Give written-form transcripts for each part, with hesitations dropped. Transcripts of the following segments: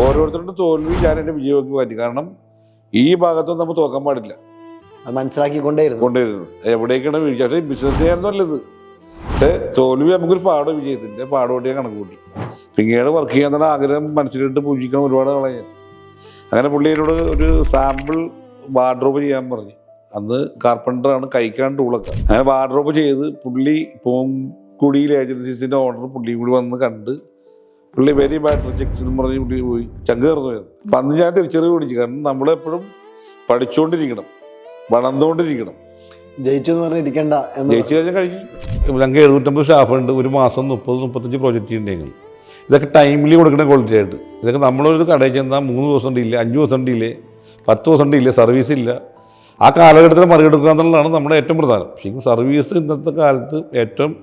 ഓരോരുത്തരുടെ തോൽവി ഞാൻ എൻ്റെ വിജയമാക്കി മാറ്റി. കാരണം ഈ ഭാഗത്തൊന്നും നമ്മൾ തോക്കാൻ പാടില്ല, അത് മനസ്സിലാക്കിക്കൊണ്ടേയിരുന്നു. എവിടേക്കാണ് വീഴ്ച. പക്ഷേ ബിസിനസ് ചെയ്യാനൊന്നുമല്ലത്. പക്ഷേ തോൽവി നമുക്കൊരു പാഠം, വിജയത്തിൻ്റെ പാഠമായിട്ട് ഞാൻ കണക്ക് കൂട്ടി. പിന്നീട് വർക്ക് ചെയ്യാന്നുള്ള ആഗ്രഹം മനസ്സിലിട്ട് പൂജിക്കണം ഒരുപാട് കളയാൻ. അങ്ങനെ പുള്ളി എന്നോട് ഒരു സാമ്പിൾ വാർഡ്രോബ് ചെയ്യാൻ പറഞ്ഞു. അന്ന് കാർപ്പൻ്ററാണ്, കൈക്കാൻ ടൂളൊക്കെ. അങ്ങനെ വാർഡ്രോബ് ചെയ്ത് പുള്ളി പൂങ്കുടിയിൽ ഏജൻസീസിൻ്റെ ഓണർ പുള്ളിയും കൂടി വന്ന് കണ്ട് പുള്ളി വെരി ബാഡ് റിജക്ട്സ് എന്ന് പറഞ്ഞ് പുള്ളി പോയി ചങ്ക് കയറുന്നു പോയത്. അപ്പം അന്ന് ഞാൻ തിരിച്ചറിവ് പിടിച്ചു. കാരണം നമ്മളെപ്പോഴും പഠിച്ചുകൊണ്ടിരിക്കണം, വളർന്നുകൊണ്ടിരിക്കണം. ജയിച്ചു എന്ന് പറഞ്ഞ് ഇരിക്കണ്ട. ജയിച്ചു കഴിഞ്ഞാൽ കഴിഞ്ഞു. ഞങ്ങൾക്ക് 750 സ്റ്റാഫുണ്ട്. ഒരു മാസം 30-35 പ്രോജക്റ്റ് ഉണ്ടെങ്കിൽ ഇതൊക്കെ ടൈമിലി കൊടുക്കുന്ന ക്വാളിറ്റി ആയിട്ട്. ഇതൊക്കെ നമ്മളൊരു കടയിൽ ചെന്നാൽ 3 ദിവസം ഡിലേ, 5 ദിവസം ഡിലേ, 10 ദിവസം ഡിലേ, സർവീസ് ഇല്ല. ആ കാലഘട്ടത്തിൽ മറികടക്കുക എന്നുള്ളതാണ് നമ്മുടെ ഏറ്റവും പ്രധാനം. പക്ഷേ സർവീസ് ഇന്നത്തെ കാലത്ത് ഏറ്റവും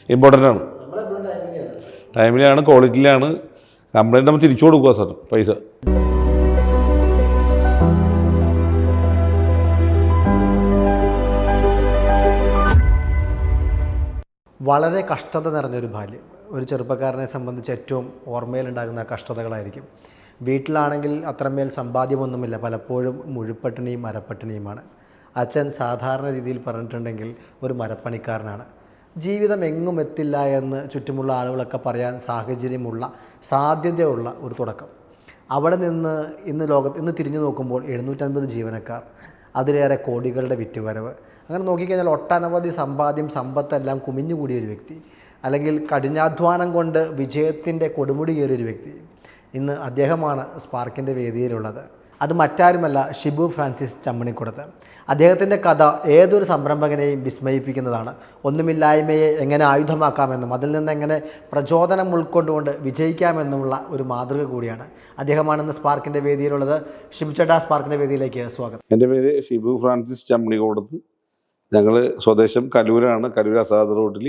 ഇമ്പോർട്ടൻ്റ് ആണ്. ടൈമിലാണ്, ക്വാളിറ്റിയിലാണ്. കംപ്ലൈൻറ്റ് നമ്മൾ തിരിച്ചു കൊടുക്കുക സാർ പൈസ. വളരെ കഷ്ടത നിറഞ്ഞൊരു ബാല്യം ഒരു ചെറുപ്പക്കാരനെ സംബന്ധിച്ച് ഏറ്റവും ഓർമ്മയിലുണ്ടാകുന്ന കഷ്ടതകളായിരിക്കും. വീട്ടിലാണെങ്കിൽ അത്രമേൽ സമ്പാദ്യമൊന്നുമില്ല, പലപ്പോഴും മുഴുപ്പട്ടിണിയും മരപ്പട്ടിണിയുമാണ്. അച്ഛൻ സാധാരണ രീതിയിൽ പറഞ്ഞിട്ടുണ്ടെങ്കിൽ ഒരു മരപ്പണിക്കാരനാണ്. ജീവിതം എങ്ങും എത്തില്ല എന്ന് ചുറ്റുമുള്ള ആളുകളൊക്കെ പറയാൻ സാഹചര്യമുള്ള, സാധ്യതയുള്ള ഒരു തുടക്കം. അവിടെ നിന്ന് ഇന്ന് തിരിഞ്ഞു നോക്കുമ്പോൾ 750 ജീവനക്കാർ, അതിലേറെ കോടികളുടെ വിറ്റുവരവ്. അങ്ങനെ നോക്കിക്കഴിഞ്ഞാൽ ഒട്ടനവധി സമ്പത്തെല്ലാം കുമിഞ്ഞുകൂടിയൊരു വ്യക്തി, അല്ലെങ്കിൽ കഠിനാധ്വാനം കൊണ്ട് വിജയത്തിൻ്റെ കൊടുമുടി കയറിയൊരു വ്യക്തി. ഇന്ന് അദ്ദേഹമാണ് സ്പാർക്കിൻ്റെ വേദിയിലുള്ളത്. അത് മറ്റാരുമല്ല, ഷിബു ഫ്രാൻസിസ് ചമ്മണിക്കുടത്ത്. അദ്ദേഹത്തിൻ്റെ കഥ ഏതൊരു സംരംഭകനെയും വിസ്മയിപ്പിക്കുന്നതാണ്. ഒന്നുമില്ലായ്മയെ എങ്ങനെ ആയുധമാക്കാമെന്നും അതിൽ നിന്ന് എങ്ങനെ പ്രചോദനം ഉൾക്കൊണ്ടുകൊണ്ട് വിജയിക്കാമെന്നുമുള്ള ഒരു മാതൃക കൂടിയാണ്. അദ്ദേഹമാണെന്ന് സ്പാർക്കിൻ്റെ വേദിയിലുള്ളത്. ഷിബു ചേട്ടാ, സ്പാർക്കിൻ്റെ വേദിയിലേക്ക് സ്വാഗതം. എൻ്റെ പേര് ഷിബു ഫ്രാൻസിസ് ചമ്മണിക്കുടത്ത്. ഞങ്ങൾ സ്വദേശം കലൂരാണ്. കലൂർ അസാദ് റോഡിൽ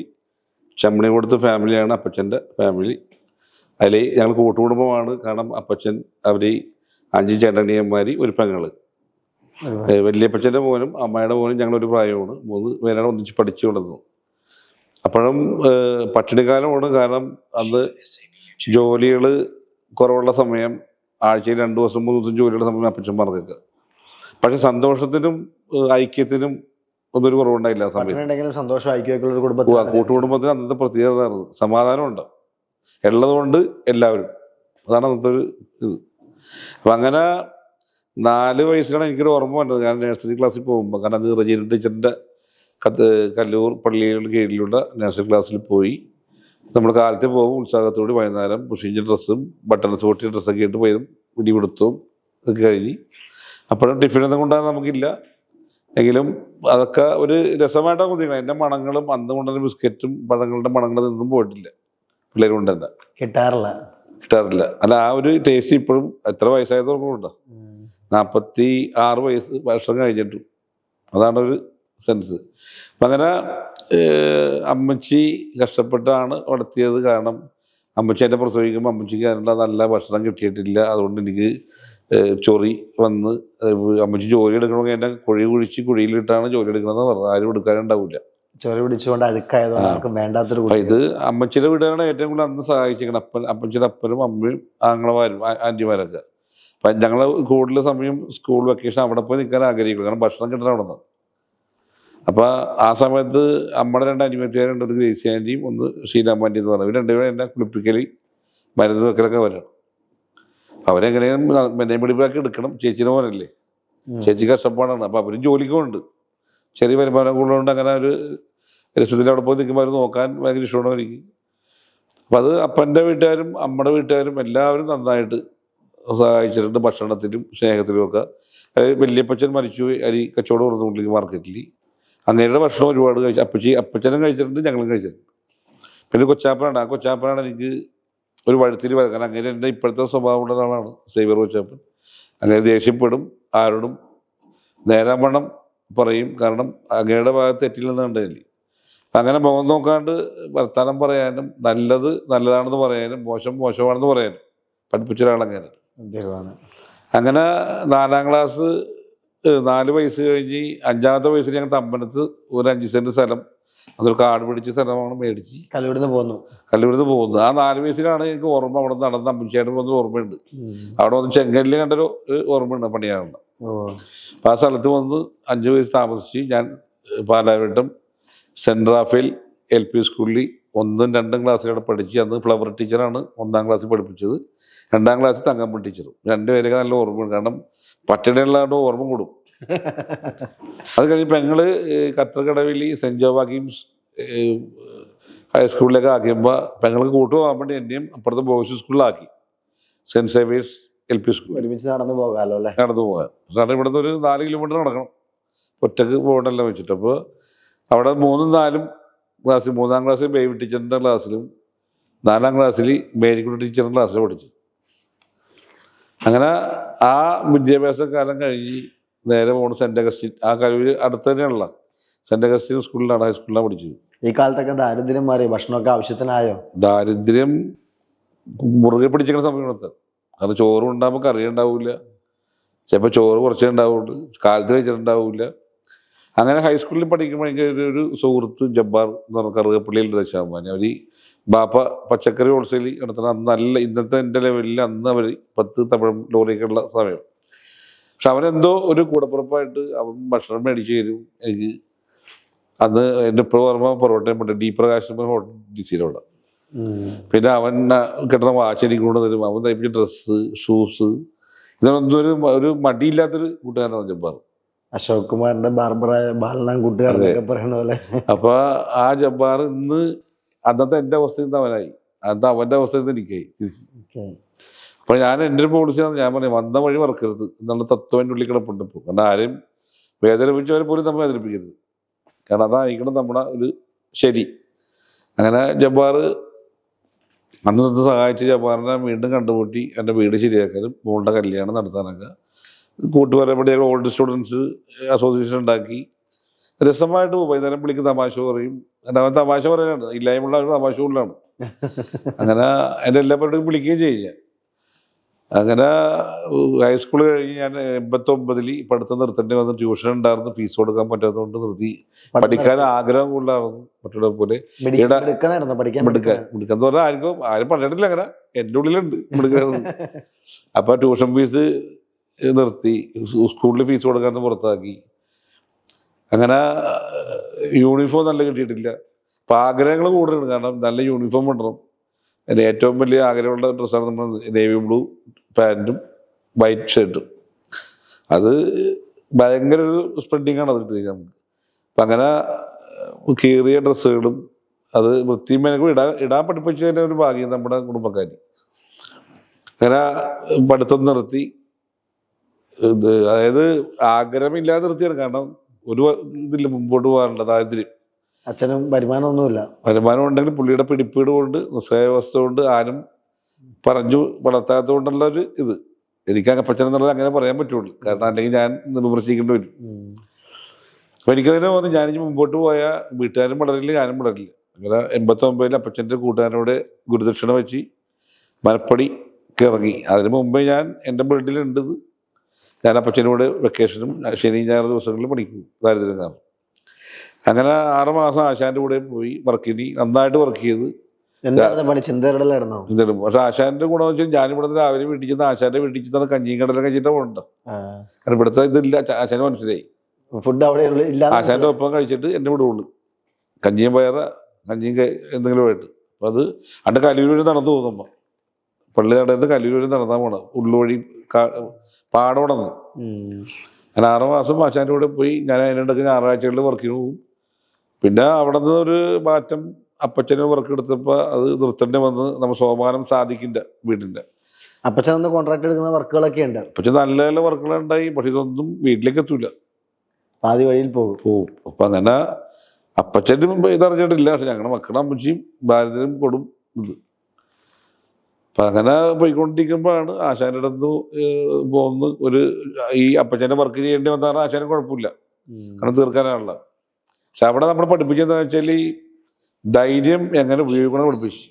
ചമ്മണിക്കുടത്ത് ഫാമിലിയാണ് അപ്പച്ചൻ്റെ ഫാമിലി. അതിൽ ഞങ്ങൾ കൂട്ടുകുടുംബമാണ്. കാരണം അപ്പച്ചൻ, അവർ 5 ചേട്ടനിയന്മാർ, ഒരു പെങ്ങൾ. വലിയപ്പച്ചൻ്റെ മോനും അമ്മയുടെ മോനും ഞങ്ങളൊരു പ്രായമാണ്. 3 പേരാണ് ഒന്നിച്ച് പഠിച്ചു കൊണ്ടത്. അപ്പോഴും പട്ടിണിക്കാലമാണ്. കാരണം അന്ന് ജോലികൾ കുറവുള്ള സമയം, ആഴ്ചയിൽ 2 ദിവസം 3 ദിവസം ജോലിയുള്ള സമയം അപ്പച്ചൻ പറഞ്ഞേക്കുക. പക്ഷെ സന്തോഷത്തിനും ഐക്യത്തിനും ഒന്നൊരു കുറവുണ്ടായില്ല. ആ സമയത്ത് കൂട്ടുകുടുംബത്തിന് അന്നത്തെ പ്രത്യേകത സമാധാനമുണ്ട്, ഉള്ളതുകൊണ്ട് എല്ലാവരും. അതാണ് അന്നത്തെ ഒരു ഇത്. അപ്പം അങ്ങനെ 4 വയസ്സിലാണ് എനിക്കൊരു ഓർമ്മ വന്നത്. ഞാൻ നഴ്സറി ക്ലാസ്സിൽ പോകുമ്പോൾ, കാരണം അത് റജീന ടീച്ചറിൻ്റെ കല്ലൂർ പള്ളിയുടെ കീഴിലുള്ള നഴ്സറി ക്ലാസ്സിൽ പോയി നമ്മൾ കാലത്ത് പോകും. ഉത്സാഹത്തോട് വൈകുന്നേരം മുഷിഞ്ഞ ഡ്രസ്സും ബട്ടൺസ് പൊട്ടിയ ഡ്രസ്സൊക്കെ ഇട്ട് പോയും ഇടി കൊടുത്തും ഒക്കെ കഴിഞ്ഞ്. അപ്പോഴും ടിഫിനൊന്നും കൊണ്ടാൽ നമുക്കില്ല, എങ്കിലും അതൊക്കെ ഒരു രസമായിട്ടാണ് കുതിക്കണം. എൻ്റെ മണങ്ങളും അന്ന് കൊണ്ടുവന്ന ബിസ്ക്കറ്റും പഴങ്ങളുടെ മണങ്ങളിൽ നിന്നും പോയിട്ടില്ല. പിള്ളേർ കൊണ്ട് തന്നെ കിട്ടാറില്ല. അല്ല, ആ ഒരു ടേസ്റ്റ് ഇപ്പോഴും എത്ര വയസ്സായതോർക്കുന്നുണ്ടോ? 46 വർഷം കഴിഞ്ഞിട്ടും അതാണ് ഒരു സെൻസ്. അപ്പം അങ്ങനെ അമ്മച്ചി കഷ്ടപ്പെട്ടാണ് വളർത്തിയത്. കാരണം അമ്മച്ചി എന്നെ പ്രസവിക്കുമ്പോൾ അമ്മച്ചിക്ക് അതിനുള്ള നല്ല ഭക്ഷണം കിട്ടിയിട്ടില്ല. അതുകൊണ്ട് എനിക്ക് ചൊറി വന്ന് അമ്മച്ചി ജോലി എടുക്കണമെങ്കിൽ എന്നെ കുഴിയിലിട്ടാണ് ജോലി എടുക്കണമെന്ന് പറഞ്ഞു. ആരും എടുക്കാനുണ്ടാവില്ല. ചൊറി പിടിച്ചുകൊണ്ട് അഴുക്കായതുകൊണ്ട് വേണ്ടാത്തൊരു. ഇത് അമ്മച്ചിയുടെ വീടുകാരാണ് ഏറ്റവും കൂടുതൽ അന്ന് സഹായിച്ചേക്കണം. അപ്പച്ചിയുടെ അപ്പനും അമ്മയും ആങ്ങളമാരും ആൻറ്റിമാരൊക്കെ. അപ്പം ഞങ്ങൾ കൂടുതൽ സമയം സ്കൂൾ വെക്കേഷൻ അവിടെ പോയി നിൽക്കാൻ ആഗ്രഹിക്കുന്നു. കാരണം ഭക്ഷണം കിട്ടണം അവിടെ നിന്ന്. അപ്പം ആ സമയത്ത് അമ്മയുടെ 2 അനിയത്തിമാരുണ്ട്. ഒരു ഗ്രേസി ആൻറ്റിയും ഒന്ന് ഷീലാമ്മാൻറ്റി എന്ന് പറഞ്ഞു. ഇവർ 2 പേരും എന്നെ കുളിപ്പിക്കൽ മരുന്ന് വെക്കലൊക്കെ വരണം. അവരെങ്ങനെയും മെനയും പിടിപ്പാക്കി എടുക്കണം. ചേച്ചിയുടെ മോനല്ലേ, ചേച്ചി കഷ്ടപ്പാടാണ്. അപ്പം അവരും ജോലിക്കുമുണ്ട്, ചെറിയ വരുമാനം കൂടുതലുണ്ട്. അങ്ങനെ ഒരു രസത്തിൽ അവിടെ പോയി നിൽക്കുമ്പോൾ അവർ നോക്കാൻ ഭയങ്കര ഇഷ്ടമാണ് എനിക്ക്. അപ്പം അത് അപ്പൻ്റെ വീട്ടുകാരും അമ്മയുടെ വീട്ടുകാരും എല്ലാവരും നന്നായിട്ട് സഹായിച്ചിട്ടുണ്ട്, ഭക്ഷണത്തിലും സ്നേഹത്തിലും ഒക്കെ. വലിയപ്പച്ചൻ മരിച്ചുപോയി, അരി കച്ചവടം കൊടുത്തുകൊണ്ടിരിക്കും മാർക്കറ്റിൽ. അങ്ങനെയുടെ ഭക്ഷണം ഒരുപാട് കഴിച്ചു. അപ്പച്ചനും കഴിച്ചിട്ടുണ്ട്, ഞങ്ങളും കഴിച്ചിട്ടുണ്ട്. പിന്നെ കൊച്ചാപ്പനാണ്. ആ കൊച്ചാപ്പനാണ് എനിക്ക് ഒരു വഴുത്തിൽ വരാം. കാരണം അങ്ങനെ എൻ്റെ ഇപ്പോഴത്തെ സ്വഭാവമുള്ള ഒരാളാണ് സേവ്യർ കൊച്ചാപ്പൻ. അങ്ങനെ ദേഷ്യപ്പെടും, ആരോടും നേരാവണ്ണം പറയും. കാരണം അങ്ങയുടെ ഭാഗത്ത് തെറ്റില്ലെന്നുണ്ടെങ്കിൽ അങ്ങനെ മുഖം നോക്കാണ്ട് വർത്താനം പറയാനും, നല്ലത് നല്ലതാണെന്ന് പറയാനും, മോശമാണെന്ന് പറയാനും പഠിപ്പിച്ച ഒരാളങ്ങനെ. അങ്ങനെ 4ാം ക്ലാസ് 4 വയസ്സ് കഴിഞ്ഞ് 5ാമത്തെ വയസ്സിൽ ഞങ്ങൾ തമ്പനത്ത് ഒരു 5 സെൻറ്റ് സ്ഥലം അതൊരു കാട് പിടിച്ച സ്ഥലമാണ്. മേടിച്ച് കല്ലൂരിന്ന് പോന്നു. കല്ലൂരിന്ന് പോകുന്നത്. ആ 4 വയസ്സിലാണ് എനിക്ക് ഓർമ്മ. അവിടെ നടന്ന് അമ്മച്ചായിട്ട് പോകുന്ന ഓർമ്മയുണ്ട്. അവിടെ വന്ന് ചെങ്കല്ലിൽ കണ്ടൊരു ഓർമ്മയുണ്ട് പണിയാറുണ്ട്. അപ്പം ആ സ്ഥലത്ത് വന്ന് 5 വയസ്സ് താമസിച്ച് ഞാൻ പാലാവട്ടം സെൻറ് റാഫേൽ LP സ്കൂളിൽ 1ഉം 2ഉം ക്ലാസ്സിലൂടെ പഠിച്ച്. അന്ന് ഫ്ലവർ ടീച്ചറാണ് 1ാം ക്ലാസ്സിൽ പഠിപ്പിച്ചത്. 2ാം ക്ലാസ്സിൽ തങ്കമ്മ ടീച്ചറും. രണ്ടുപേരൊക്കെ നല്ല ഓർമ്മയുണ്ട്. കാരണം പട്ടിണിയുള്ളതുകൊണ്ട് ഓർമ്മ കൂടും. അത് കഴിഞ്ഞ് പെങ്ങള് കത്രക്കടവിൽ സെൻറ് ജോവാക്കിംസ് ഹൈസ്കൂളിലേക്ക് ആക്കിയപ്പോൾ പെങ്ങൾക്ക് കൂട്ടുപോകാൻ വേണ്ടി എന്നെയും അപ്പുറത്തെ ബോയ്സ് സ്കൂളിലാക്കി. Saint Xavier's LP school. ഒരുമിച്ച് നടന്നു പോകാമല്ലോ അല്ലേ? നടന്നു പോകാൻ. കാരണം ഇവിടുന്ന് ഒരു 4 കിലോമീറ്റർ നടക്കണം ഒറ്റക്ക് പോകണമെല്ലാം വെച്ചിട്ട്. അപ്പോൾ അവിടെ 3ഉം 4ഉം ക്ലാസ്സിൽ 3ാം ക്ലാസ്സിൽ ബേബി ടീച്ചറിൻ്റെ ക്ലാസ്സിലും 4ാം ക്ലാസ്സിൽ മേരിക്കുട്ടി ടീച്ചറിൻ്റെ ക്ലാസ്സിലും പഠിച്ചത്. അങ്ങനെ ആ വിദ്യാഭ്യാസ കാലം കഴിഞ്ഞ് നേരെ പോകുന്നത് സെൻറ് അഗസ്റ്റിൻ. ആ കഴിവ് അടുത്ത് തന്നെയുള്ള സെൻറ് അഗസ്റ്റിൻ സ്കൂളിലാണ്, ഹൈസ്കൂളിലാണ് പഠിച്ചത്. ഈ കാലത്തൊക്കെ ദാരിദ്ര്യം മാറി, ഭക്ഷണമൊക്കെ ആവശ്യത്തിനായോ? ദാരിദ്ര്യം മുറുകെ പിടിച്ചിരിക്കുന്ന സമയത്ത്. കാരണം ചോറും ഉണ്ടാകുമ്പോൾ കറി ഉണ്ടാവില്ല, ചിലപ്പോൾ ചോറ് കുറച്ചേ ഉണ്ടാവുള്ളൂ, കാലത്ത് കഴിച്ചിട്ടുണ്ടാവില്ല. അങ്ങനെ ഹൈസ്കൂളിൽ പഠിക്കുമ്പോൾ എനിക്ക് ഒരു സുഹൃത്ത് ജബ്ബാർ എന്ന് പറഞ്ഞ കറുകപ്പള്ളിയിൽ ദശാമാൻ. അവർ ബാപ്പ പച്ചക്കറി ഹോൾസെയിൽ നടത്തുന്ന അന്ന് നല്ല ഇന്നത്തെ എൻ്റെ ലെവലിൽ അന്ന് അവർ 10 തമിഴ് ലോറിയൊക്കെയുള്ള സമയം. പക്ഷെ അവനെന്തോ ഒരു കൂടപ്പുറപ്പായിട്ട് അവൻ ഭക്ഷണം മേടിച്ചു തരും എനിക്ക്. അന്ന് എൻ്റെ ഇപ്പോൾ ഓർമ്മ പൊറോട്ടയും പറ്റും ഡി പ്രകാശ് ഹോട്ടൽ DCയിലവിടെ. പിന്നെ അവൻ കിട്ടുന്ന വാച്ച് എനിക്ക് കൊണ്ട് തരും. അവൻ തയ്പ്പിച്ച ഡ്രസ്സ്, ഷൂസ്, ഇതൊന്നും ഒരു മടിയില്ലാത്തൊരു കൂട്ടുകാരനാണ് ജബ്ബാർ. അശോക് കുമാറിന്റെ ബാർബറായ ബാലനാം കൂട്ടുകാരനൊക്കെ പറയുന്ന പോലെ. അപ്പൊ ആ ജബ്ബാർ ഇന്ന് അന്നത്തെ എൻ്റെ അവസ്ഥയിൽ നിന്ന് അവനായി, അന്നത്തെ അവൻ്റെ അവസ്ഥയിൽ നിന്ന് എനിക്കായി തിരിച്ച്. അപ്പൊ ഞാൻ എൻ്റെ ഒരു പോളിസിയാണ്, ഞാൻ പറയും വന്ന വഴി മറക്കരുത് എന്നുള്ള തത്വം എൻ്റെ ഉള്ളിൽ കിടപ്പുണ്ട് ഇപ്പോൾ. കാരണം ആരെയും വേദനിപ്പിച്ചവരെ പോലും നമ്മൾ വേദനിപ്പിക്കരുത്. കാരണം അതായിരിക്കണം നമ്മുടെ ഒരു ശരി. അങ്ങനെ ജബ്ബാർ അന്ന് നിന്ന് സഹായിച്ച് ജബ്ബാറിനെ വീണ്ടും കണ്ടുമുട്ടി എൻ്റെ വീട് ശരിയാക്കാനും മോളുടെ കല്യാണം നടത്താനൊക്കെ കൂട്ടുപരമ്പടി ഓൾഡ് സ്റ്റുഡൻസ് അസോസിയേഷൻ ഉണ്ടാക്കി. രസമായിട്ട് പോകും. വൈകുന്നേരം വിളിക്ക് തമാശ പറയും. അവൻ തമാശ പറയാനാണ്, ഇല്ലായ്മയുള്ള ഒരു തമാശ ഉള്ളതാണ്. അങ്ങനെ എൻ്റെ എല്ലാ പരിപാടിയും വിളിക്കുകയും ചെയ്യും ഞാൻ. അങ്ങനെ ഹൈസ്കൂൾ കഴിഞ്ഞ് ഞാൻ 89 പഠിത്തം നിർത്തേണ്ടി വന്ന്. ട്യൂഷൻ ഉണ്ടായിരുന്നു, ഫീസ് കൊടുക്കാൻ പറ്റാത്തതുകൊണ്ട് നിർത്തി. പഠിക്കാൻ ആഗ്രഹം കൂടുതലായിരുന്നു മറ്റുള്ള പോലെ. മിടുക്കാന്ന് പറഞ്ഞാൽ ആരും പറഞ്ഞിട്ടില്ല, അങ്ങനെ എൻ്റെ ഉള്ളിലുണ്ട് മിടുക്കാന്ന്. അപ്പൊ ട്യൂഷൻ ഫീസ് നിർത്തി, സ്കൂളിൽ ഫീസ് കൊടുക്കാൻ പുറത്താക്കി. അങ്ങനെ യൂണിഫോം നല്ല കിട്ടിയിട്ടില്ല. അപ്പം ആഗ്രഹങ്ങൾ കൂടുതലാണ്. കാരണം നല്ല യൂണിഫോം ഇടണം. എൻ്റെ ഏറ്റവും വലിയ ആഗ്രഹമുള്ള ഡ്രസ്സാണ് നമ്മൾ നേവി ബ്ലൂ പാൻറ്റും വൈറ്റ് ഷർട്ടും. അത് ഭയങ്കര ഒരു സ്പ്രെഡിങ്ങാണ് അത് കിട്ടുക നമുക്ക്. അപ്പം അങ്ങനെ കീറിയ ഡ്രസ്സുകളും അത് വൃത്തിയും എനിക്ക് ഇടാൻ പഠിപ്പിച്ചതിൻ്റെ ഒരു ഭാഗ്യം നമ്മുടെ കുടുംബക്കാർ. അങ്ങനെ പഠിത്തം നിർത്തി. അതായത് ആഗ്രഹമില്ലാതെ നിർത്തിയാണ്. കാരണം ഒരു ഇതില്ല മുമ്പോട്ട് പോകാനുള്ള ദാരിദ്ര്യം. അച്ഛനും വരുമാനമൊന്നുമില്ല. വരുമാനം ഉണ്ടെങ്കിൽ പുള്ളിയുടെ പിടിപ്പീട് കൊണ്ട് നിസ്സഹായാവസ്ഥ കൊണ്ട് ആരും പറഞ്ഞു വളർത്താത്തത് കൊണ്ടുള്ള ഒരു ഇത്. എനിക്ക് അപ്പച്ചൻ എന്നുള്ളത് അങ്ങനെ പറയാൻ പറ്റുള്ളൂ. കാരണം അല്ലെങ്കിൽ ഞാൻ വിമർശിക്കേണ്ടി വരും. അപ്പൊ എനിക്കതിനെ തോന്നി ഞാനിനി മുമ്പോട്ട് പോയാൽ വീട്ടുകാരും വളരില്ല, ഞാനും വളരില്ല. അങ്ങനെ 89 അപ്പച്ചൻ്റെ കൂട്ടുകാരനോട് ഗുരുദക്ഷിണ വെച്ച് മരപ്പടിക്ക് ഇറങ്ങി. അതിന് മുമ്പേ ഞാൻ എൻ്റെ വീട്ടിലുണ്ട്. ഞാൻ അപ്പച്ചനോട് വെക്കേഷനും ശനി ഞായർ ദിവസങ്ങളിൽ പഠിക്കും ദാരിദ്ര്യം കാരണം. അങ്ങനെ 6 മാസം ആശാന്റെ കൂടെ പോയി വർക്കിന് നന്നായിട്ട് വർക്ക് ചെയ്ത്. പക്ഷെ ആശാന്റെ ഗുണം വെച്ചാൽ ഞാനിവിടെ രാവിലെ വീട്ടിൽ ചെന്ന് ആശാന്റെ വീട്ടിൽ ചെന്ന് കഞ്ഞിയും കടലും കഴിച്ചിട്ട് പോകണ്ട. കാരണം ഇവിടുത്തെ ഇതില്ല. ആശാന് മനസ്സിലായി ഫുഡ് അവിടെ ആശാന്റെ ഒപ്പം കഴിച്ചിട്ട് എന്നെ വിടുള്ളൂ. കഞ്ഞിയും കഞ്ഞിയും എന്തെങ്കിലും ആയിട്ട്. അപ്പൊ അത് അണ്ട് കല്ലൂര് നടന്നു പോകുമ്പോ പള്ളി നടന്ന് കല്ലൂര് നടന്നാൽ പോണം. ഉള്ളുവഴി പാടോടന്ന്. ഞാൻ 6 മാസം ആശാന്റെ കൂടെ പോയി. ഞാൻ അതിനിടയ്ക്ക് ഞായറാഴ്ചകളിൽ വർക്കിന് പോകും. പിന്നെ അവിടെ നിന്ന് ഒരു മാറ്റം അപ്പച്ചന് വർക്ക് എടുത്തപ്പോൾ അത് നിർത്തേണ്ടി വന്ന് നമ്മൾ സോമാനം സാധിക്കിൻ്റെ വീടിൻ്റെ. അപ്പച്ചൻ കോൺട്രാക്ട് എടുക്കുന്ന വർക്കുകളൊക്കെ ഉണ്ട്. അപ്പച്ചൻ നല്ല നല്ല വർക്കുകളുണ്ടായി. പക്ഷെ ഇതൊന്നും വീട്ടിലേക്ക് എത്തൂല, പാതി വഴിയിൽ പോകും. അപ്പം അങ്ങനെ അപ്പച്ചനും ഇതറിഞ്ഞിട്ടില്ല. പക്ഷെ ഞങ്ങളുടെ മക്കളുടെ അമ്മച്ചിയും ഭാരതനും കൊടും ഇത്. അപ്പം അങ്ങനെ പോയിക്കൊണ്ടിരിക്കുമ്പോഴാണ് ആശാന്റെ അടുത്ത് പോകുന്ന ഒരു ഈ അപ്പച്ചൻ്റെ വർക്ക് ചെയ്യേണ്ടി വന്നാൽ ആശാനും കുഴപ്പമില്ല, കാരണം തീർക്കാനാണുള്ള. പക്ഷെ അവിടെ നമ്മൾ പഠിപ്പിച്ചെന്ന് വെച്ചാൽ ഈ ധൈര്യം എങ്ങനെ ഉപയോഗിക്കണം പഠിപ്പിച്ചു.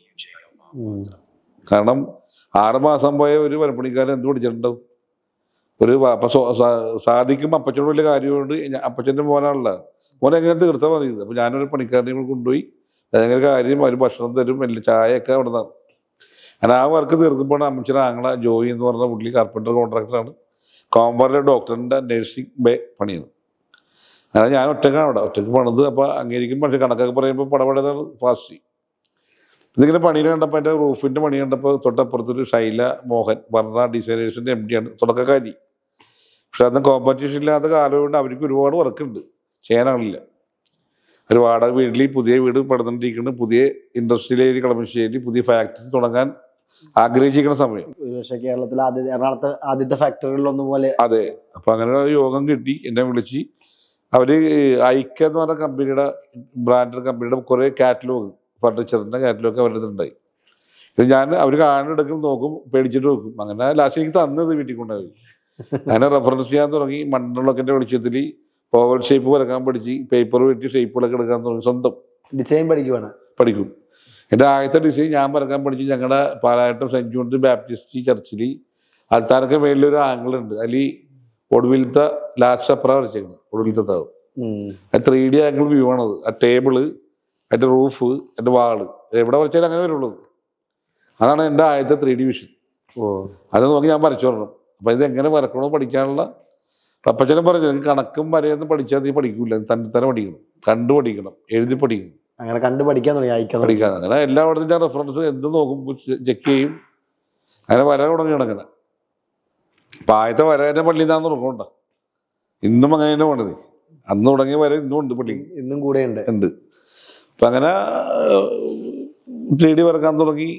കാരണം 6 മാസം പോയ ഒരു മരപ്പണിക്കാരൻ എന്ത് പഠിച്ചിട്ടുണ്ടാവും? ഒരു അപ്പൊ സാധിക്കും അപ്പച്ചനോട് വലിയ കാര്യമുണ്ട്. അപ്പച്ചൻ്റെ മോനാണല്ല, മോനെ എങ്ങനെ തീർത്താൽ മതി. അപ്പോൾ ഞാനൊരു പണിക്കാരനെ കൂടെ കൊണ്ടുപോയി ഭയങ്കര കാര്യം, അവർ ഭക്ഷണം തരും, എല്ലാ ചായയൊക്കെ അവിടെ നിന്നാണ്. അങ്ങനെ ആ വർക്ക് തീർക്കുമ്പോൾ അമ്മച്ചിയുടെ ആങ്ങള ജോയി എന്ന് പറഞ്ഞ പുള്ളി കാർപ്പൻറ്റർ കോൺട്രാക്ടറാണ്. കോമ്പാറിലെ ഡോക്ടറിൻ്റെ നഴ്സിംഗ് ബേ പണിയാണ്. അങ്ങനെ ഞാൻ ഒറ്റയ്ക്ക് പണിത്. അപ്പോൾ അംഗീകരിക്കും. പക്ഷേ കണക്കൊക്കെ പറയുമ്പോൾ പടപടതാണ് ഫാസ്റ്റ്. ഇതിങ്ങനെ പണിയിൽ കണ്ടപ്പോൾ എൻ്റെ റൂഫിൻ്റെ പണി കണ്ടപ്പോൾ തൊട്ടപ്പുറത്തൊരു ഷൈല മോഹൻ വർണ്ണ ഡിസൈനേഴ്സിൻ്റെ MD ആണ്, തുടക്കക്കാരി. പക്ഷെ അന്ന് കോമ്പറ്റീഷൻ ഇല്ലാത്ത കാലം കൊണ്ട് അവർക്ക് ഒരുപാട് വർക്കുണ്ട്, ചെയ്യാനാളില്ല. ഒരു വാടക വീട്ടിൽ പുതിയ വീട് പണിതുകൊണ്ടിരിക്കുന്നു, പുതിയ ഇൻഡസ്ട്രിയൽ ഏരിയ കളമശ്ശേരി പുതിയ ഫാക്ടറി തുടങ്ങാൻ ആഗ്രഹിച്ചിരിക്കുന്ന സമയം. പക്ഷേ കേരളത്തിലെ എറണാകുളത്തെ ആദ്യത്തെ ഫാക്ടറികളിലൊന്നും പോലെ. അതെ. അപ്പം അങ്ങനെ ഒരു യോഗം കിട്ടി, എന്നെ വിളിച്ച്. അവർ ഐക്യ എന്ന് പറഞ്ഞ കമ്പനിയുടെ ബ്രാൻഡഡ് കമ്പനിയുടെ കുറേ കാറ്റലോഗ്, ഫർണിച്ചറിൻ്റെ കാറ്റലോഗ് അവരുടെ ഉണ്ടായി. ഇത് ഞാൻ അവർ കാണുന്നെടുക്കും, നോക്കും, പേടിച്ചിട്ട് നോക്കും. അങ്ങനെ ലാസ്റ്റ് എനിക്ക് തന്നത് വീട്ടിൽ കൊണ്ടുപോയി. അങ്ങനെ റെഫറൻസ് ചെയ്യാൻ തുടങ്ങി. മണ്ണുള്ളൊക്കെ വെളിച്ചത്തിൽ ഓവൽ ഷേപ്പ് വരക്കാൻ പഠിച്ച്, പേപ്പർ വെട്ടി ഷേപ്പുകളൊക്കെ എടുക്കാൻ തുടങ്ങി. സ്വന്തം ഡിസൈൻ പഠിക്കും. എൻ്റെ ആദ്യത്തെ ഡിസൈൻ ഞാൻ വരക്കാൻ പഠിച്ച് ഞങ്ങളുടെ പാലായട്ടം സെൻറ്റ് ജോൺസ് ബാപ്റ്റിസ്റ്റ് ചർച്ചിൽ ആൾത്താരൊക്കെ മേളിലൊരു ആംഗിളുണ്ട്. അതിൽ ഒടുവിലത്തെ ലാസ്റ്റ് സപ്ര വരച്ചേക്കുന്നത്, ഒടുവിലത്തെ താവും. അത് 3D ആംഗിൾ വ്യൂ ആണത്. ആ ടേബിള്, അതിൻ്റെ റൂഫ്, എൻ്റെ വാള്, എവിടെ വരച്ചാലും അങ്ങനെ വരുള്ളൂ. അതാണ് എൻ്റെ ആദ്യത്തെ 3D വിഷൻ. അത് നോക്കി ഞാൻ വരച്ചു തരണം. അപ്പം ഇതെങ്ങനെ വരക്കണോ പഠിക്കാനുള്ള അപ്പച്ചനും പറഞ്ഞു, നിങ്ങൾക്ക് കണക്കും വരെയൊന്നും പഠിച്ചാൽ നീ പഠിക്കൂല, തന്നെ പഠിക്കണം, കണ്ടു പഠിക്കണം, എഴുതി പഠിക്കണം. അങ്ങനെ കണ്ടു പഠിക്കാൻ പഠിക്കാൻ അങ്ങനെ എല്ലായിടത്തും ഞാൻ റെഫറൻസ് എന്ത് നോക്കും, ചെക്ക് ചെയ്യും. അങ്ങനെ വര തുടങ്ങിയാണ്. അങ്ങനെ അപ്പം ആദ്യത്തെ വര എൻ്റെ പള്ളിയിൽ നിന്നാന്ന് തുടങ്ങണ്ട. ഇന്നും അങ്ങനെ തന്നെ വേണ്ടത്. അന്ന് തുടങ്ങിയ വര ഇന്നും ഉണ്ട്, പള്ളി ഇന്നും കൂടെ ഉണ്ട്. അപ്പം അങ്ങനെ 3D വരക്കാൻ തുടങ്ങി.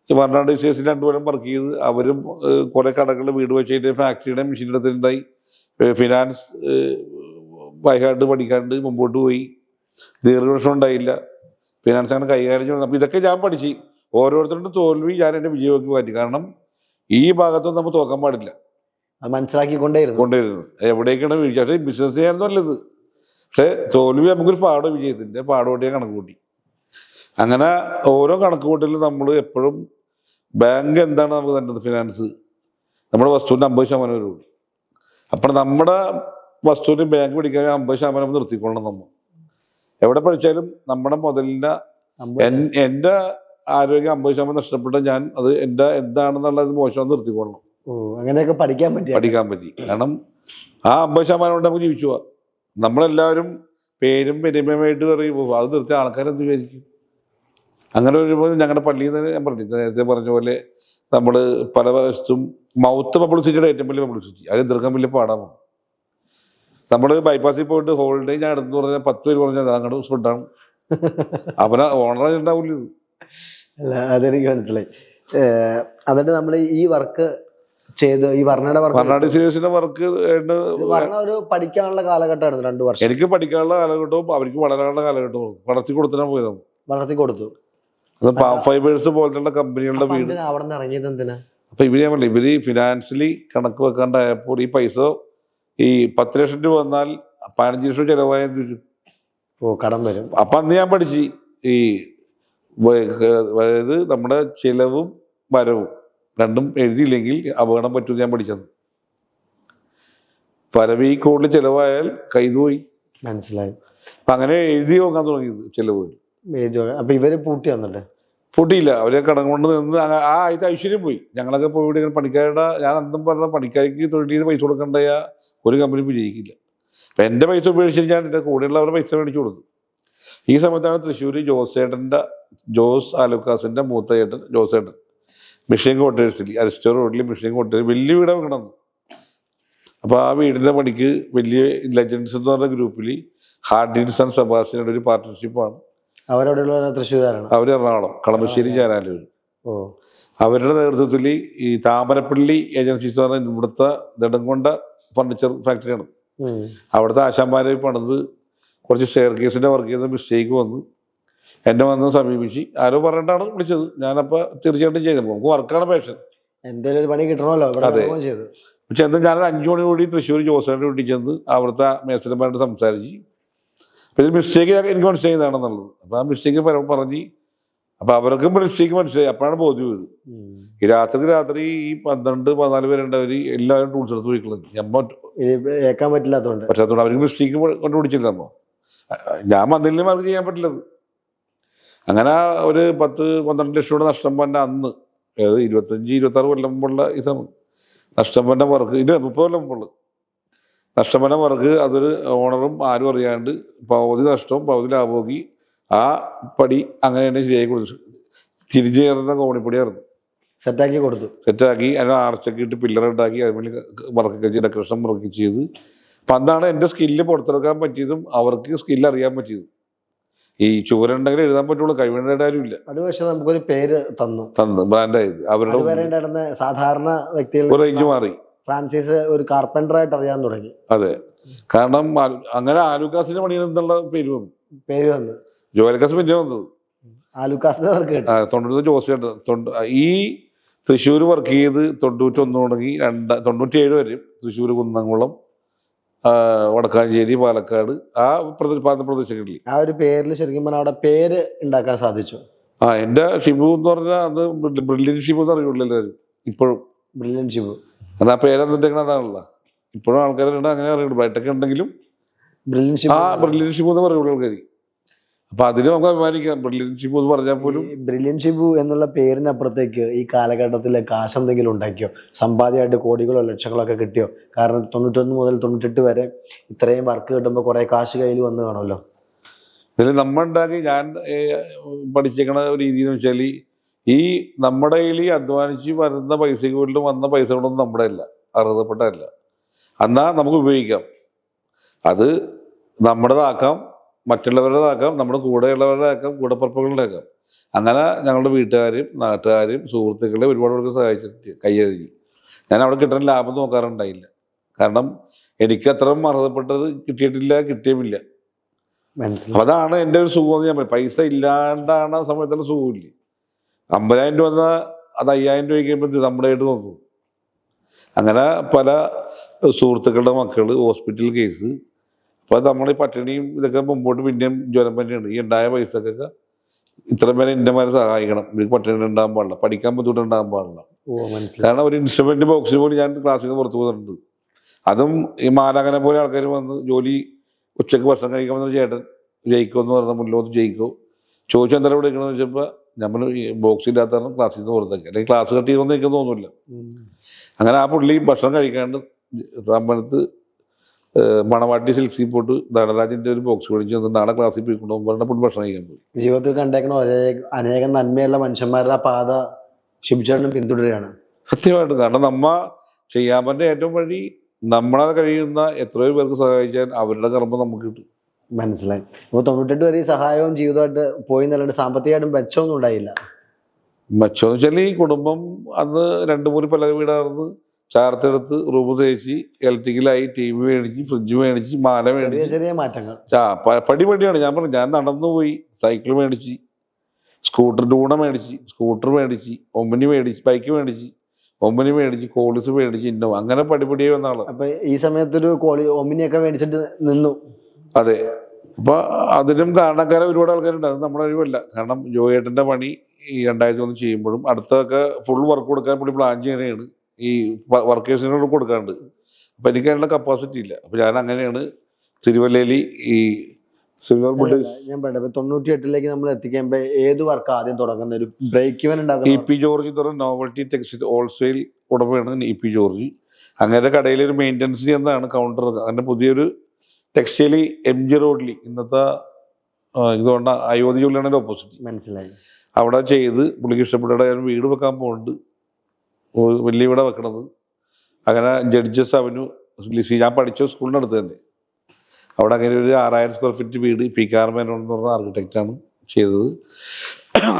വർണ്ണ ഡിസൈൻസിൽ 2 കൊല്ലം വർക്ക് ചെയ്ത്. അവരും കുറേ കടകളിൽ വീട് വെച്ചിട്ട് ഫാക്ടറിയുടെ മെഷീൻ എടുത്തിട്ടുണ്ടായി. ഫിനാൻസ് വൈകാണ്ട് പഠിക്കാണ്ട് മുമ്പോട്ട് പോയി. ദീർഘവർഷം ഉണ്ടായില്ല. ഫിനാൻസ് അങ്ങനെ കൈകാര്യം ചെയ്യണം. അപ്പം ഇതൊക്കെ ഞാൻ പഠിച്ച്. ഓരോരുത്തരുടെ തോൽവി ഞാൻ എൻ്റെ വിജയമാക്കി മാറ്റി. കാരണം ഈ ഭാഗത്തൊന്നും നമ്മൾ തോക്കാൻ പാടില്ല, കൊണ്ടേയിരുന്നു എവിടേക്കാണ് വീഴ്ച. പക്ഷേ ബിസിനസ് ചെയ്യാനൊന്നും നല്ലത്. പക്ഷേ തോൽവി നമുക്കൊരു പാഠം, വിജയത്തിൻ്റെ പാഠമായിട്ട് ഞാൻ കണക്ക് കൂട്ടി. അങ്ങനെ ഓരോ കണക്ക് കൂട്ടലും നമ്മൾ എപ്പോഴും ബാങ്ക് എന്താണ് നമുക്ക് തരുന്നത്, ഫിനാൻസ് നമ്മുടെ വസ്തുവിൻ്റെ 50% വരുള്ളൂ. അപ്പോൾ നമ്മുടെ വസ്തുവിന് ബാങ്ക് പിടിക്കാൻ 50% നിർത്തിക്കൊള്ളണം. നമ്മൾ എവിടെ പഠിച്ചാലും നമ്മുടെ മുതലിൻ്റെ എൻ്റെ ആരോഗ്യം 50% നഷ്ടപ്പെട്ട ഞാൻ അത് എൻ്റെ എന്താണെന്നുള്ളത് മോശം നിർത്തിക്കൊള്ളണം. അങ്ങനെയൊക്കെ പഠിക്കാൻ പറ്റി. കാരണം ആ 50% കൊണ്ട് നമുക്ക് ജീവിച്ചു പോവാം. നമ്മളെല്ലാവരും പേരും പെരുമയുമായിട്ട് പറയുമ്പോൾ അത് നിർത്തിയ ആൾക്കാരെന്ത് വിചാരിക്കും. അങ്ങനെ വരുമ്പോൾ ഞങ്ങളുടെ പള്ളിയിൽ നിന്ന് ഞാൻ പറഞ്ഞു, നേരത്തെ പറഞ്ഞ പോലെ നമ്മൾ പല വശത്തും മൗത്ത് പബ്ലിസിറ്റിയുടെ ഏറ്റവും വലിയ പബ്ലിസിറ്റി, അത് എതിർക്കാൻ വലിയ പാടാണ്. നമ്മൾ ബൈപ്പാസിൽ പോയിട്ട് ഹോളിഡേ ഞാൻ എടുത്തു പറഞ്ഞാൽ 10 പേര് പറഞ്ഞാൽ അങ്ങോട്ട് സ്പ്രിഡാണ്. അവനെ ഓണർ ഉണ്ടാവില്ല. അല്ല, അതെനിക്ക് മനസ്സിലായി. എന്നിട്ട് നമ്മൾ ഈ വർക്ക് ചെയ്ത് ഈ വർണ്ണയുടെ വർക്ക് ഒരു പഠിക്കാനുള്ള കാലഘട്ടമായിരുന്നു 2 വർഷം. എനിക്ക് പഠിക്കാനുള്ള കാലഘട്ടവും അവർക്ക് വളരാനുള്ള കാലഘട്ടവും വളർത്തി കൊടുത്തിട്ടാണ് പോയത്. വളർത്തി കൊടുത്തു. അത് പാം ഫൈബേഴ്സ് പോലുള്ള കമ്പനികളുടെ വീട്. അവിടെ നിന്ന് ഇറങ്ങിയത് എന്തിനാ? അപ്പൊ ഇവര് ഫിനാൻഷ്യലി കണക്ക് വെക്കാണ്ടായപ്പോൾ ഈ പൈസ ഈ 10 ലക്ഷം രൂപ വന്നാൽ 15 ലക്ഷം ചെലവായെന്ന് ചോദിച്ചു. കടം വരും. അപ്പൊ അന്ന് ഞാൻ പഠിച്ച് ഈ അതായത് നമ്മുടെ ചിലവും വരവും രണ്ടും എഴുതിയില്ലെങ്കിൽ അപകടം പറ്റുമെന്ന് ഞാൻ പഠിച്ചത്. വരവ് ഈ കൂടുതൽ ചിലവായാൽ കൈതുപോയി. മനസ്സിലായി. അപ്പൊ അങ്ങനെ എഴുതി നോക്കാൻ തുടങ്ങിയത് ചിലവ്. അപ്പൊ ഇവര് പൂട്ടി വന്നിട്ട് പൂട്ടിയില്ല. അവരെ കടം കൊണ്ട് നിന്ന് ആ ആദ്യത്തെ ഐശ്വര്യം പോയി. ഞങ്ങളൊക്കെ പോയി പണിക്കാരുടെ, ഞാൻ അന്നും പറഞ്ഞ പണിക്കാർക്ക് തൊഴിൽ ചെയ്ത് പൈസ കൊടുക്കണ്ടായ ഒരു കമ്പനി വിജയിക്കില്ല. അപ്പം എൻ്റെ പൈസ ഉപേക്ഷിച്ച് ഞാൻ എൻ്റെ കൂടെയുള്ളവരുടെ പൈസ മേടിച്ചു കൊടുത്തു. ഈ സമയത്താണ് തൃശ്ശൂർ ജോസ് ആലുക്കാസിൻ്റെ മൂത്ത ചേട്ടൻ ജോസേട്ടൻ മിഷൻ ക്വാർട്ടേഴ്സിൽ അരിസ്റ്റോ റോഡിൽ മിഷൻ ക്വാർട്ടേഴ്സ് വലിയ വീടാണ് കിടന്നത്. അപ്പോൾ ആ വീടിൻ്റെ പണിക്ക് വലിയ ലെജൻഡ്സ് എന്ന് പറഞ്ഞ ഗ്രൂപ്പിൽ ഹാർഡിൻസ് ആൻഡ് സെബാസ്റ്റ്യൻ ഒരു പാർട്ട്ണർഷിപ്പാണ്. തൃശ്ശൂരാണ്. അവർ എറണാകുളം കളമശ്ശേരി ചേരാലൂർ. അവരുടെ നേതൃത്വത്തിൽ ഈ താമരപ്പള്ളി ഏജൻസീസ് എന്ന് പറഞ്ഞാൽ ഇവിടുത്തെ നെടുങ്കൊണ്ട ഫർണിച്ചർ ഫാക്ടറിയാണ്. അവിടുത്തെ ആശാന്മാരെ പണിത് കുറച്ച് സ്റ്റെയർ കേസിൻ്റെ വർക്ക് ചെയ്ത മിസ്റ്റേക്ക് വന്ന് എന്നെ വന്ന് സമീപിച്ച് ആരോ പറഞ്ഞിട്ടാണ് വിളിച്ചത്. ഞാനപ്പോൾ തീർച്ചയായിട്ടും ചെയ്തു. നമുക്ക് വർക്കാണ് പാഷൻ, എന്തെങ്കിലും ഒരു പണി കിട്ടണമല്ലോ. അതെ. ചെന്ന് ഞാനൊരു 5 മണി കൂടി തൃശ്ശൂർ ജോസേൻ്റെ വീട്ടിൽ ചെന്ന് അവിടുത്തെ മേസ്ത്രന്മാരോട് സംസാരിച്ച് അപ്പോൾ മിസ്റ്റേക്ക് എനിക്ക് മനസ്സിലായതാണെന്നുള്ളത്. അപ്പോൾ ആ മിസ്റ്റേക്ക് പറഞ്ഞ് അപ്പോൾ അവർക്കും മിസ്റ്റേക്ക് മനസ്സിലായി. അപ്പോഴാണ് ബോധ്യം ചെയ്തത്. ഈ രാത്രി ഈ 12-14 പേരുണ്ടവർ എല്ലാവരും ടൂൾസ് എടുത്ത് പോയിക്കളഞ്ഞു. പറ്റാത്തതുകൊണ്ട് അവർക്ക് മിസ്റ്റേക്ക് കണ്ടുപിടിച്ചില്ല. നമ്മൾ ഞാൻ മന്ത്ലി വർക്ക് ചെയ്യാൻ പറ്റില്ലത്. അങ്ങനെ ഒരു 10-12 ലക്ഷം രൂപ നഷ്ടം വന്ന അന്ന്, അതായത് 25-26 കൊല്ലം മുമ്പുള്ള ഇതാണ് നഷ്ടം വന്ന വർക്ക്. 30 കൊല്ലം മുമ്പുള്ള നഷ്ടം വന്ന വർക്ക്. അതൊരു ഓണറും ആരും അറിയാണ്ട് പകുതി നഷ്ടവും പകുതി ലാഭമാക്കി ആ പടി അങ്ങനെ തന്നെ ശരിയായി കൊടുത്തു. തിരിച്ചു ചേർന്ന കോണിപ്പടിയായിരുന്നു. സെറ്റാക്കി കൊടുത്തു. സെറ്റാക്കി അതിന് ആർച്ചൊക്കെ ഇട്ട് പില്ലർ ഉണ്ടാക്കി അതിൽ വർക്കൊക്കെ ചെയ്ത് ഡെക്കറേഷൻ വർക്ക് ചെയ്ത്. അപ്പം അന്നാണ് എൻ്റെ സ്കില്ല് പുറത്തെടുക്കാൻ പറ്റിയതും അവർക്ക് സ്കില്ല് അറിയാൻ പറ്റിയതും. ഈ ചുവരുണ്ടെങ്കിൽ എഴുതാൻ പറ്റുള്ളൂ, കഴിവേണ്ട ഇല്ല. അത് പക്ഷെ നമുക്കൊരു പേര് തന്നു ബ്രാൻഡായത്. അവരുടെ ഉണ്ടായിരുന്ന സാധാരണ വ്യക്തികൾ ഒരു റേഞ്ച് മാറി. ഫ്രാൻസിസ് ഒരു കാർപ്പൻ്ററായിട്ട് അറിയാൻ തുടങ്ങി. അതെ, കാരണം അങ്ങനെ ആലുക്കാസിന്റെ പണി എന്നുള്ള പേര് വന്നു. ജോയൽക്കാസ് പിന്നെ വന്നത് ആലുക്കാസിന്റെ വർക്ക് 91 ജോസിയായിട്ട്. ഈ തൃശ്ശൂർ വർക്ക് ചെയ്ത് 91 തുടങ്ങി 97 വരെ തൃശ്ശൂർ, കുന്നംകുളം, വടക്കാഞ്ചേരി, പാലക്കാട് ആ പ്രദേശങ്ങളിൽ ആ ഒരു പേരിൽ ശരിക്കും പറഞ്ഞാൽ അവിടെ പേര് ഉണ്ടാക്കാൻ സാധിച്ചു. എന്റെ ഷിബു എന്ന് പറഞ്ഞാൽ അന്ന് ബ്രില്യൻ ഷിബു എന്ന് അറിയുള്ളൂ എല്ലാവരും ഇപ്പോഴും. ബ്രില്യൻ ഷിബു കാരണം ആ പേരെന്നിട്ടേക്കണ അതാണല്ലോ. ഇപ്പോഴും ആൾക്കാരുണ്ട് അങ്ങനെ അറിയുള്ളൂ. ബൈറ്റൊക്കെ ഉണ്ടെങ്കിലും ബ്രില്യൻ ഷിബു എന്ന് പറയുള്ളൂ ആൾക്കാർ. അപ്പൊ അതിന് നമുക്ക് അഭിമാനിക്കാം. ബ്രില്യൻ ഷിബു എന്ന് പറഞ്ഞാൽ പോലും. ബ്രില്യൻ ഷിബു എന്നുള്ള പേരിനപ്പുറത്തേക്ക് ഈ കാലഘട്ടത്തിലെ കാശ് എന്തെങ്കിലും ഉണ്ടാക്കിയോ? സമ്പാദ്യമായിട്ട് കോടികളോ ലക്ഷങ്ങളോ ഒക്കെ കിട്ടിയോ? കാരണം 91 മുതൽ 98 വരെ ഇത്രയും വർക്ക് കിട്ടുമ്പോൾ കുറെ കാശ് കയ്യിൽ വന്ന് കാണുമല്ലോ. ഇതിൽ നമ്മളുണ്ടാക്കി ഞാൻ പഠിച്ചേക്കണ ഒരു രീതി എന്ന് വെച്ചാൽ, ഈ നമ്മുടെ കയ്യിൽ അധ്വാനിച്ച് വരുന്ന പൈസക്ക് വീട്ടിൽ വന്ന പൈസ കൊണ്ടൊന്നും നമ്മുടെ അല്ല, അർഹതപ്പെട്ടല്ല. എന്നാൽ നമുക്ക് ഉപയോഗിക്കാം. അത് നമ്മുടേതാക്കാം, മറ്റുള്ളവരുടേതാക്കാം, നമ്മുടെ കൂടെയുള്ളവരുടെ ആക്കാം, കൂടെപ്പുറപ്പുകളുടെ ആക്കാം. അങ്ങനെ ഞങ്ങളുടെ വീട്ടുകാരും നാട്ടുകാരും സുഹൃത്തുക്കളെ ഒരുപാട് പേർക്ക് സഹായിച്ചിട്ട് കൈയഴുകി. ഞാൻ അവിടെ കിട്ടുന്ന ലാഭം നോക്കാറുണ്ടായില്ല. കാരണം എനിക്ക് അത്രയും അർഹതപ്പെട്ടത് കിട്ടിയുമില്ല. അതാണ് എൻ്റെ ഒരു സുഖം എന്ന് ഞാൻ പറയും. പൈസ ഇല്ലാണ്ടാണ് ആ സമയത്തുള്ള സുഖമില്ല. 50,000 രൂപ വന്നാൽ അത് 5,000 രൂപ കഴിയുമ്പോൾ നമ്മുടെ ആയിട്ട് നോക്കും. അങ്ങനെ പല സുഹൃത്തുക്കളുടെ മക്കൾ ഹോസ്പിറ്റൽ കേസ്. അപ്പോൾ നമ്മൾ ഈ പട്ടിണിയും ഇതൊക്കെ മുമ്പോട്ട് പിന്നെയും ജ്വരം തന്നെയാണ്. ഈ ഉണ്ടായ പൈസക്കൊക്കെ ഇത്രയും പേരെ ഇന്ത്യമാരെ സഹായിക്കണം. ഇവർക്ക് പട്ടിണി ഉണ്ടാകാൻ പാടില്ല, പഠിക്കാൻ ബുദ്ധിമുട്ടുണ്ടാകാൻ പാടില്ല. കാരണം ഒരു ഇൻസ്ട്രുമെന്റ് ബോക്സിൽ പോലും ഞാൻ ക്ലാസ്സിൽ നിന്ന് പുറത്തു പോകുന്നുണ്ട്. അതും ഈ മാലാകനെ പോലെ ആൾക്കാർ വന്ന് ജോലി ഉച്ചക്ക് ഭക്ഷണം കഴിക്കാൻ വന്ന ചേട്ടൻ ജയിക്കോ എന്ന് പറഞ്ഞാൽ മുന്നോട്ട് ജയിക്കോ ചോദിച്ചാൽ എന്തായാലും ഇവിടെ ഇരിക്കണമെന്ന് വെച്ചപ്പോൾ നമ്മൾ ഈ ബോക്സ് ഇല്ലാത്ത കാരണം ക്ലാസ്സിൽ നിന്ന് പുറത്തേക്ക്, അല്ലെങ്കിൽ ക്ലാസ് കട്ട് ചെയ്തൊന്നും എനിക്ക് തോന്നുന്നില്ല. അങ്ങനെ ആ പുള്ളി ഭക്ഷണം കഴിക്കാണ്ട് സമ്പന്നത്ത് മണവാട്ടി സിൽക്സിൽ പോയിട്ട് ധനരാജിന്റെ ഒരു ബോക്സ് മേടിച്ചു നാളെ ക്ലാസ്സിൽ പോയിക്കൊണ്ടു പറഞ്ഞ പുള്ളി ഭക്ഷണം കഴിക്കാൻ പോയി. ജീവിതത്തിൽ കണ്ടേക്കണ അനേകം നന്മയുള്ള മനുഷ്യന്മാരുടെ ആ പാത ശിവചേട്ടനും പിന്തുടരുകയാണ്. സത്യമായിട്ട്. കാരണം നമ്മ ചെയ്യാൻ പറ്റുന്ന ഏറ്റവും വഴി നമ്മളെ കഴിയുന്ന എത്രയോ പേർക്ക് സഹായിച്ചാൽ അവരുടെ കർമ്മം നമുക്ക് കിട്ടും. മനസ്സിലായി. അപ്പോൾ 98 വരെ ഈ സഹായവും ജീവിതമായിട്ട് പോയി എന്നല്ലാണ്ട് സാമ്പത്തികമായിട്ടും മെച്ചമൊന്നും ഉണ്ടായില്ല. മെച്ചമെന്ന് വെച്ചാൽ ഈ കുടുംബം അന്ന് 2-3 പല വീടായിരുന്നു. ചാർത്തെടുത്ത് റൂം തേച്ച് ഇലക്ട്രിക്കലായി, ടി വി മേടിച്ച്, ഫ്രിഡ്ജ് മേടിച്ച്, മാല മേടിച്ച്, ചെറിയ മാറ്റങ്ങൾ പടിപടിയാണ്. ഞാൻ പറഞ്ഞു, ഞാൻ നടന്നു പോയി. സൈക്കിൾ മേടിച്ച്, ഡൂണ മേടിച്ച്, സ്കൂട്ടർ മേടിച്ച്, ഒമ്പനി മേടിച്ച്, ബൈക്ക് മേടിച്ച്, ഒമ്പനി മേടിച്ച്, കോളിസ് മേടിച്ച്, ഇന്നോ അങ്ങനെ പടിപടിയായി വന്ന ആള്. അപ്പൊ ഈ സമയത്തൊരു ഒമ്പനിയൊക്കെ മേടിച്ചിട്ട് നിന്നു. അതെ. അപ്പൊ അതിനും കാരണക്കാരെ ഒരുപാട് ആൾക്കാരുണ്ട്. അത് നമ്മുടെ കഴിവല്ല. കാരണം ജോയേട്ടന്റെ പണി ഈ 2001 ചെയ്യുമ്പോഴും അടുത്തൊക്കെ ഫുൾ വർക്ക് കൊടുക്കാൻ പുള്ളി പ്ലാൻ ചെയ്യണതാണ്. ഈ വർക്കേഴ്സിനോട് കൊടുക്കാണ്ട്. അപ്പൊ എനിക്ക് അതിനുള്ള കപ്പാസിറ്റി ഇല്ല. അപ്പൊ ഞാൻ അങ്ങനെയാണ് തിരുവല്ലയിൽ ഈ ഞാൻ പറയട്ടെ, 98 നമ്മൾ എത്തിക്കുമ്പോ ഏത് വർക്ക് ആദ്യം തുടങ്ങുന്ന ഒരു ബ്രേക്ക് ഇവൻ ഉണ്ടാകും. EP ജോർജ് എന്ന് പറയുന്ന നോവൽറ്റി ടെക്സ്റ്റൈൽ ഹോൾസെയിൽ ഉടമയാണ് EP ജോർജ്. അങ്ങനെ കടയിൽ ഒരു മെയിൻ്റനൻസ് ചെയ്യുന്നതാണ് കൗണ്ടർ. അങ്ങനെ പുതിയൊരു ടെക്സ്റ്റൈൽ MG റോഡിൽ ഇന്നത്തെ ഇതുകൊണ്ട് അയോധ്യ ജ്വല്ലറിയുടെ ഓപ്പോസിറ്റ് മനസ്സിലായി. അവിടെ ചെയ്ത് പുള്ളിക്ക് ഇഷ്ടപ്പെട്ട വീട് വെക്കാൻ പോകുന്നുണ്ട്. വലിയ വീടാണ് വെക്കണത്. അങ്ങനെ ജഡ്ജസ് അവന്യൂ ഞാൻ പഠിച്ച സ്കൂളിനടുത്ത് തന്നെ അവിടെ അങ്ങനെ ഒരു 6000 സ്ക്വയർ ഫീറ്റ് വീട് PK മേനോൻ എന്ന് പറഞ്ഞ ആർക്കിടെക്റ്റാണ് ചെയ്തത്.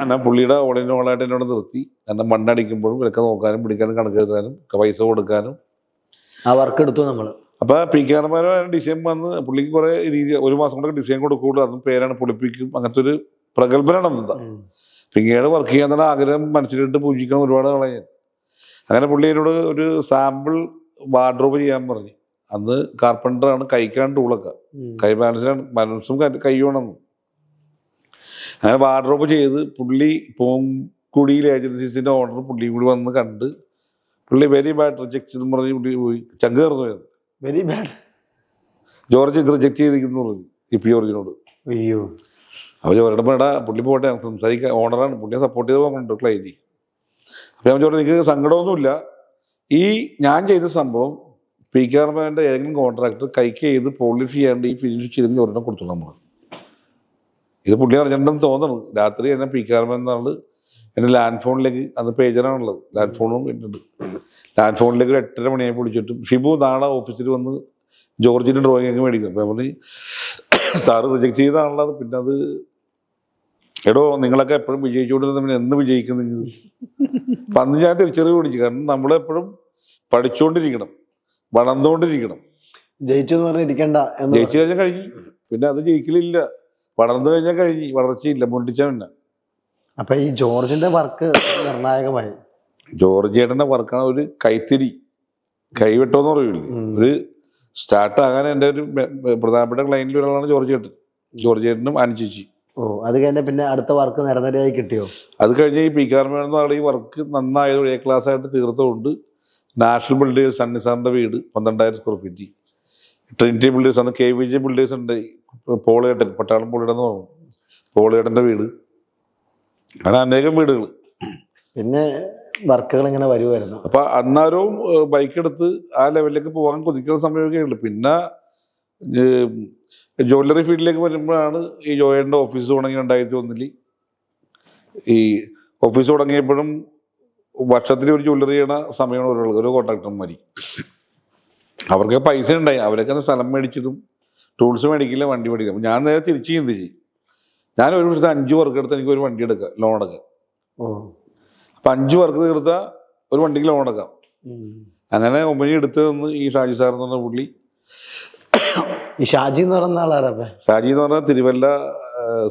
എന്നാൽ പുള്ളിയുടെ ഓളായിട്ട് എന്നോട് നിർത്തി. കാരണം മണ്ണടിക്കുമ്പോഴും ഇതൊക്കെ നോക്കാനും പിടിക്കാനും കണക്കെഴുതാനും പൈസ കൊടുക്കാനും ആ വർക്ക് എടുത്തു നമ്മൾ. അപ്പോൾ PK മേനോ ഡിസൈൻ വന്ന് പുള്ളിക്ക് കുറേ രീതി 1 മാസം കൊണ്ടൊക്കെ ഡിസൈൻ കൊടുക്കുള്ളൂ. അതും പേരാണ് പുളിപ്പിക്കും. അങ്ങനത്തെ ഒരു പ്രഗത്ഭനാണ് എന്താ പിന്നീട് വർക്ക് ചെയ്യാന്നുള്ള ആഗ്രഹം മനസ്സിലിട്ട് പൂജിക്കണം ഒരുപാട് ആളെ ഞാൻ. അങ്ങനെ പുള്ളി എന്നോട് ഒരു സാമ്പിൾ വാർഡ്രോബ് ചെയ്യാൻ പറഞ്ഞു. അന്ന് കാർപ്പൻ്ററാണ്, കൈക്കാണ് ടൂളൊക്കെ, കൈ ബാലൻസും കൈ വേണം. അങ്ങനെ വാർഡ്രോബ് ചെയ്ത് പുള്ളി പൂങ്കുടിയിൽ ഏജൻസീസിന്റെ ഓണർ പുള്ളി കൂടി വന്ന് കണ്ട് പുള്ളി വെരി ബാഡ് റിജക്ട് എന്ന് പറഞ്ഞ് പുള്ളി പോയി ചങ്ക് കയറുന്നു. വെരി ബാഡ് ജോർജ് ഇത് റിജക്ട് ചെയ്തിരിക്കുന്നു പറഞ്ഞു. ഇ ജോർജിനോട്. അയ്യോ. അപ്പോൾ ജോർജിയുടെ പേടാ പുള്ളി പോട്ടെ സംസാരിക്കാൻ, ഓണറാണ് പുള്ളിയെ സപ്പോർട്ട് ചെയ്ത് പോകുന്നുണ്ട് ക്ലൈൻറ്റ്. അപ്പോൾ ഞാൻ ജോർജ് എനിക്ക് സങ്കടമൊന്നുമില്ല, ഈ ഞാൻ ചെയ്ത സംഭവം PK Armand ഏതെങ്കിലും കോൺട്രാക്ടർ കൈക്ക് ചെയ്ത് പോളിഷ് ചെയ്യാണ്ട് ഈ ഫിനിഷ് ചെയ്ത് ജോർജിനെ കൊടുത്തു നമ്മൾ. ഇത് പുള്ളി അറിഞ്ഞിട്ടുണ്ടെന്ന് തോന്നുന്നു. രാത്രി എന്നെ PK Armand എന്നാണ് എൻ്റെ ലാൻഡ് ഫോണിലേക്ക്, അന്ന് പേജറാണുള്ളത്, ലാൻഡ് ഫോണും വരുന്നുണ്ട്, ലാൻഡ് ഫോണിലേക്ക് ഒരു 8:30 മണിയായി വിളിച്ചിട്ടും ഷിബു നാളെ ഓഫീസിൽ വന്ന് ജോർജിൻ്റെ ഡ്രോയിങ് ഒക്കെ മേടിക്കും. അപ്പോൾ പറഞ്ഞ് സാറ് റിജക്റ്റ് ചെയ്താണുള്ളത്. പിന്നെ അത് എടോ നിങ്ങളൊക്കെ എപ്പോഴും വിജയിച്ചുകൊണ്ടിരുന്ന പിന്നെ എന്ന് വിജയിക്കും നിങ്ങൾ? അപ്പം അന്ന് ഞാൻ തിരിച്ചറിവ് പിടിച്ചു. കാരണം നമ്മളെപ്പോഴും പഠിച്ചുകൊണ്ടിരിക്കണം, വളർന്നുകൊണ്ടിരിക്കണം. ജയിച്ചു എന്ന് പറഞ്ഞിരിക്കണ്ട. ജയിച്ചു കഴിഞ്ഞാൽ കഴിഞ്ഞു, പിന്നെ അത് ജയിക്കലില്ല. വളർന്നു കഴിഞ്ഞാൽ കഴിഞ്ഞു, വളർച്ചയില്ല, മുണ്ടിച്ച പിന്നെ. അപ്പൊ ഈ ജോർജിന്റെ വർക്ക് നിർണായകമായി. ജോർജ് ചേട്ടൻ്റെ വർക്കാണ് ഒരു കൈത്തിരി, കൈവെട്ടോന്ന് പറയൂലേ, ഒരു സ്റ്റാർട്ട് ആകാൻ എൻ്റെ ഒരു പ്രധാനപ്പെട്ട ക്ലൈൻറ്റിൽ ഒരാളാണ് ജോർജ് ചേട്ടൻ. ജോർജ് ചേട്ടനും അനുചേച്ചി. ഓ, അത് കഴിഞ്ഞ പിന്നെ അടുത്ത വർക്ക് നിരനിരയായി കിട്ടിയോ? അത് കഴിഞ്ഞ് ഈ PK Armand എന്ന ആൾ ഈ വർക്ക് നന്നായത് A ക്ലാസ് ആയിട്ട് തീർത്തുകൊണ്ട് നാഷണൽ ബിൽഡേഴ്സ്, സണ്ണി സാറിൻ്റെ വീട് 12,000 സ്ക്വയർ ഫീറ്റ്, ട്രിനിറ്റി ബിൽഡേഴ്സ്, അന്ന് KVJ ബിൽഡേഴ്സ് ഉണ്ട്, പോളേട്ടൻ, പട്ടാളം പോളിയുടെ എന്ന് പറഞ്ഞു, പോളേട്ടൻ്റെ വീട്, അങ്ങനെ അനേകം വീടുകൾ. പിന്നെ വർക്കുകൾ ഇങ്ങനെ വരുമായിരുന്നു. അപ്പൊ അന്നേരവും ബൈക്ക് എടുത്ത് ആ ലെവലിലേക്ക് പോകാൻ കൊതിക്കുന്ന സമയമൊക്കെ ഉള്ളു. പിന്നെ ജ്വല്ലറി ഫീൽഡിലേക്ക് വരുമ്പോഴാണ് ഈ ജോയേട്ടൻ്റെ ഓഫീസ് തുടങ്ങി 2001. ഈ ഓഫീസ് തുടങ്ങിയപ്പോഴും വർഷത്തിൽ ഒരു ജ്വല്ലറി ചെയ്യണ സമയമാണ് ഓരോ കോൺട്രാക്ടർമാരി. അവർക്ക് പൈസ ഉണ്ടായി, അവരൊക്കെ സ്ഥലം മേടിച്ചിട്ടും ടൂൾസ് മേടിക്കില്ല, വണ്ടി മേടിക്കില്ല. ഞാൻ നേരെ തിരിച്ച് ചിന്തിച്ച്, ഞാൻ ഒരു വർഷത്തെ 5 വർക്ക് എടുത്ത് എനിക്ക് ഒരു വണ്ടി എടുക്കാം, ലോൺ എടുക്കാം. അപ്പം 5 വർക്ക് തീർത്താൽ ഒരു വണ്ടിക്ക് ലോൺ എടുക്കാം. അങ്ങനെ കമ്പനി എടുത്തു തന്ന് ഈ ഷാജി സാർ എന്ന് പറഞ്ഞ പുള്ളി. ഈ ഷാജി എന്ന് പറയുന്ന ആളാരാ? ഷാജി എന്ന് പറഞ്ഞാൽ തിരുവല്ല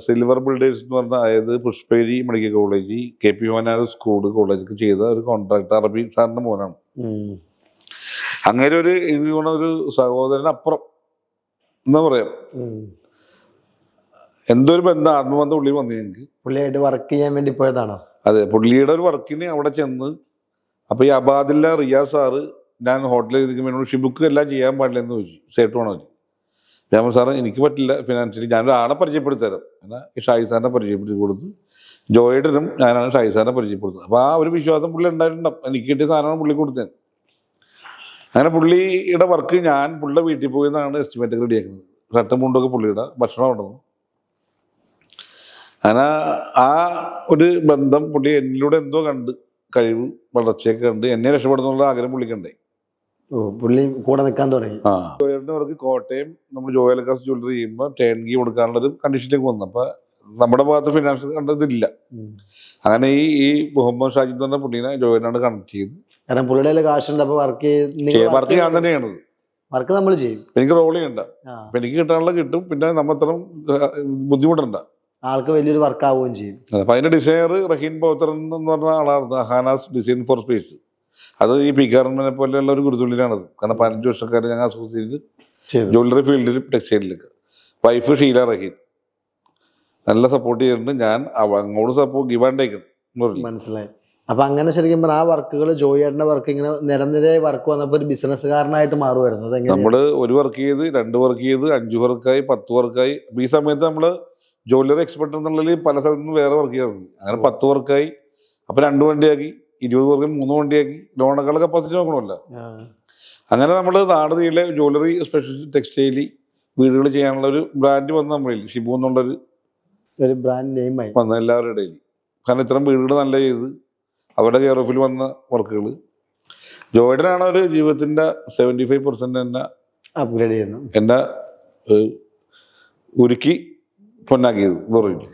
സിൽവർ ബിൽഡേഴ്സ് എന്ന് പറഞ്ഞാൽ, അതായത് പുഷ്പേരി medical college, KP Manal school കോളേജൊക്കെ ചെയ്ത ഒരു കോൺട്രാക്ടർ, അറബി സാറിന്റെ മോനാണ്. അങ്ങനെ ഒരു ഇത് ഒരു സഹോദരനപ്പുറം എന്താ പറയാം, എന്തൊരു ബന്ധം, ആത്മബന്ധം ഉള്ളിൽ വന്നു ഞങ്ങൾക്ക്. പുള്ളിയായിട്ട് വർക്ക് ചെയ്യാൻ വേണ്ടി പോയതാണോ? അതെ, പുള്ളിയുടെ ഒരു വർക്കിന് അവിടെ ചെന്ന്, അപ്പൊ ഈ അബാദില്ല റിയാസ് സാറ് ഞാൻ ഹോട്ടലിൽ ഇരിക്കുമ്പോൾ ഷിബുക്ക് എല്ലാം ചെയ്യാൻ പാടില്ല എന്ന് ചോദിച്ചു, സേട്ട് വേണോ? ഞാൻ സാറ് എനിക്ക് പറ്റില്ല ഫിനാൻഷ്യലി, ഞാനൊരാളെ പരിചയപ്പെടുത്തി തരാം. എന്നാൽ ഈ ഷാജി സാറിനെ പരിചയപ്പെടുത്തി കൊടുത്ത്, ജോയേട്ടനും ഞാനാണ് ഷാജി സാറിനെ പരിചയപ്പെടുത്തുന്നത്. അപ്പോൾ ആ ഒരു വിശ്വാസം പുള്ളി ഉണ്ടായിട്ടുണ്ടാവും, എനിക്ക് കിട്ടിയ സാധനമാണ് പുള്ളി കൊടുത്തത്. അങ്ങനെ പുള്ളിയുടെ വർക്ക് ഞാൻ പുള്ളിയുടെ വീട്ടിൽ പോയി നിന്നാണ് എസ്റ്റിമേറ്റ് റെഡിയാക്കുന്നത്. ഷർട്ടും മുണ്ടൊക്കെ പുള്ളിയുടെ, ഭക്ഷണം ഉണ്ടെന്ന്. അങ്ങനെ ആ ഒരു ബന്ധം പുള്ളി എന്നിലൂടെ എന്തോ കണ്ട്, കഴിവ് വളർച്ചയൊക്കെ കണ്ട് എന്നെ രക്ഷപ്പെടുന്നുള്ള ആഗ്രഹം പുള്ളിക്കുണ്ടായി. പുള്ളി കൂടെ നിൽക്കാൻ തുടങ്ങി. ജോയലിനവർക്ക് കോട്ടയം നമ്മൾ ജോയലക്കാസ് ജ്വല്ലറി ചെയ്യുമ്പോൾ ടേൺ കീ കൊടുക്കാനുള്ളൊരു കണ്ടീഷനിലേക്ക് വന്നു. അപ്പൊ നമ്മുടെ ഭാഗത്ത് ഫിനാൻഷ്യൽ കണ്ടതില്ല. അങ്ങനെ ഈ മുഹമ്മദ് ഷാജിദ് എന്ന് പറഞ്ഞ പുള്ളിനെ ജോയലിനാണ് കണക്ട് ചെയ്ത്. കാരണം പുള്ളിയുടെ കാശുണ്ട്, അപ്പൊ വർക്ക് ഞാൻ തന്നെയാണ് വർക്ക് നമ്മൾ ചെയ്യും. എനിക്ക് റോൾ ചെയ്യണ്ട, അപ്പൊ എനിക്ക് കിട്ടാനുള്ള കിട്ടും. പിന്നെ നമ്മൾ അത്രയും ബുദ്ധിമുട്ടണ്ട, ആൾക്ക് വലിയൊരു വർക്ക് ആവുകയും ചെയ്യും. അപ്പൊ അതിന്റെ ഡിസൈനർ റഹീൻ ബൗത്തറൻ എന്ന് പറഞ്ഞ ആളാണ്, ഹാനാസ് ഡിസൈൻ ഫോർ സ്പേസ്. അത് ഈ PK Armand പോലെയുള്ള ഒരു ഗുരുതുള്ളിലാണത്. കാരണം 15 വർഷക്കാരെ ഞങ്ങൾ അസോസിയേറ്റ് ജ്വല്ലറി ഫീൽഡിലും ടെക്സ്റ്റൈലിലൊക്കെ. വൈഫ് ഷീല റഹീൻ നല്ല സപ്പോർട്ട് ചെയ്തിട്ടുണ്ട്. ഞാൻ അങ്ങോട്ട് സപ്പോർട്ട് ഗിവ് ആൻഡ് ടേക്ക് മനസ്സിലായി. അപ്പൊ അങ്ങനെ ശരിക്കും പറഞ്ഞാൽ ആ വർക്കുകൾ, ജോയിയുടെ വർക്ക് ഇങ്ങനെ നിരനിരയായി വർക്ക് വന്നപ്പോൾ ഒരു ബിസിനസ്സുകാരനായിട്ട് മാറുമായിരുന്നു. നമ്മള് 1 വർക്ക് ചെയ്ത്, 2 വർക്ക് ചെയ്ത്, 5 വർക്കായി, 10 വർക്കായി. ഈ സമയത്ത് നമ്മള് ജ്വല്ലറി എക്സ്പെർട്ട് എന്നുള്ളതിൽ പല സ്ഥലത്തു നിന്ന് വേറെ വർക്ക് ചെയ്യാറുണ്ട്. അങ്ങനെ 10 വർക്കായി. അപ്പൊ 2 വണ്ടിയാക്കി, 20 വർക്കിൽ 3 വണ്ടിയാക്കി. ലോണുകളുടെ കപ്പാസിറ്റി നോക്കണമല്ലോ. അങ്ങനെ നമ്മൾ നാട് നീളെ ജ്വല്ലറി സ്പെഷ്യൽ ടെക്സ്റ്റൈലി വീടുകൾ ചെയ്യാനുള്ള ഒരു ബ്രാൻഡ് വന്ന് നമ്മളിൽ ഷിബു എന്നുള്ളൊരു ബ്രാൻഡ് നെയിമായി വന്ന എല്ലാവരുടെ ഇടയിൽ. കാരണം ഇത്തരം വീടുകൾ നല്ല ചെയ്ത് അവരുടെ കെയർ ഓഫിൽ വന്ന വർക്കുകൾ. ജോയിഡനാണ് ഒരു ജീവിതത്തിന്റെ 75% എന്നെ അപ്ഗ്രേഡ് ചെയ്യുന്നു, എന്നെ ഉരുക്കി പൊന്നാക്കിയത് എന്ന് പറയില്ല.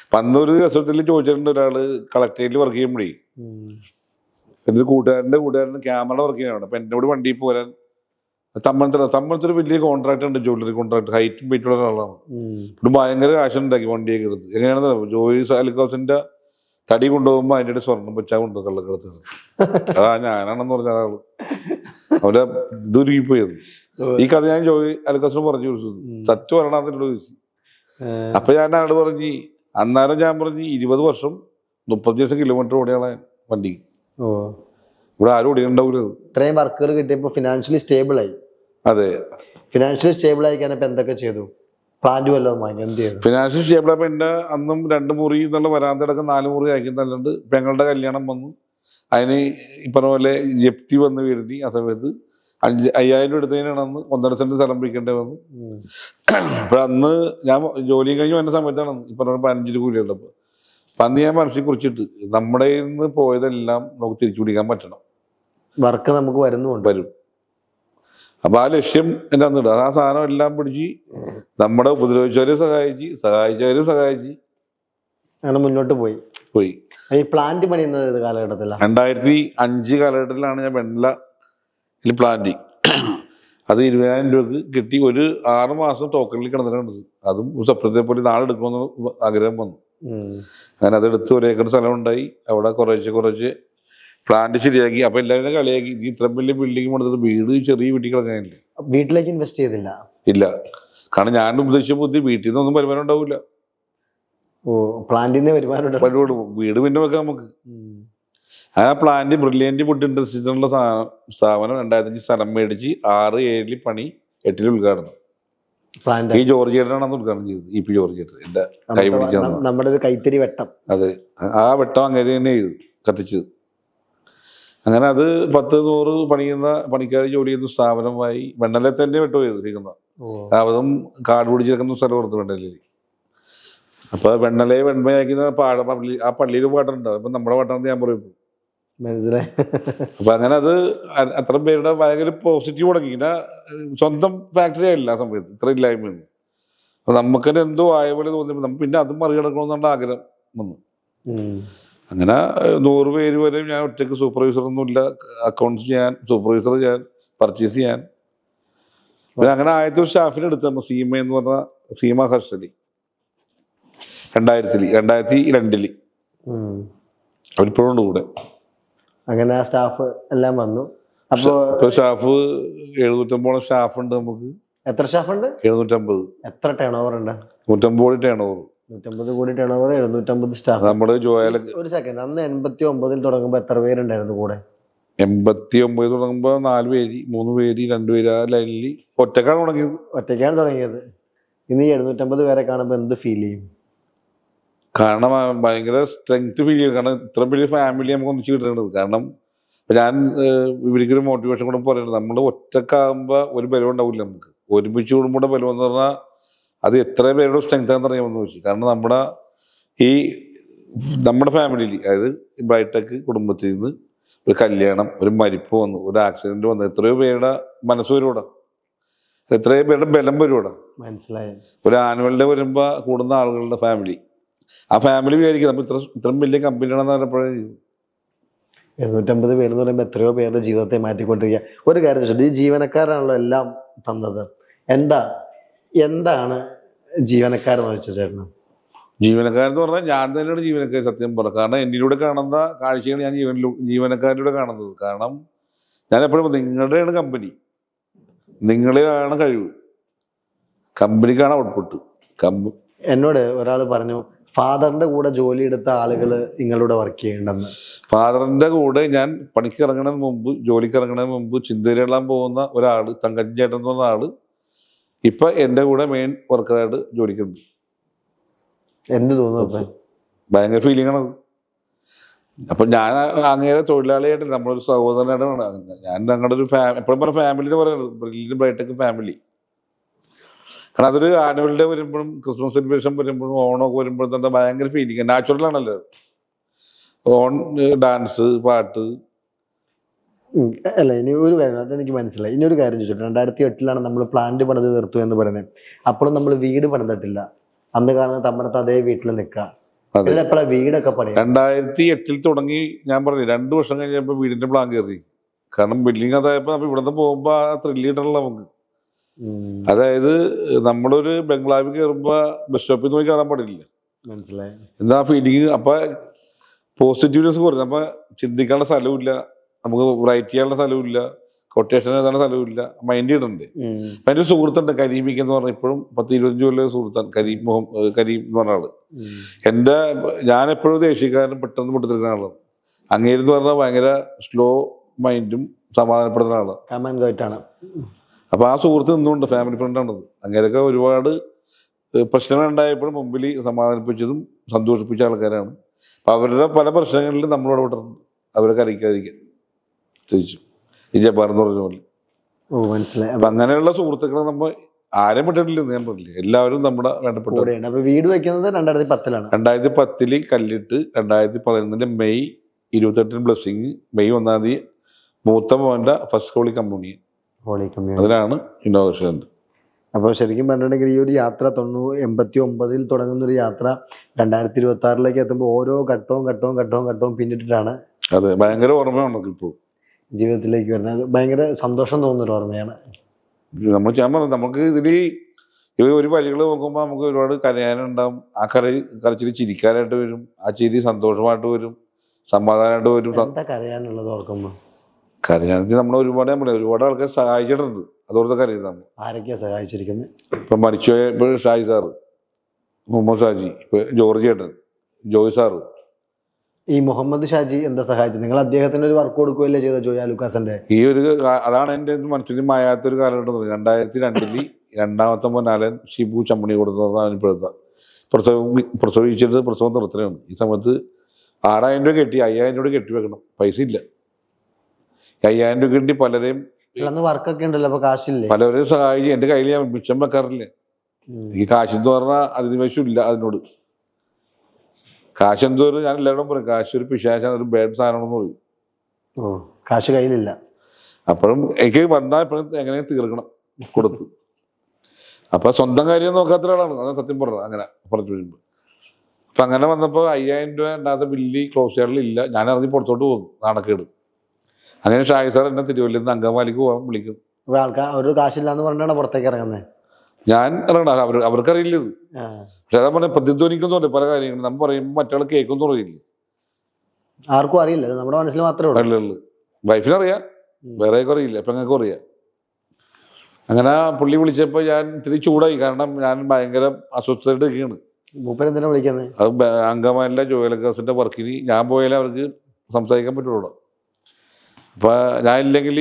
അപ്പം അന്നൊരു രസത്തിൽ ചോദിച്ചിട്ടുണ്ട് ഒരാള് കളക്ടറേറ്റിൽ വർക്ക് ചെയ്യുമ്പോഴേ, എൻ്റെ ഒരു കൂട്ടുകാരൻ്റെ ക്യാമറ വർക്ക് ചെയ്യാനാണ്. അപ്പം എന്നോട് വണ്ടിയിൽ പോരാൻ തമ്മനത്തൊരു വലിയ കോൺട്രാക്ട് ഉണ്ട്, ജ്വല്ലറി കോൺട്രാക്ട്, ഹൈറ്റും വെയിറ്റുള്ള ഒരാളാണ്. ഇവിടെ ഭയങ്കര കാശുണ്ടാക്കി വണ്ടിയൊക്കെ എടുത്ത്. എങ്ങനെയാണെന്ന് ജോയി അലിക്കോസിന്റെ തടി കൊണ്ടുപോകുമ്പോൾ അതിൻ്റെ ഇടയിൽ സ്വർണം വെച്ചാൽ കൊണ്ടു കള്ളക്കടത്ത്. ഞാനാണെന്ന് പറഞ്ഞ ആള് അവരെ ദുരുക്കിപ്പോയത്. ഈ കഥ ഞാൻ ജോയി അലിക്കോസിന് പറഞ്ഞു കൊടുത്തത്, സത്യം പറയണമെന്ന് എന്നോട് ചോദിച്ചു. അപ്പൊ ഞാൻ ആള് പറഞ്ഞ്, അന്നേരം ഞാൻ പറഞ്ഞ് 20 വർഷം 35 കിലോമീറ്റർ ഓടിയാണ് വണ്ടി. ഇവിടെ ആരും ഓടിയുണ്ടാവില്ല. ഇത്രയും വർക്കുകൾ കിട്ടിയപ്പോൾ ഫിനാൻഷ്യലി സ്റ്റേബിൾ ആയി. അതെ, ഫിനാൻഷ്യലി സ്റ്റേബിൾ ആയി കഴിഞ്ഞപ്പോൾ എന്തൊക്കെ ചെയ്തു? പ്ലാന്റ് വല്ലതും വാങ്ങി എന്ത് ചെയ്തു? ഫിനാൻഷ്യൽ സ്റ്റേബിൾ ആയപ്പോൾ എൻ്റെ അന്നും 2 മുറി എന്നുള്ള വരാന്തടക്കം 4 മുറി ആക്കിയെന്നല്ലാണ്ട് പെങ്ങളുടെ കല്യാണം വന്നു. അതിന് ഈ പറഞ്ഞ പോലെ ജപ്തി വന്ന് വീടിന് ആ സമയത്ത് 5,000 രൂപ എടുത്തതിനാണ് അന്ന് 1.5 സെന്റ് സ്ഥലം വിൽക്കേണ്ടി വന്നു. അപ്പോൾ അന്ന് ഞാൻ ജോലി കഴിഞ്ഞ് വന്ന സമയത്താണ് ഈ പറഞ്ഞ 15 കൂലിയുള്ളപ്പോൾ. അപ്പം അന്ന് ഞാൻ മനസ്സിൽ കുറിച്ചിട്ട് നമ്മുടെ നിന്ന് പോയതെല്ലാം നമുക്ക് തിരിച്ചു പിടിക്കാൻ പറ്റണം, വർക്ക് നമുക്ക് വരുന്നുണ്ട് വരും. അപ്പൊ ആ ലക്ഷ്യം എൻ്റെ അന്നിട്ട് ആ സാധനം എല്ലാം പിടിച്ച് നമ്മുടെ ഉപദ്രവിച്ചവരെ സഹായിച്ചവരെ സഹായിച്ച് അങ്ങനെ മുന്നോട്ട് പോയി. ഈ പ്ലാന്റ് പണിയുന്നത് ഏത് കാലഘട്ടത്തിലാണ്? 2005 കാലഘട്ടത്തിലാണ് ഞാൻ വെണ്ണലയിൽ പ്ലാന്റ്. അത് 20,000 രൂപക്ക് കിട്ടി. ഒരു 6 മാസം ടോക്കണിൽ കിടന്നിട്ടുണ്ട്. അതും സ്വപ്നത്തെ പോലെ നാളെടുക്കണമെന്ന് ആഗ്രഹം വന്നു. അങ്ങനെ അതെടുത്ത് 1 ഏക്കർ സ്ഥലം ഉണ്ടായി. അവിടെ കുറച്ച് പ്ലാന്റ് ശരിയാക്കി. അപ്പൊ എല്ലാവരും കളിയാക്കി, ഈ ഇത്രയും വലിയ ബിൽഡിംഗ് പണിതത് വീട് ചെറിയ വീട്ടിൽ കിടക്കാനില്ലേ. വീട്ടിലേക്ക് ഇൻവെസ്റ്റ് ചെയ്തില്ല? ഇല്ല, കാരണം ഞാൻ ഉദ്ദേശിച്ച ബുദ്ധി വീട്ടിൽ നിന്നൊന്നും വരുമാനം ഉണ്ടാവില്ല. ഓ, പ്ലാന്റിന്റെ വരുമാനം. വീട് പിന്നെ വെക്കാം നമുക്ക്. ആ പ്ലാന്റ് ബ്രില്യൻറ്റ് വുഡ് ഇൻഡസ്ട്രീസിനുള്ള സ്ഥാപനം 2005 സ്ഥലം മേടിച്ച് 6-7 പണി 8 ഉദ്ഘാടനം. ഈ ജോർജ് ചേട്ടനാണ് ഉദ്ഘാടനം ചെയ്തത്. EP ജോർജ് ചേട്ടൻ എന്റെ കൈ പിടിച്ച നമ്മുടെ ഒരു കൈത്തറി വെട്ടം. അതെ, ആ വെട്ടം അങ്ങനെ തന്നെ ചെയ്തു, കത്തിച്ചത്. അങ്ങനെ അത് 10-100 പണിയുന്ന പണിക്കാർ ജോലി ചെയ്യുന്ന സ്ഥാപനമായി. വെണ്ണലയിൽ തന്നെ വെട്ടുപോയത് ചെയ്യുന്ന. അതും കാട് പിടിച്ചെടുക്കുന്ന സ്ഥലം കൊടുത്തു വെണ്ണലയിൽ. അപ്പൊ വെണ്ണലയെ വെണ്മയാക്കുന്ന ആ പള്ളിയിൽ പാട്ടുണ്ട്. അപ്പൊ നമ്മുടെ പാട്ടാണെന്ന് ഞാൻ പറയും. മനസ്സിലായി. അപ്പൊ അങ്ങനെ അത് അത്ര പേരുടെ ഭയങ്കര പോസിറ്റീവ് തുടങ്ങി. പിന്നെ സ്വന്തം ഫാക്ടറി ആയില്ല ആ സമയത്ത്, ഇത്ര ഇല്ലായ്മ. അപ്പൊ നമുക്ക് തന്നെ എന്തോ ആയ പോലെ തോന്നിയപ്പോൾ നമുക്ക് പിന്നെ അതും മറികടക്കണമെന്നുള്ള ആഗ്രഹം വന്നു. അങ്ങനെ 100 പേര് വരെ ഞാൻ ഒറ്റയ്ക്ക്, സൂപ്പർവൈസറൊന്നുമില്ല, അക്കൗണ്ട്സ് ചെയ്യാൻ, സൂപ്പർവൈസർ ചെയ്യാൻ, പർച്ചേസ് ചെയ്യാൻ. പിന്നെ അങ്ങനെ ആദ്യത്തെ ഒരു സ്റ്റാഫിനെ എടുത്തമ്മ സീമ എന്ന് പറഞ്ഞ സീമ ഹർഷലി 2002 അവരിപ്പോഴും കൂടെ. അങ്ങനെ ആ സ്റ്റാഫ് എല്ലാം വന്നു. അപ്പൊ സ്റ്റാഫ് 750 സ്റ്റാഫ് ഉണ്ട് നമുക്ക്. എത്ര സ്റ്റാഫ് ഉണ്ട്? 750. എത്ര ടേൺ ഓവർ ഉണ്ട്? 150 കോടി ടേൺ ഓവർ. 150 കോടി ടേൺ ഓവർ, 750 സ്റ്റാഫ്. നമ്മുടെ ജോയൽ ഒരു സെക്കൻഡ്, അന്ന് 89 തുടങ്ങുമ്പോ എത്ര പേരുണ്ടായിരുന്നു കൂടെ? 89 തുടങ്ങുമ്പോ 4 പേര്, 3 പേര്, 2 പേര്. ആ ലൈനിൽ ഒറ്റക്കാണ് തുടങ്ങിയത്. ഇന്ന് 750 പേരെ കാണുമ്പോ എന്ത് ഫീൽ ചെയ്യും? കാരണം ഭയങ്കര സ്ട്രെങ്ത് ഫീൽ ചെയ്യും. കാരണം ഇത്ര വലിയ ഫാമിലി നമുക്ക് ഒന്നിച്ച് കിട്ടേണ്ടത്. കാരണം ഞാൻ ഇവർക്കൊരു മോട്ടിവേഷൻ കൂടെ പറയുന്നത്, നമ്മൾ ഒറ്റക്കാകുമ്പോൾ ഒരു ബലം ഉണ്ടാവില്ല നമുക്ക്. ഒരുമിച്ച് കൂടുമ്പോൾ ബലം എന്ന് പറഞ്ഞാൽ അത് എത്ര പേരുടെ സ്ട്രെങ്ത് ആണെന്ന് അറിയാമെന്ന് വെച്ചു. കാരണം നമ്മുടെ ഫാമിലിയിൽ, അതായത് ബ്രൈടെക് കുടുംബത്തിൽ നിന്ന് ഒരു കല്യാണം, ഒരു മരിപ്പ് വന്നു, ഒരു ആക്സിഡന്റ് വന്നു, എത്രയോ പേരുടെ മനസ്സ് വരുവാടാ, എത്രയോ പേരുടെ ബലം വരുവാടാ. മനസ്സിലായി. ഒരു ആനുവൽ ഡേ വരുമ്പോൾ കൂടുന്ന ആളുകളുടെ ഫാമിലി, ആ ഫാമിലി വിചാരിക്കും നമ്മൾ ഇത്രയും വലിയ കമ്പനിയാണെന്ന് പറഞ്ഞപ്പോഴേ. 750 പേര് എന്ന് പറയുമ്പോൾ എത്രയോ പേരുടെ ജീവിതത്തെ മാറ്റിക്കൊണ്ടിരിക്കുക. ഒരു കാര്യം ചോദിച്ചു, ഈ ജീവനക്കാരാണല്ലോ എല്ലാം തന്നത്. എന്താണ് ജീവനക്കാരെന്ന് വെച്ചാൽ ചേട്ടന്? ജീവനക്കാരെന്ന് പറഞ്ഞാൽ ഞാൻ തന്നെയാണ് ജീവനക്കാർ, സത്യം പറ. കാരണം എന്നിലൂടെ കാണുന്ന കാഴ്ചയാണ് ഞാൻ ജീവനക്കാരിലൂടെ കാണുന്നത്. കാരണം ഞാൻ എപ്പോഴും നിങ്ങളുടെയാണ് കമ്പനി, നിങ്ങളുടെയാണ് കഴിവ്, കമ്പനിക്കാണ് ഔട്ട്പുട്ട്. എന്നോട് ഒരാൾ പറഞ്ഞു, ഫാദറിന്റെ കൂടെ ജോലി എടുത്ത ആളുകൾ നിങ്ങളുടെ വർക്ക് ചെയ്യണ്ടെന്ന്. ഫാദറിന്റെ കൂടെ ഞാൻ പണിക്ക് ഇറങ്ങുന്നതിന് മുമ്പ്, ജോലിക്ക് ഇറങ്ങുന്നതിന് മുമ്പ് ചിന്തയിലെല്ലാം പോകുന്ന ഒരാള്, തങ്കച്ചൻ ചേട്ടൻ എന്ന് പറഞ്ഞ ആള് ഇപ്പൊ എന്റെ കൂടെ മെയിൻ വർക്കറായിട്ട് ജോലിക്കുണ്ട്. എന്ത് തോന്നുന്നു? ഭയങ്കര ഫീലിംഗ് ആണത്. അപ്പൊ ഞാൻ അങ്ങനെ തൊഴിലാളിയായിട്ട് നമ്മളൊരു സഹോദരനായിട്ടാണ് ഞാൻ. ഞങ്ങളുടെ ഒരു എപ്പോഴും പറഞ്ഞ ഫാമിലി എന്ന് പറയുന്നത് ബ്രില്യൻറ്റ് ബ്രൈടെക് ഫാമിലി. കാരണം അതൊരു ആനുവൽ ഡേ വരുമ്പോഴും, ക്രിസ്മസ് സെലിബ്രേഷൻ വരുമ്പോഴും, ഓണമൊക്കെ വരുമ്പോഴും തന്നെ ഭയങ്കര ഫീലിംഗ്, നാച്ചുറൽ ആണല്ലോ. ഡാൻസ്, പാട്ട്. അല്ല, ഇനി ഒരു കാര്യം, അതെനിക്ക് മനസ്സിലായി. ഇനി ഒരു കാര്യം ചോദിച്ചിട്ട്, 2008 നമ്മൾ പ്ലാന്റ് പണിത് തീർത്തു എന്ന് പറയുന്നത്. അപ്പോഴും നമ്മൾ വീട് പണിതിട്ടില്ല. അന്ന് കാരണം തമ്മനത്ത് അതേ വീട്ടിൽ നിൽക്കാം. എപ്പോഴാണ് വീടൊക്കെ പണി? 2008 തുടങ്ങി. ഞാൻ പറഞ്ഞു 2 വർഷം കഴിഞ്ഞപ്പോ വീടിന്റെ പ്ലാൻ കയറി. കാരണം ബിൽഡിംഗ് അതായപ്പോ നമ്മൾ ഇവിടുന്ന് പോകുമ്പോ ആ ത്രില്ല് കിട്ടണല്ലോ നമുക്ക്. അതായത് നമ്മളൊരു ബംഗ്ലാവിൽ കയറുമ്പോ ബസ് സ്റ്റോപ്പിൽ നിന്ന് പോയി കയറാൻ പാടില്ല. മനസ്സിലായി. എന്താ ഫീലിംഗ്? അപ്പൊ പോസിറ്റീവ്നെസ് കുറഞ്ഞു. അപ്പൊ ചിന്തിക്കാനുള്ള സ്ഥലമില്ല, നമുക്ക് റൈറ്റ് ചെയ്യാനുള്ള സ്ഥലമില്ല, കൊട്ടേഷൻ എഴുതാനുള്ള സ്ഥലമില്ല, മൈൻഡ് ഇടണ്ടേ. അപ്പൊ എൻ്റെ ഒരു സുഹൃത്തുണ്ട് കരീമിക്ക് എന്ന് പറഞ്ഞാൽ, ഇപ്പോഴും 10-25 കൊല്ലം സുഹൃത്താണ് കരീം എന്ന് പറഞ്ഞ ആള്. ഞാൻ എപ്പോഴും ദേഷ്യക്കാരനും പെട്ടെന്ന് പൊട്ടിത്തെറിക്കുന്ന ആളാണ്. അങ്ങേരെന്ന് പറഞ്ഞാൽ ഭയങ്കര സ്ലോ മൈൻഡും സമാധാനപ്പെടുന്ന ആളാണ്. അപ്പൊ ആ സുഹൃത്ത് നിന്നുകൊണ്ട് ഫാമിലി ഫ്രണ്ടാണത്. അങ്ങനെയൊക്കെ ഒരുപാട് പ്രശ്നങ്ങൾ ഉണ്ടായപ്പോഴും മുമ്പിൽ സമാധാനിപ്പിച്ചതും സന്തോഷിപ്പിച്ച ആൾക്കാരാണ്. അപ്പം അവരുടെ പല പ്രശ്നങ്ങളിലും നമ്മളോട് വിട്ടിട്ടുണ്ട്, അവരെ കരയിക്കാതിരിക്കാൻ തിരിച്ചു. ഈ ജബ്ബാർ എന്ന് പറഞ്ഞ പോലെ. ഓ മനസ്സിലായി. അപ്പം അങ്ങനെയുള്ള സുഹൃത്തുക്കളെ നമ്മൾ ആരും വിട്ടിട്ടില്ലെന്ന് ഞാൻ പറഞ്ഞില്ല, എല്ലാവരും നമ്മുടെ വേണ്ടപ്പെട്ട. അപ്പൊ വീട് വെക്കുന്നത് 2010-ലാണ്. 2010 കല്ലിട്ട് 2011 മെയ് 28 ബ്ലെസ്സിങ്, മെയ് 1 മൂത്ത മോൻ്റെ first holy communion, holy communion, അതിലാണ് ഇന്നോവേഷൻ. അപ്പോൾ ശരിക്കും പറഞ്ഞിട്ടുണ്ടെങ്കിൽ ഈ ഒരു യാത്ര 89 തുടങ്ങുന്ന ഒരു യാത്ര 2026 എത്തുമ്പോൾ ഓരോ ഘട്ടവും പിന്നിട്ടിട്ടാണ് അതെ, ഭയങ്കര ഓർമ്മയാണ് നമുക്ക് ഇപ്പോൾ ജീവിതത്തിലേക്ക് വരുന്നത്. ഭയങ്കര സന്തോഷം തോന്നുന്നൊരു ഓർമ്മയാണ്. ഞാൻ പറഞ്ഞു, നമുക്ക് ഇതിൽ ഒരു വരികൾ നോക്കുമ്പോൾ നമുക്ക് ഒരുപാട് കരയാനുണ്ടാവും. ആ കരച്ചിൽ ചിരിക്കാനായിട്ട് വരും, ആ ചിരി സന്തോഷമായിട്ട് വരും, സമാധാനമായിട്ട് വരും. എന്താ കരയാനുള്ളത് ഓർക്കുമ്പോൾ? കരയാണെങ്കിൽ നമ്മൾ ഒരുപാട് ആൾക്കാർ സഹായിച്ചിട്ടുണ്ട്, അതോടൊപ്പം കരയുന്നത് നമ്മൾ. ആരൊക്കെയാണ് സഹായിച്ചിരിക്കുന്നത്? ഇപ്പം മരിച്ചുപോയ ഇപ്പോൾ ഷാജി സാറ്, മുഹമ്മദ് ഷാജി, ഇപ്പൊ ജോർജ് ചേട്ടൻ, ജോയ് സാറ്. ഈ മുഹമ്മദ് ഷാജി എന്താ സഹായിച്ചത്? നിങ്ങൾ അദ്ദേഹത്തിന് ഒരു വർക്ക് കൊടുക്കുകയല്ലേ ചെയ്ത ജോയ് ആലുക്കാസിന്റെ? ഈ ഒരു അതാണ് എൻ്റെ മനസ്സിൽ മായാത്തൊരു കാലഘട്ടം. 2002 രണ്ടാമത്തെ മോനാലൻ ഷിബു ചമ്മണി കൊടുത്തതാണ്. ഇപ്പോഴത്തെ പ്രസവിച്ചിട്ട് പ്രസവം നിർത്തുകയാണ്. ഈ സമയത്ത് 6000 രൂപ കെട്ടി 5000 രൂപ കെട്ടി വെക്കണം, പൈസ ഇല്ല. 5000 രൂപ കിട്ടി പലരെയും വർക്കൊക്കെ ഉണ്ടല്ലോ, അപ്പൊ കാശില്ലേ? പലരെയും സഹായിച്ച്. എൻ്റെ കയ്യിൽ ഞാൻ മിച്ചം വെക്കാറില്ല. ഈ കാശെന്ന് പറഞ്ഞാൽ അധിനിവേശം ഇല്ല അതിനോട്. കാശ് എന്തോരം ഞാൻ എല്ലാവരും പറയും, കാശ് ഒരു പിശാചാണ്, ഒരു ബാഡ് സാധനമാണെന്ന് പറയും. ഓ, കാശ് കയ്യിലില്ല. അപ്പോഴും എനിക്ക് വന്നാൽ എപ്പോഴും എങ്ങനെ തീർക്കണം കൊടുത്ത്. അപ്പൊ സ്വന്തം കാര്യം നോക്കാത്ത ഒരാളാണ്, അത് സത്യം പറഞ്ഞത്. അങ്ങനെ പറഞ്ഞു വരുമ്പോൾ അപ്പൊ അങ്ങനെ വന്നപ്പോൾ 5000 രൂപ ഉണ്ടാകാത്ത ബില്ല് ക്ലോസ് ചെയ്യാറില്ല. ഞാൻ ഇറങ്ങി പുറത്തോട്ട് പോകുന്നു, നാണക്കേട്. അങ്ങനെ ഷായി സാർ എന്നെ തിരുവല്ലയിൽ നിന്ന് അങ്കമാലിക്ക് പോകാൻ വിളിക്കും. ആൾക്കാർ ഒരു കാശില്ലാന്ന് പറഞ്ഞാണ് പുറത്തേക്ക് ഇറങ്ങുന്നത്. ഞാൻ ഇറങ്ങണം, അവർക്കറിയില്ല ഇത്. പക്ഷെ അതാ പറഞ്ഞ പ്രതിധ്വനിക്കുന്നുണ്ട് പല കാര്യങ്ങളും. നമ്മൾ പറയുമ്പോൾ മറ്റാൾ കേൾക്കും പറയില്ല, ആർക്കും അറിയില്ല, നമ്മുടെ മനസ്സിൽ മാത്രമേ ഉള്ളൂ. വൈഫിനറിയാം, വേറെ അറിയില്ല, പെങ്ങൾക്കും അറിയാം. അങ്ങനെ പുള്ളി വിളിച്ചപ്പോൾ ഞാൻ ഇത്തിരി ചൂടായി, കാരണം ഞാൻ ഭയങ്കര അസ്വസ്ഥമായിട്ട് ഇരിക്കുകയാണ്. മൂപ്പരെന്തിനാ വിളിക്കുന്നത്? അത് അങ്കമാലിലെ ജോയലക്കാസിന്റെ വർക്കിന് ഞാൻ പോയാലേ അവർക്ക് സംസാരിക്കാൻ പറ്റുള്ളൂ. അപ്പൊ ഞാൻ ഇല്ലെങ്കിൽ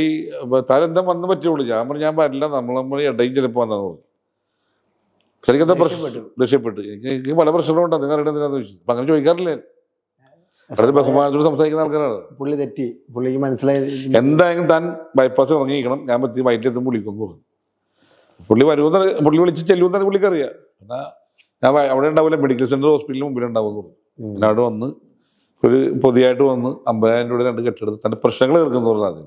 താരെന്താ വന്ന് പറ്റുള്ളൂ. ഞാൻ പറഞ്ഞു ഞാൻ വരില്ല, നമ്മൾ ഇടയും ചിലപ്പോൾ വന്നു. ശരിക്കും എന്താ പ്രശ്നം? രക്ഷപ്പെട്ടു. എനിക്ക് പല പ്രശ്നങ്ങളുണ്ട്, നിങ്ങൾ അറിയണമെന്ന് ചോദിച്ചു. അപ്പൊ അങ്ങനെ ചോദിക്കാറില്ല, വളരെ ബഹുമാനത്തോട് സംസാരിക്കുന്ന ആൾക്കാരാണ്. പുള്ളി തെറ്റി, പുള്ളിക്ക് മനസ്സിലായി. എന്തായാലും താൻ ബൈപ്പാസ് ഇറങ്ങിയിരിക്കണം, ഞാൻ പറ്റി വയറ്റിലെത്തും വിളിക്കും പറഞ്ഞു. പുള്ളി വരുമെന്ന് പുള്ളി വിളിച്ച് ചെല്ലുമെന്നാണ് പുള്ളിക്കറിയാം. എന്നാൽ ഞാൻ അവിടെ ഉണ്ടാവില്ല, മെഡിക്കൽ സെന്റർ ഹോസ്പിറ്റലിന് മുമ്പിൽ ഉണ്ടാവുമെന്ന് പറഞ്ഞു. പിന്നെ അവിടെ വന്ന് ഒരു പൊതിയായിട്ട് വന്ന് 50,000 രൂപ 2 കെട്ടെടുത്ത് തന്റെ പ്രശ്നങ്ങൾ തീർക്കുന്നു പറഞ്ഞു.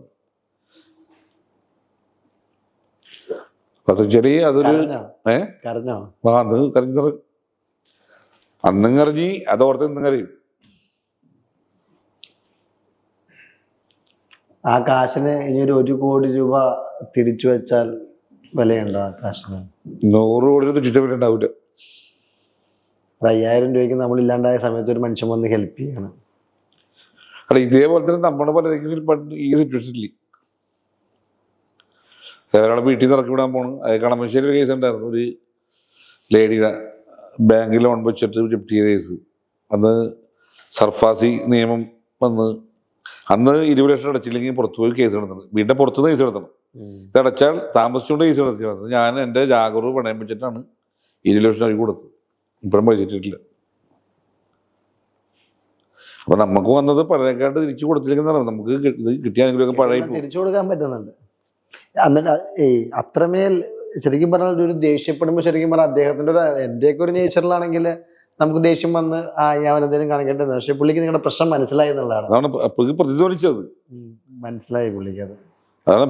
ചെറിയ അതൊരു അന്നും കറിഞ്ഞി അതോർത്ത് ഇന്നും കറിയും. ആ കാശിന് ഇനി ഒരു 1 കോടി രൂപ തിരിച്ചു വെച്ചാൽ വിലയുണ്ടോ ആ കാശിന്? 100 കോടി തിരിച്ചു ഉണ്ടാവില്ല. 5000 രൂപയ്ക്ക് നമ്മൾ ഇല്ലാണ്ടായ സമയത്ത് ഒരു മനുഷ്യൻ വന്ന് ഹെൽപ്പ് ചെയ്യണം. അല്ല, ഇതേപോലെ തന്നെ നമ്മുടെ പലരെങ്കിലും ഈ സിറ്റുവേഷനിൽ ഒരാളെ വീട്ടിൽ നിന്ന് ഇറക്കി വിടാൻ പോണ്. കളമശ്ശേരി ഒരു കേസ് ഉണ്ടായിരുന്നു, ഒരു ലേഡിയുടെ ബാങ്കിൽ ലോൺ വെച്ചിട്ട് ജപ്തി ചെയ്ത കേസ്. അന്ന് സർഫാസി നിയമം വന്ന് അന്ന് 20 ലക്ഷം അടച്ചില്ലെങ്കിൽ പുറത്തു പോയി കേസ് നടത്തുന്നത്. വീടിന്റെ പുറത്തുനിന്ന് കേസ് നടത്തണം. ഇതടച്ചാൽ താമസിച്ചുകൊണ്ട് കേസ് നടത്തിയത്. ഞാൻ എൻ്റെ ജാഗറൂർ പണയം വെച്ചിട്ടാണ് 20 ലക്ഷം രൂപ കൊടുത്തത്. ഇപ്പോഴും പഴിച്ചിട്ടില്ല. അപ്പൊ നമുക്ക് വന്നത് പഴയക്കാട്ട് തിരിച്ചു കൊടുത്തില്ലെങ്കിൽ നമുക്ക് ഇത് കിട്ടിയാണെങ്കിലൊക്കെ പഴയ തിരിച്ചു കൊടുക്കാൻ പറ്റുന്നുണ്ട്. എന്നിട്ട് അത്രമേൽ ശരിക്കും പറഞ്ഞാൽ ഒരു ദേഷ്യപ്പെടുമ്പോൾ ശരിക്കും പറഞ്ഞാൽ അദ്ദേഹത്തിന്റെ ഒരു എന്റെയൊക്കെ ഒരു നേച്ചറിലാണെങ്കിൽ നമുക്ക് ദേഷ്യം വന്ന് ഞാൻ എന്തെങ്കിലും കാണിക്കട്ടെ. പക്ഷെ പുള്ളിക്ക് നിങ്ങളുടെ പ്രശ്നം മനസ്സിലായി എന്നുള്ളതാണ്. അതാണ് പ്രതിധ്വനിച്ചത്. മനസ്സിലായി പുള്ളിക്ക് അത്. അതാണ്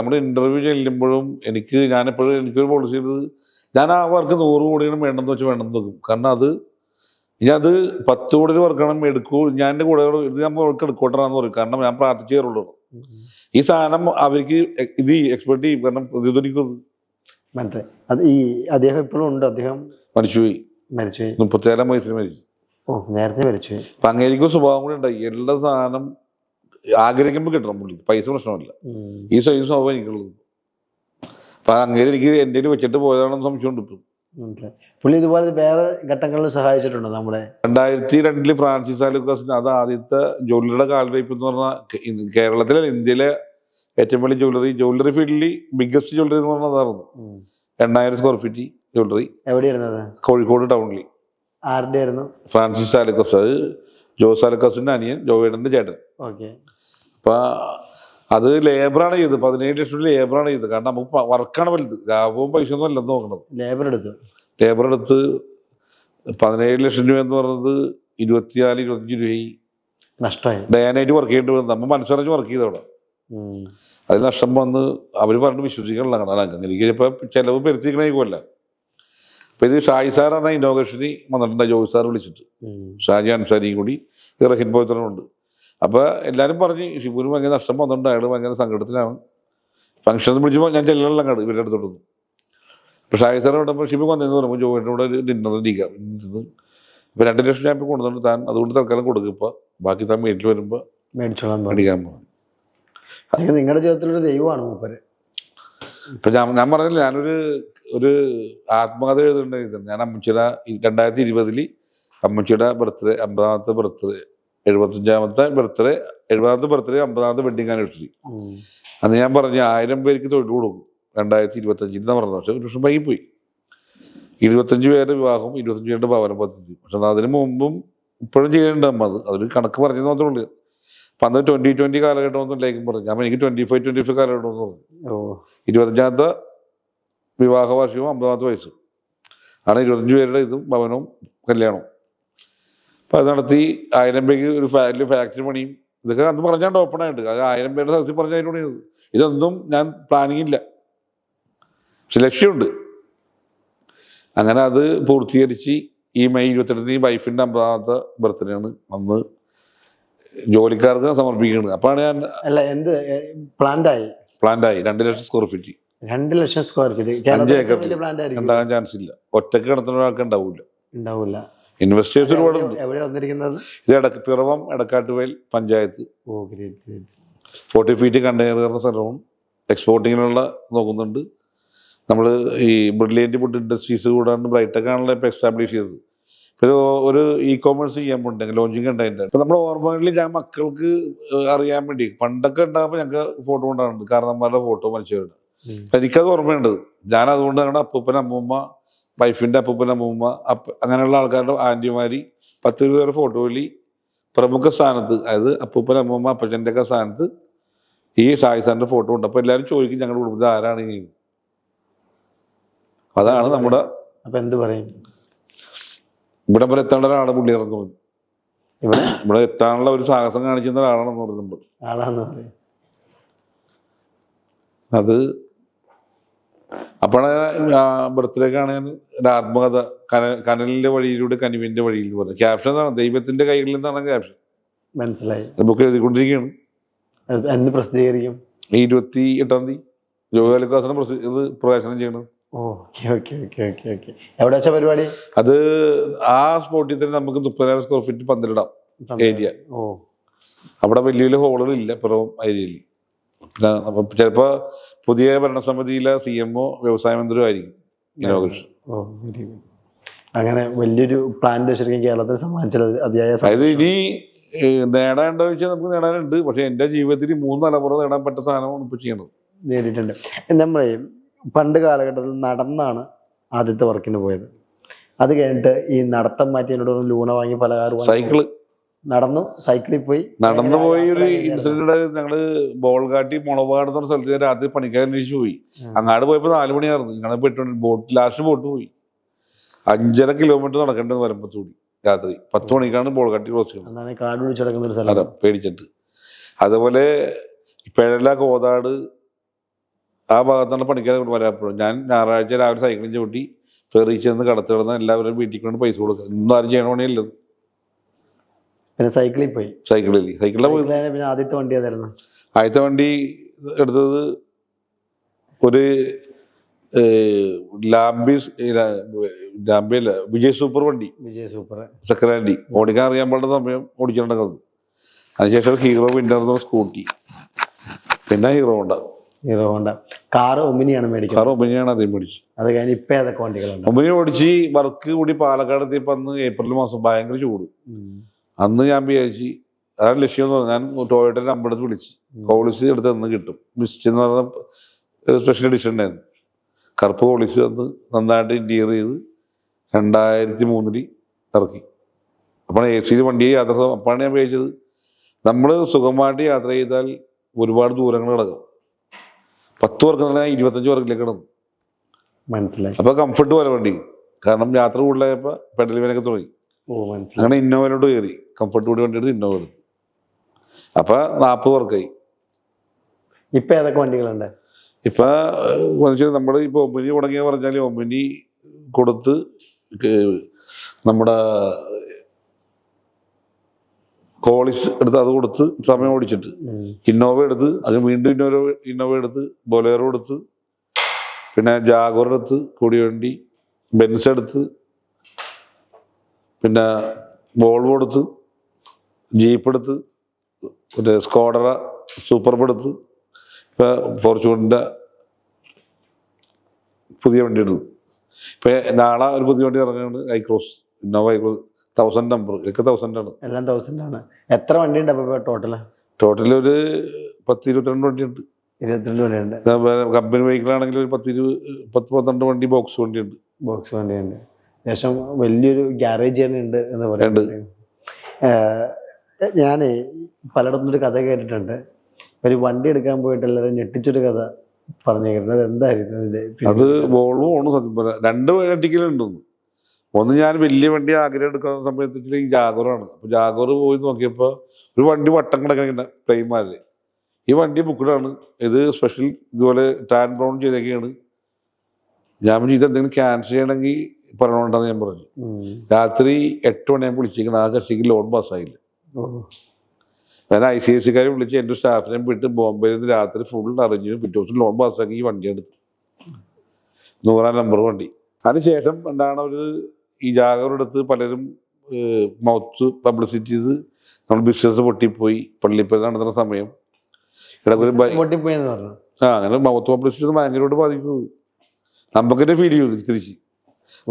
നമ്മുടെ ഇന്റർവ്യൂ ചെല്ലുമ്പോഴും ഞാനെപ്പോഴും എനിക്കൊരു പോളിസി ചെയ്തത്, ഞാൻ ആ വർക്ക് 100 കോടിയാണ് വേണ്ടെന്ന് വെച്ചാൽ വേണ്ടെന്ന് വെക്കും. കാരണം അത് 10 കോടി വർക്കണം എടുക്കൂ, ഞാൻ എൻ്റെ കൂടെ ഇത് നമ്മൾ വർക്ക് എടുക്കോട്ടെന്ന് പറയും. കാരണം ഞാൻ പ്രാർത്ഥിച്ചു കയറുള്ളൂ. ഈ സാധനം അവർക്ക് ഇത് എക്സ്പെർട്ട് ചെയ്യും. കാരണം പ്രതിധ്വനിക്കുന്നത് മനസ്സിലായി. അത് ഈ അദ്ദേഹം ഇപ്പോഴും ഉണ്ട്? അദ്ദേഹം മരിച്ചുപോയി. 37 വയസ്സിൽ മരിച്ചു. ഓ, നേരത്തെ മരിച്ചുപോയി. അപ്പൊ അങ്ങേരിക്കും സ്വഭാവം കൂടി ഉണ്ടായി. എല്ലാ സാധനം ആഗ്രഹിക്കുമ്പോൾ കിട്ടണം. പുള്ളി പൈസ പ്രശ്നമല്ല, ഈ സ്വഭാവം എനിക്കുള്ളത്. അപ്പൊ അങ്ങേര് എനിക്ക് എൻ്റെ വെച്ചിട്ട് പോയതാണെന്ന് സംശയമുണ്ട് ഇപ്പം. പുള്ളി ഇതുപോലെ വേറെ ഘട്ടങ്ങളിൽ സഹായിച്ചിട്ടുണ്ടോ നമ്മളെ? 2002 ഫ്രാൻസിസ് ആലുക്കാസിന്, അത് ആദ്യത്തെ ജ്വല്ലറിയുടെ കാൽവയ്പ് എന്ന് പറഞ്ഞാൽ കേരളത്തിലെ ഇന്ത്യയിലെ ഏറ്റവും വലിയ ജ്വല്ലറി ഫീൽഡിൽ ബിഗ്ഗസ്റ്റ് ജ്വല്ലറി എന്ന് പറഞ്ഞാൽ അതായിരുന്നു. 8000 സ്ക്വയർ ഫീറ്റ് ജ്വല്ലറി. എവിടെയായിരുന്നത്? കോഴിക്കോട് ടൗണിൽ. ആരുടെ ആയിരുന്നു? ഫ്രാൻസിസ് ആലക്കസ്, അത് ജോസ് ആലക്കസിന്റെ അനിയൻ, ജോവേട്ടന്റെ ചേട്ടൻ. ഓക്കെ. അപ്പൊ അത് ലേബറാണ് ചെയ്തത്. 17 ലക്ഷം രൂപ ലേബറാണ് ചെയ്തത്. കാരണം നമുക്ക് വർക്കാണ് വലുത്, ലാഭവും പൈസ ഒന്നും അല്ലെന്ന് നോക്കണത്. ലേബർ എടുത്തു. ലേബർ എടുത്ത് 17 ലക്ഷം രൂപ എന്ന് പറയുന്നത് 24-25 രൂപയായി നഷ്ടമായി. ഡയാനായിട്ട് വർക്ക് ചെയ്യേണ്ടി വന്നു. നമ്മൾ മനസ്സറിഞ്ഞ് വർക്ക് ചെയ്തവിടെ. അതിൽ നഷ്ടം വന്ന് അവർ പറഞ്ഞ് വിശ്വസിക്കാനുള്ള അങ്ങനെ ഇപ്പൊ ചെലവ് പെരുത്തിക്കണേക്കുമല്ല. അപ്പൊ ഇത് ഷാജി സാറാണ് ഇന്നോഗ്രേഷന് വന്നിട്ടുണ്ട്. ജോയി സാർ വിളിച്ചിട്ട് ഷാജി അൻസാരിയും കൂടി റഹീൻ പോയത്തനുണ്ട്. അപ്പൊ എല്ലാരും പറഞ്ഞ് ഷിബുവിന് ഭയങ്കര നഷ്ടം വന്നിട്ടുണ്ട്, അയാൾ ഭയങ്കര സങ്കടത്തിലാണ്. ഫംഗ്ഷൻ വിളിച്ചപ്പോൾ ഞാൻ ചെല്ലുള്ള കണ്ട് ഇവരുടെ അടുത്തോട്ടൊന്ന്. അപ്പൊ ഷാജി സാർ വിടുമ്പോൾ ഷിബു വന്നതെന്ന് പറയുമ്പോൾ ജോയിൻ്റെ കൂടെ ഒരു ഡിന്നർ ഇരിക്കാം. ഇപ്പൊ 2 ലക്ഷം ഞാൻ ഇപ്പൊ കൊണ്ടുവന്നിട്ട് താൻ അതുകൊണ്ട് തൽക്കാലം കൊടുക്കും. ഇപ്പൊ ബാക്കി താൻ വീട്ടിൽ വരുമ്പോ മേടിച്ചോളാൻ മേടിക്കാൻ പോകും. നിങ്ങളുടെ ജീവിതത്തിലൊരു ദൈവമാണ് മൂപ്പര്. ഇപ്പൊ ഞാൻ പറഞ്ഞില്ല, ഞാനൊരു ആത്മകഥ എഴുതുന്നുണ്ടായിരുന്നു. ഞാൻ അമ്മച്ചിയുടെ 2020 അമ്മച്ചിയുടെ ബർത്ത്ഡേ 50ാമത്തെ ബർത്ത്ഡേ 75ാമത്തെ ബർത്ത്ഡേ 70ാമത്തെ ബർത്ത്ഡേ 50ാമത്തെ വെഡിങ് ആനിവേഴ്സറി. അന്ന് ഞാൻ പറഞ്ഞു 1000 പേർക്ക് തൊഴിൽ കൊടുക്കും 2025 എന്നാ പറഞ്ഞത്. പക്ഷെ ഒരു വർഷം വൈകിപ്പോയി. 25 പേരുടെ വിവാഹം, 25 പേരുടെ ഭവന പദ്ധതി. പക്ഷെ അതിന് മുമ്പും ഇപ്പോഴും ചെയ്യുന്നുണ്ട് അമ്മ. അതൊരു കണക്ക് പറഞ്ഞു മാത്രമേ ഉള്ളൂ. അപ്പൊ അന്ന് 2020 കാലഘട്ടം ഒന്നും ലേക്കും പറഞ്ഞു. അപ്പൊ എനിക്ക് 25 കാലഘട്ടം എന്ന് പറഞ്ഞു. 25ാമത്തെ വിവാഹ വാർഷികവും 50ാമത്തെ വയസ്സും ആണ് 25 പേരുടെ ഇതും ഭവനവും കല്യാണവും. അപ്പൊ അത് നടത്തി 1000 പേർക്ക് ഒരു ഫാക്ടറി പണിയും. ഇതൊക്കെ അന്ന് പറഞ്ഞാണ്ട് ഓപ്പണായിട്ട്. അത് 1000 പേരുടെ സദസ്സിൽ പറഞ്ഞാൽ പണിയത്. ഇതൊന്നും ഞാൻ പ്ലാനിങ് ഇല്ല, പക്ഷെ ലക്ഷ്യമുണ്ട്. അങ്ങനെ അത് പൂർത്തീകരിച്ച് ഈ മെയ് 28 വൈഫിന്റെ 50ാമത്തെ ബർത്ത്ഡേ ആണ്. അന്ന് ജോലിക്കാർക്ക് സമർപ്പിക്കുന്നത്. അപ്പാണ് ഞാൻ പ്ലാന്റായി 2 ലക്ഷം സ്ക്വയർ ഫീറ്റ് 2 ലക്ഷം സ്ക്വയർ ഫീറ്റ് 5 ഏക്കർ ഉണ്ടാകാൻ ചാൻസ് ഇല്ല. ഒറ്റക്ക് കിടത്തുന്ന ഒരാൾക്ക് ഉണ്ടാവില്ല. ഇൻവെസ്റ്റേഴ്സ് ഒരുപാടുണ്ട്. ഇത് പിറവം എടക്കാട്ടുവയൽ പഞ്ചായത്ത്. 40 ഫീറ്റ് കണ്ടെയ്നർ സ്ഥലവും എക്സ്പോർട്ടിങ്ങിനുള്ള നോക്കുന്നുണ്ട്. നമ്മൾ ഈ ബ്രില്യൻറ്റ് ഫുഡ് ഇൻഡസ്ട്രീസ് കൂടാണ്ട് ബ്രൈറ്റൊക്കെ ആണല്ലോ ഇപ്പോൾ എസ്റ്റാബ്ലിഷ് ചെയ്തത്. ഒരു ഇ-കോമേഴ്സ് ചെയ്യാൻ പോകുന്നുണ്ട്, ലോഞ്ചിങ് ഉണ്ടായിട്ടുണ്ട്. ഇപ്പം നമ്മുടെ ഓർമ്മകളിൽ ഞാൻ മക്കൾക്ക് അറിയാൻ വേണ്ടി പണ്ടൊക്കെ ഉണ്ടാകുമ്പോൾ ഞങ്ങൾക്ക് ഫോട്ടോ കൊണ്ടാണ് കാരണന്മാരുടെ ഫോട്ടോ മനുഷ്യരുടെ. എനിക്കത് ഓർമ്മയുണ്ടത്. ഞാൻ അതുകൊണ്ട് ഞങ്ങളുടെ അപ്പൂപ്പൻ അമ്മൂമ്മ, വൈഫിൻ്റെ അപ്പൂപ്പൻ അമ്മൂമ്മ, അങ്ങനെയുള്ള ആൾക്കാരുടെ ആൻറ്റിമാരി 10-20 പേരുടെ ഫോട്ടോയിൽ പ്രമുഖ സ്ഥാനത്ത്, അതായത് അപ്പൂപ്പൻ അമ്മൂമ്മ അപ്പച്ചൻ്റെ ഒക്കെ സ്ഥാനത്ത് ഈ ഷാജി സാറിൻ്റെ ഫോട്ടോ ഉണ്ട്. അപ്പോൾ എല്ലാവരും ചോദിക്കും ഞങ്ങളുടെ കുടുംബത്തിൽ ആരാണ് ഈ. അതാണ് നമ്മുടെ. അപ്പൊ എന്ത് പറയും? ഇവിടെ വരെ എത്തേണ്ട ഒരാളാണ് പുള്ളിയിറന്ന് പറഞ്ഞു. ഇവിടെ എത്താനുള്ള ഒരു സാഹസം കാണിക്കുന്ന ഒരാളാണെന്ന് പറയുന്നുണ്ട്. അത് അപ്പോഴാണ് ബർത്ത്ഡേക്കാണ് ഞാൻ ഒരു ആത്മകഥ കനലിന്റെ വഴിയിലൂടെ കനിവിന്റെ വഴിയിൽ പറഞ്ഞു. ക്യാപ്ഷൻ എന്താണ്? ദൈവത്തിന്റെ കൈകളിൽ നിന്നാണ് ക്യാപ്ഷൻ. മനസ്സിലായി. ബുക്ക് എഴുതിക്കൊണ്ടിരിക്കുകയാണ്. എന്ന് പ്രസിദ്ധീകരിക്കും? ഈ 28-ാം തീയതി ജോലിക്കാസനം ഇത് പ്രവേശനം ചെയ്യണം. എവിടെ വെച്ച പരിപാടി? അത് ആ സ്പോട്ടിൽ തന്നെ നമുക്ക് 30,000 സ്ക്വയർ ഫീറ്റ് പന്തലിടാം ഏരിയ. അവിടെ വലിയ ഹോളുകളില്ല പിറവം ഏരിയയിൽ. പിന്നെ ചിലപ്പോ പുതിയ ഭരണസമിതിയിലെ CMO വ്യവസായ മന്ത്രിയും ആയിരിക്കും ഇനോഗ്രേഷൻ. അങ്ങനെ വലിയൊരു പ്ലാൻ ശരിക്കും കേരളത്തിൽ സമ്മാനിച്ചത് അതിയായ. അതായത് ഇനി നേടാണ്ടോ വെച്ചാൽ നമുക്ക് നേടാനുണ്ട്. പക്ഷെ എന്റെ ജീവിതത്തിൽ 3 തലമുറ നേടാൻ പറ്റുന്ന സാധനമാണ് ഇപ്പൊ ചെയ്യണത്. നേരിട്ടുണ്ട്. നമ്മളെ പണ്ട് കാലഘട്ടത്തിൽ നടന്നാണ് ആദ്യത്തെ വർക്കിന് പോയത്. അത് കഴിഞ്ഞിട്ട് ഈ നടത്തം മാറ്റി എന്നോട് ലൂണ വാങ്ങി പലഹാരം സൈക്കിള് സൈക്കിളിൽ പോയി ഒരു ഇൻസിഡന്റ്. ഞങ്ങള് ബോൾഗാട്ടി മുളവാട് എന്ന സ്ഥലത്ത് രാത്രി പണിക്കാരൻ അന്വേഷിച്ചു പോയി. അങ്ങാട് പോയപ്പോ 4 മണിയായിരുന്നു. ഞങ്ങളെ പോയിട്ട് ലാസ്റ്റ് ബോട്ട് പോയി. 5.5 കിലോമീറ്റർ നടക്കേണ്ടത് വരമ്പത്തൂടി. രാത്രി 10 മണിക്കാണ് ബോൾഗാട്ടി ക്രോസ് ചെയ്യുന്നത്. കാട് പിടിച്ച് കിടക്കുന്ന ഒരു സ്ഥലം പേടിച്ചിട്ട്. അതുപോലെ പെഴല കോതാട് ആ ഭാഗത്താണ് പണിക്കാരെ വരാപ്പോഴും. ഞാൻ ഞായറാഴ്ച രാവിലെ സൈക്കിളിൽ ചവിട്ടി ഫെറി ചെന്ന് കടത്തി കിടന്ന് എല്ലാവരും വീട്ടിൽ കൊണ്ട് പൈസ കൊടുക്കുക. ഇന്നും ആരും ചെയ്യണ പണിയല്ലത്. പിന്നെ സൈക്കിളിൽ പോയി. സൈക്കിളിലെ പോയി. പിന്നെ ആദ്യത്തെ വണ്ടി ഏതായിരുന്നു? ആദ്യത്തെ വണ്ടി എടുത്തത് ഒരു ലാംബിയല്ല, വിജയ് സൂപ്പർ വണ്ടി. സെക്കൻഡ് ഹാൻഡ് ഓടിക്കാൻ അറിയാൻ പാടുന്ന സമയം ഓടിച്ചിട്ടുണ്ടെങ്കിൽ. അതിനുശേഷം ഹീറോ വിൻഡർ സ്കൂട്ടി, പിന്നെ ഹീറോ ഹോണ്ട. കാറ് ഒമിനിയാണ് അതേ മേടിച്ചു. അത് കഴിഞ്ഞ് ഇപ്പൊ ഏതൊക്കെ വണ്ടികളുണ്ട്? ഒമിനി ഓടിച്ച് വർക്ക് കൂടി പാലക്കാട് എത്തിയപ്പോ അന്ന് ഏപ്രിൽ മാസം ഭയങ്കര ചൂട്. അന്ന് ഞാൻ വിചാരിച്ചു അതാണ് ലക്ഷ്യം എന്ന് പറഞ്ഞാൽ ഞാൻ ടൊയോട്ട നമ്പർ എടുത്ത് വിളിച്ച് കോളിസ് എടുത്ത് നിന്ന് കിട്ടും. മിസ്റ്റ് എന്ന് പറഞ്ഞ സ്പെഷ്യൽ എഡിഷൻ ഉണ്ടായിരുന്നു. കറുപ്പ് പോളിസ് തന്ന് നന്നായിട്ട് ഇൻറ്റീരിയർ ചെയ്ത് 2003 ഇറക്കി. അപ്പോൾ AC വണ്ടി യാത്ര അപ്പോഴാണ് ഞാൻ ഉപയോഗിച്ചത്. നമ്മൾ സുഖമായിട്ട് യാത്ര ചെയ്താൽ ഒരുപാട് ദൂരങ്ങൾ കിടക്കും. 10 പേർക്ക് തന്നെ 25 പേർക്കിലേക്ക് കിടന്നു. മനസ്സിലായി. അപ്പോൾ കംഫർട്ട് പോലെ വണ്ടി, കാരണം യാത്ര കൂടുതലായപ്പോൾ പെഡൽ വേനൊക്കെ തുടങ്ങി. മനസ്സിലായി. അങ്ങനെ ഇന്നോവയിലോട്ട് കയറി, കംഫർട്ട് കൂടി വണ്ടി എടുത്ത് ഇന്നോവ എടുത്തു. അപ്പോൾ 40 പേർക്കായി. ഇപ്പൊ ഏതൊക്കെ വണ്ടികളുണ്ട്? ഇപ്പൊ നമ്മൾ ഇപ്പൊ ഒമിനി തുടങ്ങിയ പറഞ്ഞാൽ ഒമിനി കൊടുത്ത് നമ്മുടെ കോളിസ് എടുത്ത് അത് കൊടുത്ത് സമയം ഓടിച്ചിട്ട് ഇന്നോവ എടുത്ത്, അത് വീണ്ടും ഇന്നോവ എടുത്ത്, ബൊലേറോ എടുത്ത്, പിന്നെ ജാഗോർ എടുത്ത്, കൂടിവണ്ടി, ബെൻസ് എടുത്ത്, പിന്നെ വോൾവോ എടുത്ത്, ജീപ്പ് എടുത്ത്, പിന്നെ സ്കോഡറ സൂപ്പർബ് എടുത്ത്, ഇപ്പൊ ഫോർച്യൂണിന്റെ പുതിയ വണ്ടി എടുത്തു. ഇപ്പൊ നാളെ ഒരു പുതിയ വണ്ടി ഇറങ്ങുന്നുണ്ട്, ഐക്രോസ്, ഇന്നോവ ഐക്രോസ് 1000 നമ്പർ, ഇതൊക്കെ 1000 ആണ്. എല്ലാം 1000 ആണ്. എത്ര വണ്ടി ഉണ്ട് അപ്പൊ ടോട്ടല്? ടോട്ടൽ ഒരു 10-22 വണ്ടിയുണ്ട്. 22 വണ്ടിയുണ്ട്. കമ്പനി വെഹിക്കിളാണെങ്കിൽ ഒരു 10-12 വണ്ടി ബോക്സ് വണ്ടിയുണ്ട്. ബോക്സ് വണ്ടിയുണ്ട്. ശേഷം വലിയൊരു ഗ്യാരേജ് തന്നെ ഉണ്ട് എന്ന് പറയുന്നത്. ഞാനേ പലയിടത്തും ഒരു കഥ കേട്ടിട്ടുണ്ട്. ഒരു വണ്ടി എടുക്കാൻ പോയിട്ട് എല്ലാവരും ഞെട്ടിച്ചൊരു കഥ പറഞ്ഞേക്കുന്നത്. എന്തായിരുന്നു അതിന്റെ? അത് വോൾവോ ആണ് സത്യം പറയാം. 2 വണ്ടിക്കലുണ്ടെന്ന്. ഒന്ന് ഞാൻ വലിയ വണ്ടി ആഗ്രഹം എടുക്കുന്ന സമയത്ത് ഈ ജാഗോറാണ്. അപ്പൊ ജാഗോർ പോയി നോക്കിയപ്പോൾ ഒരു വണ്ടി വട്ടം കിടക്കുന്ന പ്ലെയിന്മാരില്. ഈ വണ്ടി ബുക്കിലാണ്, ഇത് സ്പെഷ്യൽ ഇതുപോലെ ടാൻ ബ്രൗൺ ചെയ്തൊക്കെയാണ്. ഞാൻ ഇത് എന്തെങ്കിലും ക്യാൻസൽ ചെയ്യണമെങ്കിൽ പറയണോണ്ടെന്ന് ഞാൻ പറഞ്ഞു. രാത്രി 8 മണിയാകുമ്പോൾ വിളിച്ചിരിക്കണം. ആ കക്ഷിക്ക് ലോൺ പാസ്സായില്ല. ഞാൻ ICICക്കാരെ വിളിച്ച് എൻ്റെ സ്റ്റാഫിനെ വിട്ട് ബോംബെയിൽ നിന്ന് രാത്രി ഫുൾ അറിഞ്ഞു. പിറ്റേ ദിവസം ലോൺ പാസ്സാക്കി ഈ വണ്ടി എടുത്തു. 100 നമ്പർ വണ്ടി. അതിനുശേഷം എന്താണ് ഒരു ഈ ജാഗോർ എടുത്ത് പലരും മൗത്ത് പബ്ലിസിറ്റി ചെയ്ത് നമ്മൾ ബിസിനസ് പൊട്ടിപ്പോയി. പള്ളിപ്പുറം നടത്തുന്ന സമയം പൊട്ടിപ്പോയെന്ന് പറഞ്ഞു. അങ്ങനെ മൗത്ത് പബ്ലിസിറ്റി ഭയങ്കരമായിട്ട് ബാധിക്കുന്നത് നമുക്കെന്നെ ഫീൽ ചെയ്തു. തിരിച്ച്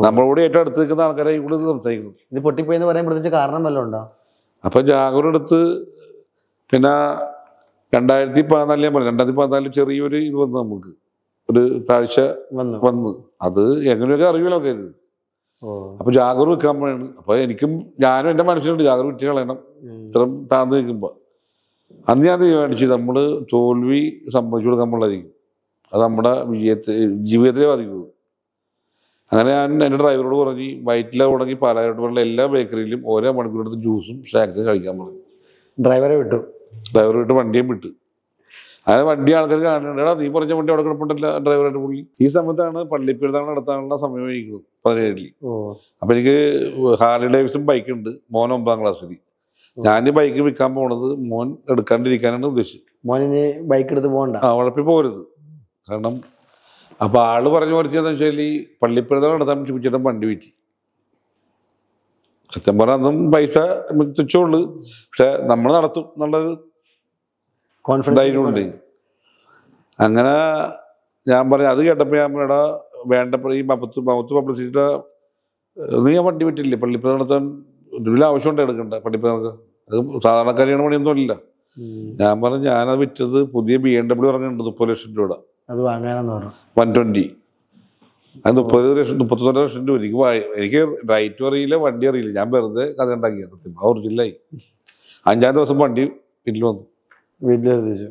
നമ്മളോട് ഏറ്റവും അടുത്ത് നിൽക്കുന്ന ആൾക്കാരെ കൂടെ സംസാരിക്കുന്നു. ഇത് പൊട്ടിപ്പോയെന്ന് പറയാൻ പ്രത്യേകിച്ച് കാരണം വല്ലതും ഉണ്ടോ? അപ്പൊ ജാഗോർ എടുത്ത് പിന്നെ 2014 ഞാൻ പറഞ്ഞു, 2014 ചെറിയൊരു ഇത് വന്നു, നമുക്ക് ഒരു താഴ്ച വന്ന്. അത് എങ്ങനെയൊക്കെ അറിയുമല്ലോ കരുത്. അപ്പൊ ജാഗോർ വെക്കാൻ പോയാണ്. അപ്പൊ ഞാനും എൻ്റെ മനസ്സിലുണ്ട് ജാഗോർ വിറ്റ് കളയണം ഇത്രയും താഴ്ന്നു നിൽക്കുമ്പോ. അന്ന് ഞാൻ തീരുമാനിച്ചു നമ്മള് തോൽവി സംഭവിച്ചു കൊടുക്കാൻ പാടില്ലായിരിക്കും. അത് നമ്മുടെ ജീവിതത്തിലെ ബാധിക്കുന്നത്. അങ്ങനെ ഞാൻ എൻ്റെ ഡ്രൈവറോട് പറഞ്ഞ് വൈറ്റില തുടങ്ങി പാലായോട്ട് പറഞ്ഞ എല്ലാ ബേക്കറിയിലും ഓരോ മണിക്കൂറെടുത്ത് ജ്യൂസും സ്നാക്സും കഴിക്കാൻ പറഞ്ഞു. ഡ്രൈവറെ വിട്ടു വണ്ടിയും വിട്ടു. അങ്ങനെ വണ്ടി ആൾക്കാർ കാണുന്നുണ്ട്, നീ പറഞ്ഞ വണ്ടി അവിടെ കിടപ്പുണ്ടല്ല ഡ്രൈവറായിട്ട് പുള്ളി. ഈ സമയത്താണ് പള്ളിപ്പെരുന്നാൾ നടത്താനുള്ള സമയം വഹിക്കുന്നത് 17. അപ്പൊ എനിക്ക് ഹാർലി ഡേവിഡ്സൺ ബൈക്ക് ഉണ്ട്. മോൻ 9ാം ക്ലാസ്സിൽ. ഞാൻ ഈ ബൈക്ക് വിൽക്കാൻ പോണത് മോൻ എടുക്കാണ്ടിരിക്കാനാണ് ഉദ്ദേശിച്ചത്. മോനിന് ബൈക്ക് എടുത്ത് പോകണ്ട, ഉഴപ്പി പോകരുത്. കാരണം അപ്പൊ ആള് പറഞ്ഞു പറിച്ചതെന്ന് വെച്ചാൽ ഈ പള്ളിപ്പെരുന്നാൾ നടത്താൻ ചുപ്പിച്ചിട്ടും വണ്ടി വിറ്റി. സത്യം പറഞ്ഞാൽ അന്നും പൈസ തുച്ഛമുള്ളു, പക്ഷെ നമ്മൾ നടത്തും എന്നുള്ളത് ധൈര്യമുണ്ട്. അങ്ങനെ ഞാൻ പറഞ്ഞു, അത് കേട്ടപ്പോൾ ഞാൻ പറഞ്ഞാ വേണ്ടപ്പോൾ ഈ മൗത്ത് പബ്ലിസിറ്റിയുടെ നീ ആ വണ്ടി വിറ്റില്ലേ പള്ളിപ്പെരുന്നാൾ നടത്താൻ ഇതിൽ ആവശ്യമുണ്ട് എടുക്കണ്ട പള്ളിപ്പെരുന്നാൾക്ക്. അത് സാധാരണക്കാരിയാണ് പണിയൊന്നും ഇല്ല. ഞാൻ പറഞ്ഞു ഞാനത് വിറ്റത് പുതിയ BMW ഇറങ്ങുന്നുണ്ട് 30 ലക്ഷം രൂപ. അത് വാങ്ങാനെന്ന് പറഞ്ഞു 120. അത് 31 ലക്ഷം രൂപ. എനിക്ക് റൈറ്റും അറിയില്ല, വണ്ടി അറിയില്ല. ഞാൻ വെറുതെ കഥ ഉണ്ടാക്കിയത്. ഒറിജിനലായി 5-ാം ദിവസം വണ്ടി വീട്ടിൽ വന്നു. വീട്ടിലെത്തിച്ചു.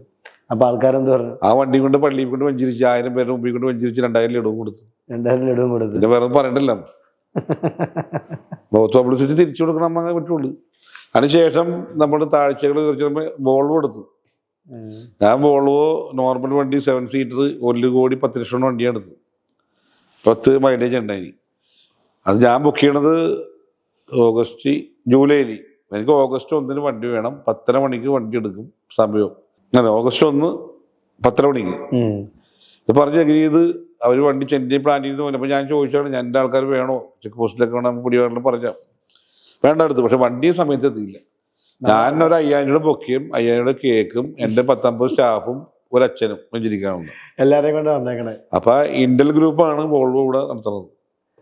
അപ്പൊ ആൾക്കാരെന്ത് പറഞ്ഞു? ആ വണ്ടി കൊണ്ട് പള്ളിയിൽ കൊണ്ട് വഞ്ചിരിച്ച് 1000 പേരുടെ മുമ്പിൽ കൊണ്ട് വഞ്ചിരിച്ച് 2000 ലഡുവും കൊടുത്തു. 2000 ലഡുവും കൊടുത്തു. പിന്നെ വേറെ പറയണ്ടല്ലോ. മൗത്ത് പബ്ലിസിറ്റി തിരിച്ചു കൊടുക്കണം അങ്ങനെ പറ്റുള്ളൂ. അതിനുശേഷം നമ്മുടെ താഴ്ചകൾ തീർച്ചയായും വോൾവോ എടുത്തു. ഞാൻ വോൾവോ നോർമൽ വണ്ടി 7 സീറ്റർ 1,10,00,000 വണ്ടിയാണ് എടുത്തത്. 10 മൈലേജ് ഉണ്ടായി. അത് ഞാൻ ബുക്ക് ചെയ്യണത് ജൂലൈയിൽ. എനിക്ക് ഓഗസ്റ്റ് 1 വണ്ടി വേണം. 10:30 മണിക്ക് വണ്ടി എടുക്കും സമയവും. അങ്ങനെ ഓഗസ്റ്റ് 1 10:30 മണിക്ക് ഇത് പറഞ്ഞ് അഗ്രി ചെയ്ത് അവർ വണ്ടി ചെന്നൈ പ്ലാൻ ചെയ്ത് പോയി. അപ്പോൾ ഞാൻ ചോദിച്ചാണ് എൻ്റെ ആൾക്കാർ വേണോ, ചെക്ക് പോസ്റ്റിലൊക്കെ വേണം പിടി വേണം പറഞ്ഞാൽ വേണ്ട എടുത്തു. പക്ഷെ വണ്ടി സമയത്ത് എത്തിയില്ല. ഞാൻ ഒരു 5,000 രൂപ ബുക്ക് ചെയ്യും, 5,000 രൂപ കേക്കും, എൻ്റെ 10-50 സ്റ്റാഫും ഒരു അച്ഛനും വെഞ്ചിരിക്കാനുണ്ട്. എല്ലാരെയും കൊണ്ട് വന്നേക്കണേ. അപ്പൊ ഇന്റൽ ഗ്രൂപ്പാണ് വോൾവോ ഇവിടെ നടത്തുന്നത്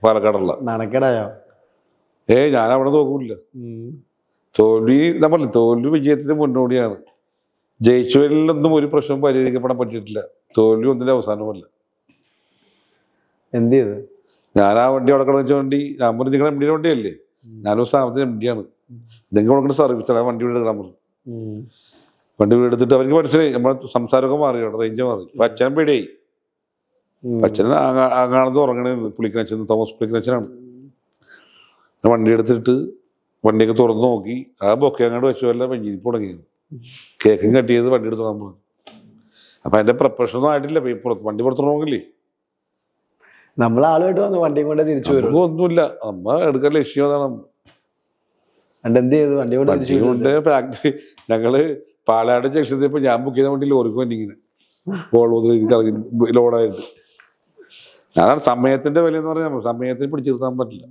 പാലക്കാടുള്ള. നടക്കടായോ? ഞാൻ അവിടെ നോക്കൂല. തോൽവി വിജയത്തിന് മുന്നോടിയാണ്. ജയിച്ചവരിലൊന്നും ഒരു പ്രശ്നവും പരിഹരിക്കപ്പെടാൻ പറ്റിയിട്ടില്ല. തോൽവി ഒന്നിന്റെ അവസാനമല്ല. എന്ത് ചെയ്തു? ഞാൻ ആ വണ്ടി അവിടെ കിടന്ന വണ്ടി ഞാൻ പറഞ്ഞു നിങ്ങളുടെ എംഡിയുടെ വണ്ടിയല്ലേ, ഞാനൊരു സ്ഥാപനത്തിന് എംഡിയാണ്, നിങ്ങൾ കൊടുക്കുന്ന സർവീസ് ആ വണ്ടി വീട് എടുക്കാൻ പറഞ്ഞു. വണ്ടി വീട് എടുത്തിട്ട് അവർക്ക് മനസ്സിലായി നമ്മളെ സംസാരമൊക്കെ മാറി, അവിടെ റേഞ്ച് മാറി. അപ്പൊ അച്ഛൻ പേടിയായി. അച്ഛൻ കാണുന്നത് ഉറങ്ങണേന്ന് പുള്ളിക്കനച്ഛൻ, തോമസ് പുള്ളിക്കനച്ഛനാണ്. വണ്ടി എടുത്തിട്ട് വണ്ടിയൊക്കെ തുറന്നു നോക്കി, ആ ബൊക്കെ അങ്ങോട്ട് വെച്ചു വല്ല വെഞ്ചിരിപ്പ് തുടങ്ങി, കേക്കും കട്ടിയത് വണ്ടി എടുത്ത് നമ്മൾ. അപ്പൊ അതിന്റെ പ്രിപ്പറേഷൻ ഒന്നും ആയിട്ടില്ല. വണ്ടി പുറത്തുടങ്ങില്ലേ, നമ്മളാളുമായിട്ട് വന്ന് വണ്ടിയും കൊണ്ട് തിരിച്ചു വരും. ഒന്നുമില്ല, നമ്മ എടുക്കാൻ ലക്ഷ്യം അതാണ്. എന്ത് ചെയ്തു? വണ്ടി കൊണ്ട് തിരിച്ചു കൊണ്ട് ഫാക്ടറി ഞങ്ങള് പാലാട് ജംഗ്ഷനിൽ ഇപ്പൊ ഞാൻ ബുക്ക് ചെയ്ത വണ്ടി ലോറിക്ക് വന്നിങ്ങനെ ലോഡായിട്ട്. അതാണ് സമയത്തിന്റെ വില എന്ന് പറഞ്ഞാൽ, സമയത്തിന് പിടിച്ചു നിർത്താൻ പറ്റില്ല.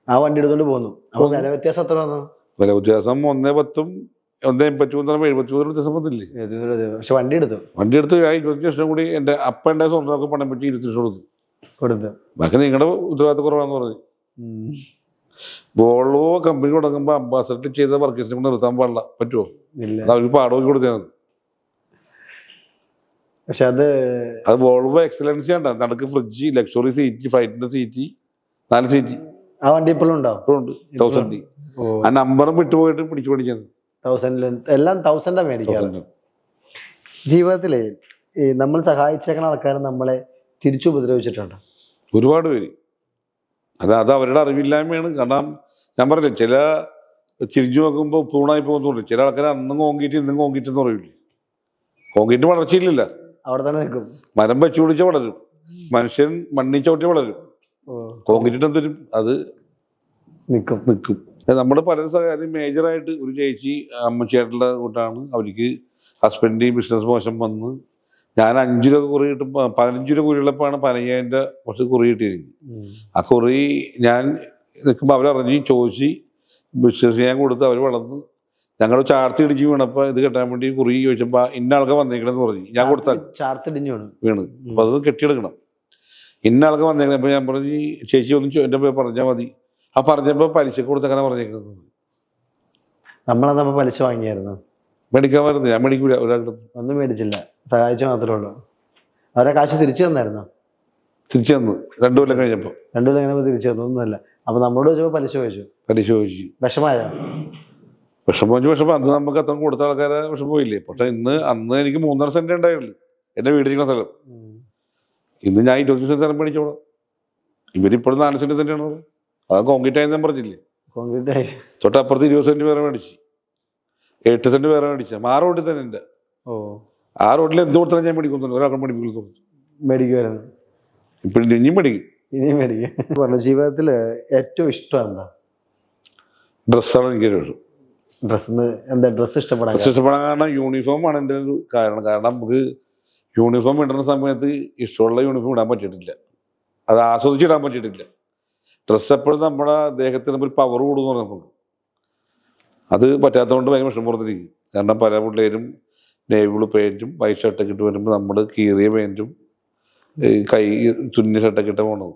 ആ വണ്ടി എടുത്തോണ്ട് പോന്നു. അപ്പൊ വില വ്യത്യാസം എത്ര വന്നു? വില വ്യത്യാസം 1.10 1.83 73 വ്യത്യാസം വന്നില്ലേ. പക്ഷെ വണ്ടി എടുത്തു. വണ്ടി എടുത്ത് 20 ലക്ഷം കൂടി എന്റെ അപ്പ എന്റെ സ്വർണ്ണമൊക്കെ പണം പറ്റി 20 ലക്ഷം കൊടുത്തു. ബാക്കി നിങ്ങളുടെ ഉത്തരവാദിത്ത കുറവാന്ന് പറഞ്ഞു. വോൾവോ കമ്പനി തുടങ്ങുമ്പോ അംബാസഡർ ചെയ്ത വർക്കേഴ്സിനെ കൊണ്ട് നിർത്താൻ പാടില്ല, പറ്റുമോ? അത് അവർക്ക് പാടമൊക്കെ കൊടുത്തത്. പക്ഷെ അത് വോൾവോ എക്സലൻസി ആണ്. നടുക്ക് ഫ്രിഡ്ജ്, ലക്ഷറി സീറ്റ്, ഫ്ലൈറ്റിന്റെ സീറ്റ്, 4 സീറ്റ്. ആ വണ്ടി ഇപ്പോഴും ഉണ്ടോ? 1000. ആ നമ്പറും വിട്ടുപോയിട്ട് പിടിച്ചു പഠിച്ചത്. 1000 എല്ലാം 1000 മേടിക്കാറ്. ജീവിതത്തിലെ ഈ നമ്മൾ സഹായിച്ചേക്കുന്ന ആൾക്കാർ നമ്മളെ തിരിച്ചു ഉപദ്രവിച്ചിട്ടുണ്ട് ഒരുപാട് പേര്. അത് അവരുടെ അറിവില്ലായ്മയാണ്. കാരണം ഞാൻ പറഞ്ഞില്ലേ, ചില തിരിഞ്ഞു നോക്കുമ്പോൾ തൂണായി പോകുന്നുണ്ട്. ചില ആൾക്കാർ അന്നും കോൺക്രീറ്റ് ഇന്നും കോൺക്രീറ്റ് എന്ന് പറയില്ലേ. കോൺക്രീറ്റ് വളർച്ചയില്ല, അവിടെ തന്നെ നിൽക്കും. മരം വെച്ചു പിടിച്ചാൽ വളരും, മനുഷ്യൻ മണ്ണി ചവിട്ടി വളരും. കോൺക്രീറ്റ് എന്തൊരും അത് നിൽക്കും. നമ്മുടെ പല കാര്യം മേജറായിട്ട് ഒരു ചേച്ചി അമ്മച്ചിയായിട്ടുള്ള കൂട്ടാണ്. അവർക്ക് ഹസ്ബൻഡ് ബിസിനസ് മോശം വന്ന് ഞാൻ 5 രൂപ കുറി കിട്ടുമ്പോൾ 15 രൂപ കുറിയുള്ളപ്പോഴാണ് 15,000 കുറച്ച് കുറി കിട്ടിയിരിക്കുന്നത്. ആ കുറി ഞാൻ നിൽക്കുമ്പോൾ അവരറിഞ്ഞ് ചോദിച്ച് ബിസിനസ് ചെയ്യാൻ കൊടുത്ത് അവർ വളർന്ന് ഞങ്ങൾ ചാർത്തി ഇടിച്ച് വീണപ്പോൾ ഇത് കെട്ടാൻ വേണ്ടി കുറി ചോദിച്ചപ്പോൾ ഇന്ന ആൾക്ക് വന്നേക്കണമെന്ന് പറഞ്ഞു. ഞാൻ കൊടുത്താൽ വീണ് അപ്പൊ അത് കെട്ടിയെടുക്കണം, ഇന്ന ആൾക്ക് വന്നേക്കണം. അപ്പൊ ഞാൻ പറഞ്ഞു ചേച്ചി ഒന്ന് എൻ്റെ പേര് പറഞ്ഞാൽ മതി. ആ പറഞ്ഞപ്പോൾ പലിശ കൊടുത്തങ്ങനെ പറഞ്ഞേക്കുന്നത്. നമ്മളന്ന് പലിശ വാങ്ങിയായിരുന്നു? മേടിക്കാൻ വരുന്നത് ഞാൻ മേടിക്കൂല. ഒരാളുടെ ഒന്നും മേടിച്ചില്ല, സഹായിച്ചു മാത്രമേ ഉള്ളൂ. അവരെ കാശ് തിരിച്ചു തന്നായിരുന്നു? തിരിച്ചു തന്നു 2 കൊല്ലം കഴിഞ്ഞപ്പോൾ. 2 കൊല്ലം കഴിഞ്ഞപ്പോൾ തിരിച്ചു തന്നു? ഒന്നുമല്ല. അപ്പൊ നമ്മളോട് ചോദിച്ചപ്പോൾ പലിശ ചോദിച്ചു. വിഷമായോ? വിഷമം അന്ന് നമുക്ക് അത്ര കൊടുത്ത ആൾക്കാരെ വിഷമമില്ലേ. പക്ഷെ അന്ന് എനിക്ക് 3.5 സെന്റ് ഉണ്ടായുള്ളൂ എന്റെ വീടിരിക്കുന്ന സ്ഥലം. ഇന്ന് ഞാൻ 20 സെന്റ് സ്ഥലം മേടിച്ചോളാം. ഇവരിപ്പോഴും 4 സെന്റ് തന്നെയാണ്. അത് കോൺക്രീറ്റ് ആയെന്ന് ഞാൻ പറഞ്ഞില്ലേ. തൊട്ടപ്പുറത്ത് 20 സെന്റ് വേറെ മേടിച്ച്, 8 സെന്റ് വേറെ മേടിച്ച. ആ റോഡിൽ തന്നെ എന്റെ. ആ റോഡിൽ എന്ത് കൊടുത്താലും ഞാൻ മേടിക്കുന്നു. ഒരാൾക്കും മേടിക്കുമായിരുന്നു. ഇപ്പോഴും ഇനിയും മേടിക്കും. പറഞ്ഞു ജീവിതത്തില് ഏറ്റവും ഇഷ്ടം എന്താ? ഡ്രസ്സാണ് എനിക്ക് ഇഷ്ടം. ഡ്രസ്സ് ഇഷ്ടപ്പെടാൻ കാരണം യൂണിഫോം ആണ് എൻ്റെ ഒരു കാരണം. നമുക്ക് യൂണിഫോം ഇടുന്ന സമയത്ത് ഇഷ്ടമുള്ള യൂണിഫോം ഇടാൻ പറ്റിയിട്ടില്ല, അത് ആസ്വദിച്ചിടാൻ പറ്റിയിട്ടില്ല. ഡ്രസ്സ് എപ്പോഴും നമ്മുടെ ദേഹത്തിന് ഒരു പവർ കൂടുന്നു നമുക്ക്. അത് പറ്റാത്തതുകൊണ്ട് ഭയങ്കര വിഷമം പുറത്തിരിക്കും. കാരണം പല പിള്ളേരും നേവി ബ്ലൂ പാൻറ്റും വൈറ്റ് ഷർട്ടൊക്കെ ഇട്ട് വരുമ്പോൾ നമ്മൾ കീറിയ പാൻറ്റും കൈ തുന്നിയ ഷർട്ടൊക്കെ ഇട്ട് പോകണത്.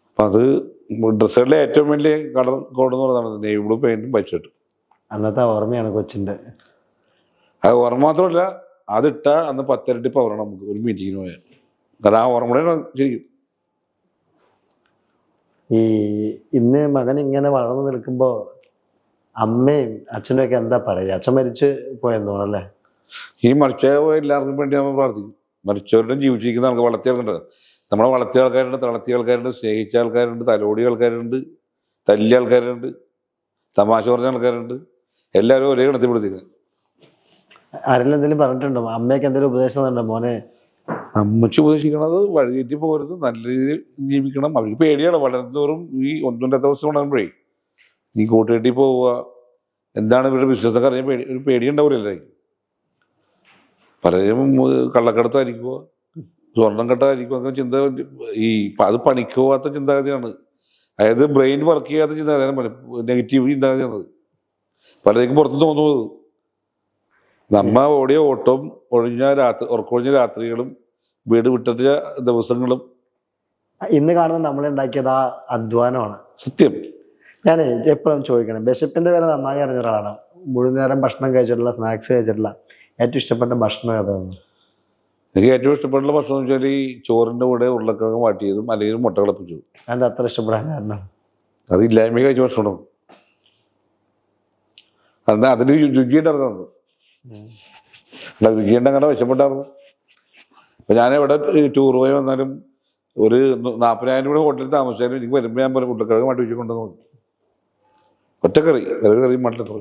അപ്പം അത് ഡ്രസ്സുകളിലെ ഏറ്റവും വലിയ കളർ കോഡ് എന്ന് പറയുന്നത് നേവി ബ്ലൂ പാൻറ്റും വൈറ്റ് ഷർട്ടും. അന്നത്തെ ഓർമ്മയാണ് കൊച്ചിൻ്റെ. അത് ഓർമ്മ മാത്രമല്ല, അതിട്ട അന്ന് 10 ഇരട്ടി പവറാണ് നമുക്ക് ഒരു മീറ്റിങ്ങിന് പോയാൽ. കാരണം ആ ഓർമ്മയാണ് ശരിക്കും. ഇന്ന് മകൻ ഇങ്ങനെ വളർന്നു നിൽക്കുമ്പോൾ അമ്മയും അച്ഛനും ഒക്കെ എന്താ പറയുക? അച്ഛൻ മരിച്ചു പോയെന്ന് തോന്നല്ലേ? ഈ മരിച്ച എല്ലാവർക്കും വേണ്ടി നമ്മൾ പ്രാർത്ഥിക്കും. മരിച്ചവരുടെ ജീവിച്ചിരിക്കുന്ന ആൾക്ക് വളർത്തിയ ആൾക്കുണ്ട്. നമ്മളെ വളർത്തിയ ആൾക്കാരുണ്ട്, തളർത്തിയ ആൾക്കാരുണ്ട്, സ്നേഹിച്ച ആൾക്കാരുണ്ട്, തലോടിയ ആൾക്കാരുണ്ട്, തല്ലിയ ആൾക്കാരുണ്ട്, തമാശ പറഞ്ഞ ആൾക്കാരുണ്ട്. എല്ലാവരും ഒരേ ഗണത്തിൽപ്പെടുത്തിക്കുന്നത്. ആരെങ്കിലും എന്തെങ്കിലും പറഞ്ഞിട്ടുണ്ടോ? അമ്മയ്ക്ക് എന്തെങ്കിലും ഉപദേശം തന്നിട്ടുണ്ടോ? മോനെ അമ്മച്ച് ഉപദേശിക്കണത് വഴിതെറ്റി പോകരുത്, നല്ല രീതിയിൽ ജീവിക്കണം. അവർക്ക് പേടിയാണ്. വളരുന്നതോറും ഈ 1-2 ദിവസം വളരുമ്പോഴേ നീ കൂട്ടുകെട്ടി പോവുക, എന്താണ് ഇവരുടെ ബിസിനസ്സൊക്കെ അറിയാൻ ഒരു പേടിയുണ്ടാവില്ലല്ലേ. പലരും കള്ളക്കടത്തായിരിക്കുക, സ്വർണം കെട്ടായിരിക്കും, അങ്ങനെ ചിന്ത. അത് പണിക്ക് പോകാത്ത ചിന്താഗതിയാണ്. അതായത് ബ്രെയിൻ വർക്ക് ചെയ്യാത്ത ചിന്താഗതിയാണ്, നെഗറ്റീവ് ചിന്താഗതിയാണ് പലർക്കും പുറത്ത് തോന്നുന്നത്. നമ്മ ഓടിയ ഓട്ടവും ഉറക്കൊഴിഞ്ഞ രാത്രികളും വീട് വിട്ട ദിവസങ്ങളും ഇന്ന് കാണുന്നത് നമ്മളുണ്ടാക്കിയത് ആ അധ്വാനമാണ്. സത്യം. ഞാൻ എപ്പോഴും ചോദിക്കണം, വിശപ്പിന്റെ വില നന്നായി അറിഞ്ഞ ഒരാളാണ്. മുഴുവൻ നേരം ഭക്ഷണം കഴിച്ചിട്ടുള്ള, സ്നാക്സ് കഴിച്ചിട്ടുള്ള ഏറ്റവും ഇഷ്ടപ്പെട്ട ഭക്ഷണം ഏതാണ്? എനിക്ക് ഏറ്റവും ഇഷ്ടപ്പെട്ടുള്ള ഭക്ഷണം എന്ന് വെച്ചാൽ ഈ ചോറിൻ്റെ കൂടെ ഉരുളക്കിഴങ്ങ് വാട്ടിയതും അല്ലെങ്കിൽ മുട്ട കളപ്പിച്ചതും. അതിൻ്റെ അത്ര ഇഷ്ടപ്പെടാൻ കാരണം അത് ഇല്ലായ്മ കഴിച്ച ഭക്ഷണം. കാരണം അതിന് രുചിയുണ്ടായിരുന്നത്. അല്ല, രുചിയുണ്ട്, അങ്ങനെ വിശപ്പെട്ടായിരുന്നു. അപ്പം ഞാൻ എവിടെ ടൂർ പോയി വന്നാലും ഒരു 40,000 രൂപ ഹോട്ടലിൽ താമസിച്ചാലും എനിക്ക് വരുമ്പോൾ ഞാൻ പറയും ഉരുളക്കിഴങ്ങ് മാറ്റി വെച്ച് കൊണ്ടുവന്ന് നോക്കി. ഒറ്റക്കറി, വേറെ കറിയും മാറ്റിലെത്ര.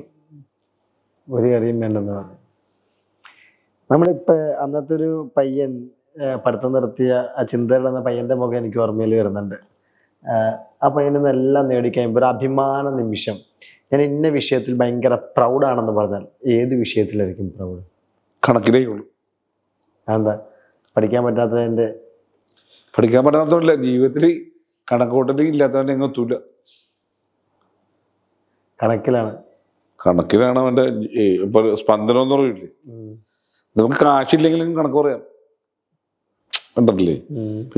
ഒരു കറിയും വേണ്ടെന്ന് പറഞ്ഞു. നമ്മളിപ്പോൾ അന്നത്തെ ഒരു പയ്യൻ പഠിത്തം നിർത്തിയ ആ ചിന്തകൾ എന്ന പയ്യൻ്റെ മുഖം എനിക്ക് ഓർമ്മയിൽ വരുന്നുണ്ട്. ആ പയ്യനിൽ നിന്നെല്ലാം നേടിക്കഴിയുമ്പോൾ ഒരു അഭിമാന നിമിഷം, ഞാൻ ഇന്ന വിഷയത്തിൽ ഭയങ്കര പ്രൗഡാണെന്ന് പറഞ്ഞാൽ ഏത് വിഷയത്തിലായിരിക്കും പ്രൗഡ്? കണക്കിലേക്കുള്ളൂ. എന്താ പഠിക്കാൻ പറ്റാത്തതിൻ്റെ? പഠിക്കാൻ പറ്റാത്തതല്ല, ജീവിതത്തിൽ കണക്കൂട്ടൽ ഇല്ലാത്തവൻ്റെ എങ്ങും എത്തൂല. കണക്കിലാണ് അവൻ്റെ ഇപ്പൊ സ്പന്ദനം എന്ന് പറയില്ലേ. നമുക്ക് കാശില്ലെങ്കിലും കണക്ക് പറയാം, കണ്ടിട്ടില്ലേ?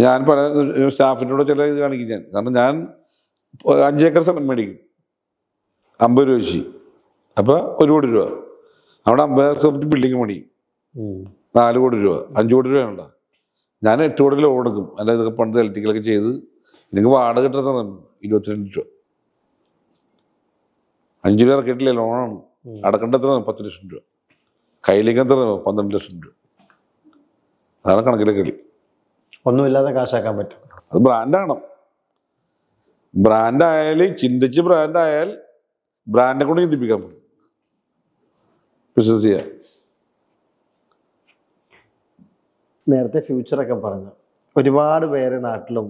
ഞാൻ പല സ്റ്റാഫിനോട് ചില ഇത് കാണിക്കും ഞാൻ. കാരണം ഞാൻ 5 ഏക്കർ സ്ഥലം മേടിക്കും 50 രൂപ വെച്ച്. അപ്പോൾ 1 കോടി രൂപ. അവിടെ 50,000 സ്ക്വയർ ഫീറ്റ് ബിൽഡിങ് മേടിക്കും 4 കോടി രൂപ, 5 കോടി രൂപ ഉണ്ടോ. ഞാൻ 8 കോടി ലോൺ എടുക്കും. അല്ല, ഇതൊക്കെ പണ്ട് ഇലക്ട്രിക്കലൊക്കെ ചെയ്ത് എനിക്ക് വാടക കിട്ടുന്ന 22 രൂപ. 5 രൂപ ഇറക്കിയിട്ടില്ലേ, ലോണാണ്. അടക്കേണ്ട എത്ര? 10 ലക്ഷം രൂപ. കയ്യിലേക്ക് എത്ര? 12 ലക്ഷം രൂപ. അതാണ് കണക്കിലെ കളി. ഒന്നുമില്ലാതെ കാശാക്കാൻ പറ്റും. അത് ബ്രാൻഡാണ്. ബ്രാൻഡായാൽ, ചിന്തിച്ച് ബ്രാൻഡായാൽ ബ്രാൻഡിനെ കൊണ്ട് ചിന്തിപ്പിക്കാൻ പറ്റും, ബിസിനസ് ചെയ്യാൻ. നേരത്തെ ഫ്യൂച്ചറൊക്കെ പറഞ്ഞു. ഒരുപാട് പേര് നാട്ടിലും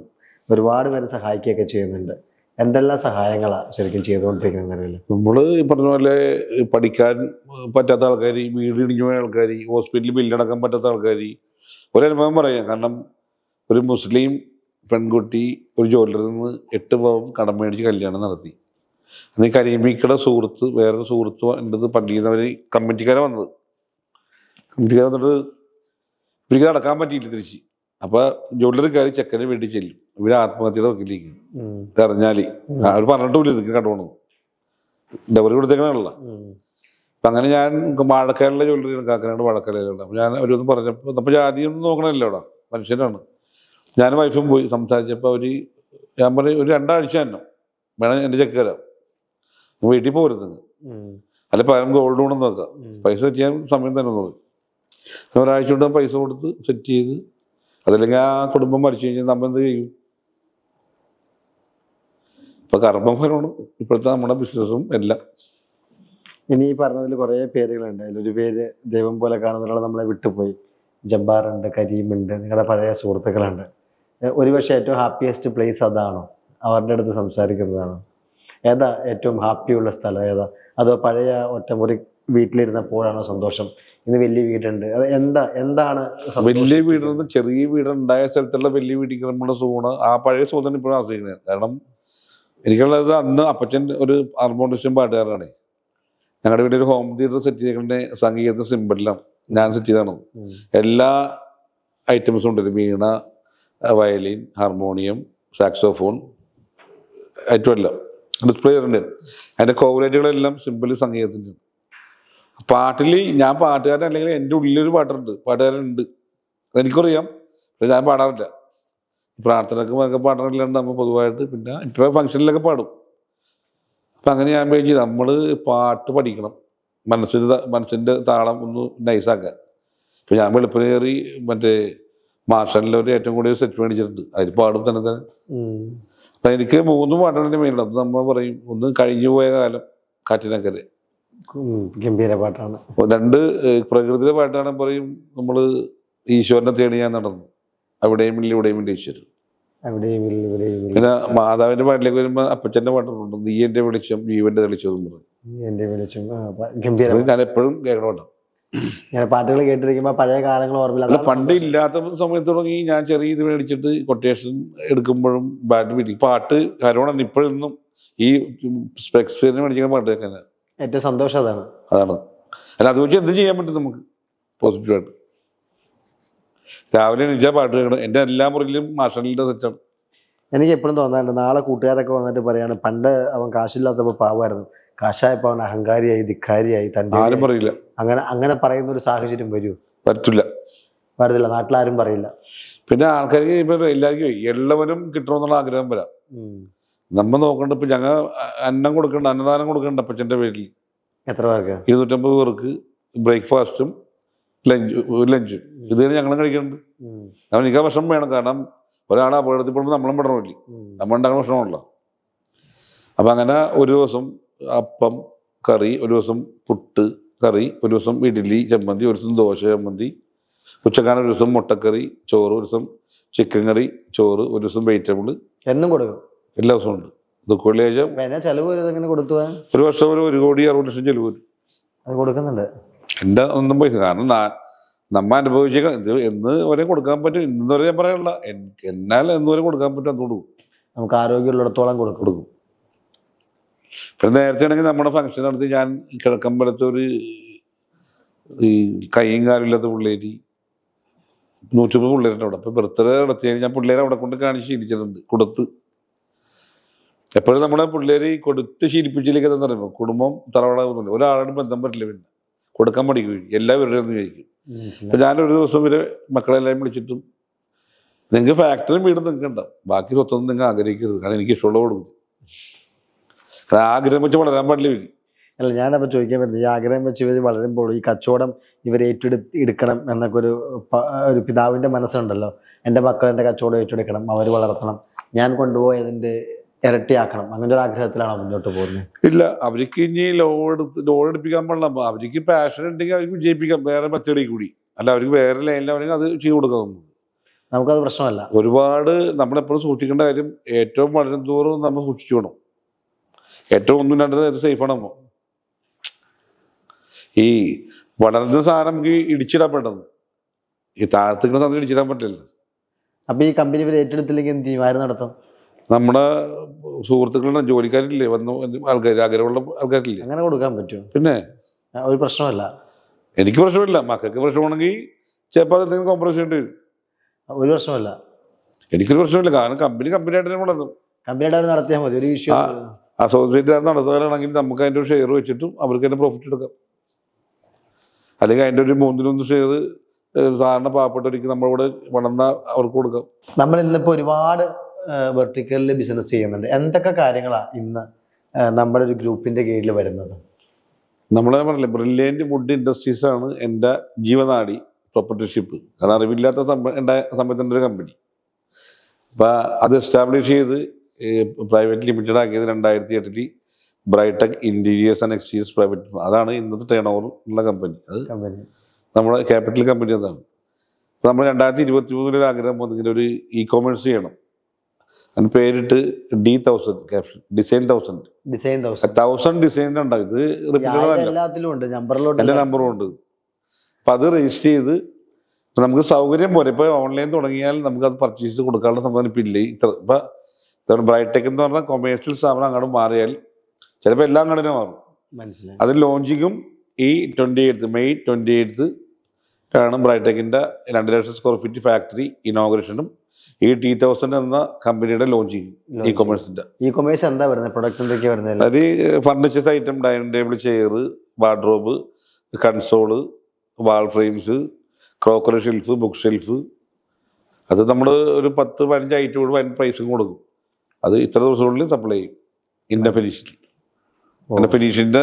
ഒരുപാട് പേര് സഹായിക്കുകയൊക്കെ ചെയ്യുന്നുണ്ട്. എന്തെല്ലാം സഹായങ്ങളാണ് ശരിക്കും ചെയ്തുകൊണ്ടിരിക്കുന്നത് നിലവിൽ? നമ്മൾ ഈ പറഞ്ഞ പോലെ പഠിക്കാൻ പറ്റാത്ത ആൾക്കാർ, വീട് ഇടിഞ്ഞു പോയ ആൾക്കാർ, ഹോസ്പിറ്റലിൽ ബില്ലടക്കാൻ പറ്റാത്ത ആൾക്കാർ. ഒരനുഭവം പറയാം. കാരണം ഒരു മുസ്ലിം പെൺകുട്ടി ഒരു ജ്വല്ലറിൽ നിന്ന് 8 പവൻ കടം മേടിച്ച് കല്യാണം നടത്തി. അന്ന് ഈ കരീമിക്കയുടെ സുഹൃത്ത്, വേറൊരു സുഹൃത്ത് എൻ്റെ പള്ളിയിൽ നിന്ന് അവർ കമ്മിറ്റിക്കാരെ വന്നത്. കമ്മിറ്റിക്കാരെ വന്നിട്ട് ഇവർക്ക് നടക്കാൻ പറ്റിയില്ല തിരിച്ച്. അപ്പോൾ ജ്വല്ലറിക്കാർ ചെക്കനെ വേണ്ടി ചെല്ലും. ഇവർ ആത്മഹത്യയുടെ വക്കിലേക്ക് ഇതറിഞ്ഞാൽ അവർ പറഞ്ഞിട്ടില്ല ഇതൊക്കെ കണ്ടുപോകണം, ഡെവറി കൊടുത്തേക്കണല്ല. അപ്പം അങ്ങനെ ഞാൻ വാഴക്കാലുള്ള ജ്വല്ലറിയാണ്, കാക്കനാട് വാഴക്കാലുണ്ട്. അപ്പം ഞാൻ അവരൊന്നും പറഞ്ഞപ്പോൾ, അപ്പോൾ ജാതിയൊന്നും നോക്കണമല്ലോ, അവിടെ മനുഷ്യനാണ്. ഞാനും വൈഫും പോയി സംസാരിച്ചപ്പോൾ അവർ, ഞാൻ പറയും ഒരു 2 ആഴ്ച തന്നെ വേണം എൻ്റെ ചെക്ക് തരാം, വീട്ടിൽ പോരുന്നത്. അല്ല പകരം ഗോൾഡ് കൊണ്ടു നോക്കാം, പൈസ സെറ്റ് ചെയ്യാൻ സമയം തന്നെ നോക്കി. ഒരാഴ്ച കൊണ്ട് പൈസ കൊടുത്ത് സെറ്റ് ചെയ്ത്, അതല്ലെങ്കിൽ ആ കുടുംബം മരിച്ചു കഴിഞ്ഞാൽ നമ്മൾ എന്ത് ചെയ്യും? ഇപ്പൊ കർമ്മഫലമാണ് ഇപ്പോഴത്തെ നമ്മുടെ ബിസിനസ്സും എല്ലാം. ഇനി ഈ പറഞ്ഞതിൽ കുറേ പേരുകളുണ്ട്. അതിലൊരു പേര് ദൈവം പോലെ കാണുന്ന നമ്മളെ വിട്ടുപോയി. ജബ്ബാറുണ്ട്, കരീമുണ്ട്, നിങ്ങളുടെ പഴയ സുഹൃത്തുക്കളുണ്ട്. ഒരുപക്ഷെ ഏറ്റവും ഹാപ്പിയസ്റ്റ് പ്ലേസ് അതാണോ? അവരുടെ അടുത്ത് സംസാരിക്കുന്നതാണോ? ഏതാ ഏറ്റവും ഹാപ്പിയുള്ള സ്ഥലം? ഏതാ? അതോ പഴയ ഒറ്റമുറി വീട്ടിലിരുന്നപ്പോഴാണോ സന്തോഷം? ഇന്ന് വലിയ വീടുണ്ട്, അത് എന്താണ്? വലിയ വീടുണ്ട്, ചെറിയ വീടുണ്ടായ സ്ഥലത്തുള്ള വലിയ വീട്ടിൽ നമ്മുടെ സുഖമാണ്. ആ പഴയ സുഖം തന്നെ ഇപ്പോഴും ആസ്വദിക്കുന്നത്. കാരണം എനിക്കുള്ളത്, അന്ന് അപ്പച്ചൻ ഒരു ഹാർമോണിസ്റ്റ് പാട്ടുകാരനാണ്. ഞങ്ങളുടെ വീട്ടിൽ ഒരു ഹോം തിയേറ്റർ സെറ്റ് ചെയ്തേക്കണേ സംഗീതത്തിന് സിമ്പിളിലാണ്, ഞാൻ സെറ്റ് ചെയ്താണ്. എല്ലാ ഐറ്റംസും ഉണ്ട്, വീണ, വയലിൻ, ഹാർമോണിയം, സാക്സോഫോൺ, ഏറ്റവും എല്ലാം ഡിസ്പ്ലേ ചെയ്തിട്ടുണ്ട്. അതിൻ്റെ കോവലേറ്റുകളെല്ലാം സിമ്പിൾ സംഗീതത്തിൻ്റെ. പാട്ടിൽ ഞാൻ പാട്ടുകാരൻ അല്ലെങ്കിൽ എൻ്റെ ഉള്ളിലൊരു പാട്ടുകാരനുണ്ട്, അതെനിക്കറിയാം. പക്ഷെ ഞാൻ പാടാറില്ല. പ്രാർത്ഥനക്ക് പാടാറില്ലാണ്ട് നമ്മൾ പൊതുവായിട്ട്. പിന്നെ ഇത്ര ഫംഗ്ഷനിലൊക്കെ പാടും. അപ്പം അങ്ങനെ ഞാൻ വിചാരിച്ചു നമ്മൾ പാട്ട് പഠിക്കണം, മനസ്സിൻ്റെ താളം ഒന്ന് നൈസാക്കാൻ. ഇപ്പം ഞാൻ വെളുപ്പിന് കയറി മറ്റേ മാർഷലിലൊരു ഏറ്റവും കൂടിയ സെറ്റ് മേടിച്ചിട്ടുണ്ട്, അതിൽ പാടും തന്നെ. അപ്പം എനിക്ക് 3 പാട്ടാണ് മെയിനുള്ളത്. അത് നമ്മൾ പറയും, ഒന്ന് കഴിഞ്ഞു പോയ കാലം, കാറ്റിനക്കരെ, ഗംഭീര പാട്ടാണ്. 2 പ്രകൃതിയുടെ പാട്ടാണ് പറയും. നമ്മൾ ഈശ്വരനെ തേടി ഞാൻ നടന്നു, അവിടെയും ഇല്ല ഇവിടെയും ഇല്ല ഈശ്വരൻ. പിന്നെ മാതാവിന്റെ പാട്ടിലേക്ക് വരുമ്പോൾ അപ്പച്ചന്റെ പാട്ടുണ്ട്, നീ എന്റെ വെളിച്ചം ജീവന്റെ തെളിച്ചതും പറയും. ഞാൻ എപ്പോഴും കേൾക്കണ പാട്ടാണ്. പാട്ടുകൾ കേട്ടിരിക്കുമ്പോൾ പഴയ കാലങ്ങൾ ഓർമ്മയില്ല. പണ്ട് ഇല്ലാത്ത സമയത്ത് തുടങ്ങി ഞാൻ ചെറിയ ഇത് മേടിച്ചിട്ട് കൊട്ടേഷൻ എടുക്കുമ്പോഴും പാട്ട് കരോണ ഇപ്പോഴൊന്നും ഈ സ്പെക്സിന് മേടിക്കുന്ന പാട്ട് കേൾക്കാൻ ഏറ്റവും സന്തോഷം അതാണ്. അല്ല, അത് വെച്ച് എന്ത് ചെയ്യാൻ പറ്റും നമുക്ക് പോസിറ്റീവായിട്ട്? രാവിലെ എണീച്ചാൽ പാട്ട് കേൾക്കണം. എൻ്റെ എല്ലാ മുറിയിലും മാർഷലിൻ്റെ സെറ്റാണ്. എനിക്ക് എപ്പോഴും തോന്നാറുണ്ട്, നാളെ കൂട്ടുകാരൊക്കെ വന്നിട്ട് പറയാണ്, പണ്ട് അവൻ കാശില്ലാത്തപ്പോൾ പാവമായിരുന്നു, കാശായപ്പോൾ അവൻ അഹങ്കാരിയായി, ധിക്കാരിയായി, തൻ്റെ ആരും പറയില്ല. അങ്ങനെ പറയുന്ന ഒരു സാഹചര്യം വരുമോ? പറ്റില്ല. വരത്തില്ല, നാട്ടിലാരും പറയില്ല. പിന്നെ ആൾക്കാർക്ക് ഇപ്പം എല്ലാവർക്കും എല്ലാവരും കിട്ടണമെന്നുള്ള ആഗ്രഹം വരാം. നമ്മ നോക്കണ്ട, ഇപ്പം ഞങ്ങൾ അന്നം കൊടുക്കണ്ട, അന്നദാനം കൊടുക്കണ്ട അപ്പച്ചൻ്റെ വീട്ടിൽ എത്ര പേർക്ക്? 250 പേർക്ക് ബ്രേക്ക്ഫാസ്റ്റും ലഞ്ചും ഇത് തന്നെ ഞങ്ങളും കഴിക്കുന്നുണ്ട്. അപ്പം എനിക്ക് ആ ഭക്ഷണം വേണം. കാരണം ഒരാളെ അപകടത്തിൽപ്പെടുമ്പോൾ നമ്മളും പെടണമില്ലേ, നമ്മൾ ഉണ്ടാക്കുന്ന ഭക്ഷണമല്ല. അപ്പം അങ്ങനെ ഒരു ദിവസം അപ്പം കറി, ഒരു ദിവസം പുട്ട് കറി, ഒരു ദിവസം ഇഡ്ഡലി ചമ്മന്തി, ഒരു ദിവസം ദോശ ചമ്മന്തി, ഉച്ചക്കാലം ഒരു ദിവസം മുട്ടക്കറി ചോറ്, ഒരു ദിവസം ചിക്കൻ കറി ചോറ്, ഒരു ദിവസം വെജിറ്റബിൾ എന്നും കൊടുക്കും? എല്ലാ ദിവസവും ഉണ്ട്. ദുഃഖവെള്ളിയാഴ്ച ചെലവ് എങ്ങനെ കൊടുത്തു? ഒരു വർഷം ഒരു 1,60,00,000 ചെലവ് വരും. അത് കൊടുക്കുന്നുണ്ട്. എൻ്റെ ഒന്നും പൈസ, കാരണം നമ്മ അനുഭവിച്ചേക്കാം. ഇത് എന്ന് വരെ കൊടുക്കാൻ പറ്റും, ഇന്ന് വരെ ഞാൻ പറയാനുള്ള എന്നാൽ എന്ന് വരെ കൊടുക്കാൻ പറ്റും, അന്ന് കൊടുക്കും. നമുക്ക് ആരോഗ്യമുള്ളിടത്തോളം കൊടുക്കും. പിന്നെ നേരത്തെ ആണെങ്കിൽ നമ്മുടെ ഫംഗ്ഷൻ നടത്തി ഞാൻ കിഴക്കമ്പലത്ത് ഒരു ഈ കൈയും കാലില്ലാത്ത പിള്ളേര് 150 പിള്ളേരുണ്ട് അവിടെ. അപ്പോൾ ബർത്ത്ഡേ നടത്തി ഞാൻ പിള്ളേരെ അവിടെ കൊണ്ട് കാണിച്ച് ശീലിച്ചിട്ടുണ്ട്, കൊടുത്ത്. എപ്പോഴും നമ്മുടെ പിള്ളേര് കൊടുത്ത് ശീലിപ്പിച്ചിലേക്ക് എന്താ പറയുമ്പോൾ കുടുംബം തറവാടാകുന്നില്ല, ഒരാളുടെ ബന്ധം പറ്റില്ല, പിന്നെ കൊടുക്കാൻ പഠിക്കുകയും എല്ലാവരുടെ ഒന്ന് ചോദിക്കും. അപ്പം ഞാനൊരു ദിവസം ഇവരെ മക്കളെല്ലാം വിളിച്ചിട്ടും, നിങ്ങൾക്ക് ഫാക്ടറിയും വീടും നിങ്ങൾക്ക് ഉണ്ടാവും, ബാക്കി സ്വത്തൊന്നും നിങ്ങൾ ആഗ്രഹിക്കരുത്, കാരണം എനിക്ക് ഇഷ്ടമുള്ള കൊടുക്കും. കാരണം ആഗ്രഹം വെച്ച് വളരാൻ പാടില്ല ഇവര്. അല്ല, ഞാനപ്പോൾ ചോദിക്കാൻ പറ്റുന്നത്, ഈ ആഗ്രഹം വെച്ച് ഇവർ വളരുമ്പോൾ ഈ കച്ചവടം ഇവർ ഏറ്റെടുക്കണം എന്നൊക്കെ ഒരു പിതാവിൻ്റെ മനസ്സുണ്ടല്ലോ. എൻ്റെ മക്കൾ എൻ്റെ കച്ചവടം ഏറ്റെടുക്കണം, അവർ വളർത്തണം, ഞാൻ കൊണ്ടുപോയതിൻ്റെ ഇരട്ടിയാക്കണം, അങ്ങനെ ഒരു ആഗ്രഹത്തിലാണ് മുന്നോട്ട് പോകുന്നത്. ഇല്ല, അവർക്ക് ഇനി ലോൺ എടുപ്പിക്കാൻ പാടില്ല. അവർക്ക് പാഷൻ ഉണ്ടെങ്കിൽ അവർക്ക് വിജയിപ്പിക്കാം വേറെ മെത്തേഡിൽ കൂടി. അല്ല, അവർക്ക് വേറെ ലൈനിൽ അവർക്ക് അത് ചെയ്ത് കൊടുക്കാം. നമുക്കത് പ്രശ്നമല്ല. ഒരുപാട് നമ്മളെപ്പോഴും സൂക്ഷിക്കേണ്ട കാര്യം, ഏറ്റവും വളരും തോറും നമ്മൾ സൂക്ഷിച്ചു വേണം. ഏറ്റവും ഒന്നും രണ്ടത് സേഫാണ്. നമ്മൾ ഈ വളർന്ന സാധനം നമുക്ക് ഇടിച്ചിടാൻ പെട്ടെന്ന്, ഈ താഴത്തേക്ക് തന്നെ ഇടിച്ചിടാൻ പറ്റില്ല. അപ്പൊ ഈ കമ്പനി ഇവർ ഏറ്റെടുത്തില്ലെങ്കിൽ എന്ത് ചെയ്യും? ആര് നടത്തും? നമ്മുടെ സുഹൃത്തുക്കളുടെ ജോലിക്കാരില്ലേ, വന്ന ആൾക്കാർ, ആഗ്രഹമുള്ള ആൾക്കാരില്ലേ, അങ്ങനെ കൊടുക്കാൻ പറ്റുമോ? പിന്നെ ഒരു പ്രശ്നമല്ല. എനിക്ക് പ്രശ്നമില്ല, മക്കൾക്ക് പ്രശ്നമാണെങ്കിൽ ചിലപ്പോൾ അത് എന്തെങ്കിലും കോംപ്രമൈസ് ചെയ്യേണ്ടി വരും. ഒരു പ്രശ്നമല്ല, എനിക്കൊരു പ്രശ്നമില്ല. കാരണം കമ്പനിയായിട്ട് തന്നെ വളർന്നു, കമ്പനിയായിട്ട് നടത്തിയാൽ മതി. ഒരു ഇഷ്യൂ അസോസിയേറ്റ് നടത്തുകയാണെങ്കിൽ നമുക്ക് അതിൻ്റെ ഒരു ഷെയർ വെച്ചിട്ടും അവർക്ക് തന്നെ പ്രോഫിറ്റ് എടുക്കാം. അല്ലെങ്കിൽ അതിൻ്റെ ഒരു 3-1 ഷെയർ സാധാരണ പാവപ്പെട്ടവർക്ക് നമ്മളിവിടെ വളർന്ന അവർക്ക് കൊടുക്കാം. നമ്മൾ ഇന്നിപ്പോൾ ഒരുപാട് വെർട്ടിക്കലിൽ ബിസിനസ് ചെയ്യുന്നുണ്ട്. എന്തൊക്കെ കാര്യങ്ങളാണ് ഇന്ന് നമ്മുടെ ഒരു ഗ്രൂപ്പിന്റെ കീഴിൽ വരുന്നത്? നമ്മളെ പറഞ്ഞില്ലേ, ബ്രില്യൻറ്റ് വുഡ് ഇൻഡസ്ട്രീസ് ആണ് എൻ്റെ ജീവനാടി പ്രൊപ്പർട്ടർഷിപ്പ്. കാരണം അറിവില്ലാത്ത സമയത്തിൻ്റെ ഒരു കമ്പനി. അപ്പം അത് എസ്റ്റാബ്ലിഷ് ചെയ്ത് പ്രൈവറ്റ് ലിമിറ്റഡ് ആക്കിയത് 2008 ബ്രൈടെക് ഇന്റീരിയേഴ്സ് ആൻഡ് എക്സ്റ്റീരിയേഴ്സ് പ്രൈവറ്റ്. അതാണ് ഇന്നത്തെ ടേൺ ഓവർ ഉള്ള കമ്പനി. അത് നമ്മുടെ ക്യാപിറ്റൽ കമ്പനി. അതാണ് നമ്മൾ 2023 ആഗ്രഹം വന്നിങ്ങനെ ഒരു ഇ-കോമേഴ്സ് ചെയ്യണം. അതിന് പേരിട്ട് D1000 ക്യാപ്ഷൻ, ഡിസൈൻ 1000 ഡിസൈൻ ഉണ്ടാവും. ഇത് എല്ലാ നമ്പറും ഉണ്ട്. അപ്പം അത് രജിസ്റ്റർ ചെയ്ത് നമുക്ക് സൗകര്യം പോലെ ഇപ്പോൾ ഓൺലൈൻ തുടങ്ങിയാൽ നമുക്ക് അത് പർച്ചേസ് കൊടുക്കാനുള്ള സംഭവം ഇപ്പം ഇല്ലേ. ഇപ്പം ബ്രൈടെക് എന്ന് പറഞ്ഞാൽ കൊമേഴ്ഷ്യൽ സ്ഥാപനം അങ്ങോട്ട് മാറിയാൽ ചിലപ്പോൾ എല്ലാം അങ്ങോട്ട് മാറും. മനസ്സിലായി. അത് ലോഞ്ചിങ്ങും ഈ 28 മെയ് 28 ആണ് ബ്രൈടെക്കിൻ്റെ 2 ലക്ഷം സ്ക്വയർ ഫീറ്റ് ഫാക്ടറി ഇനോഗ്രേഷനും ഈ D1000 എന്ന കമ്പനിയുടെ ലോഞ്ചിങ്. ഇ-കൊമേഴ്സ് എന്താ വരുന്നത്? പ്രൊഡക്റ്റ് എന്തൊക്കെയാ വരുന്നത്? അത് furnitures item, dining table, chair, wardrobe, console, wall frames, crockery shelf, book shelf. അത് നമ്മൾ ഒരു 10-15 ഐറ്റം കൂടെ അതിന് പ്രൈസും കൊടുക്കും. അത് ഇത്ര ദിവസങ്ങളിൽ സപ്ലൈ ചെയ്യും. ഇന്ന ഫിനിഷിൻ്റെ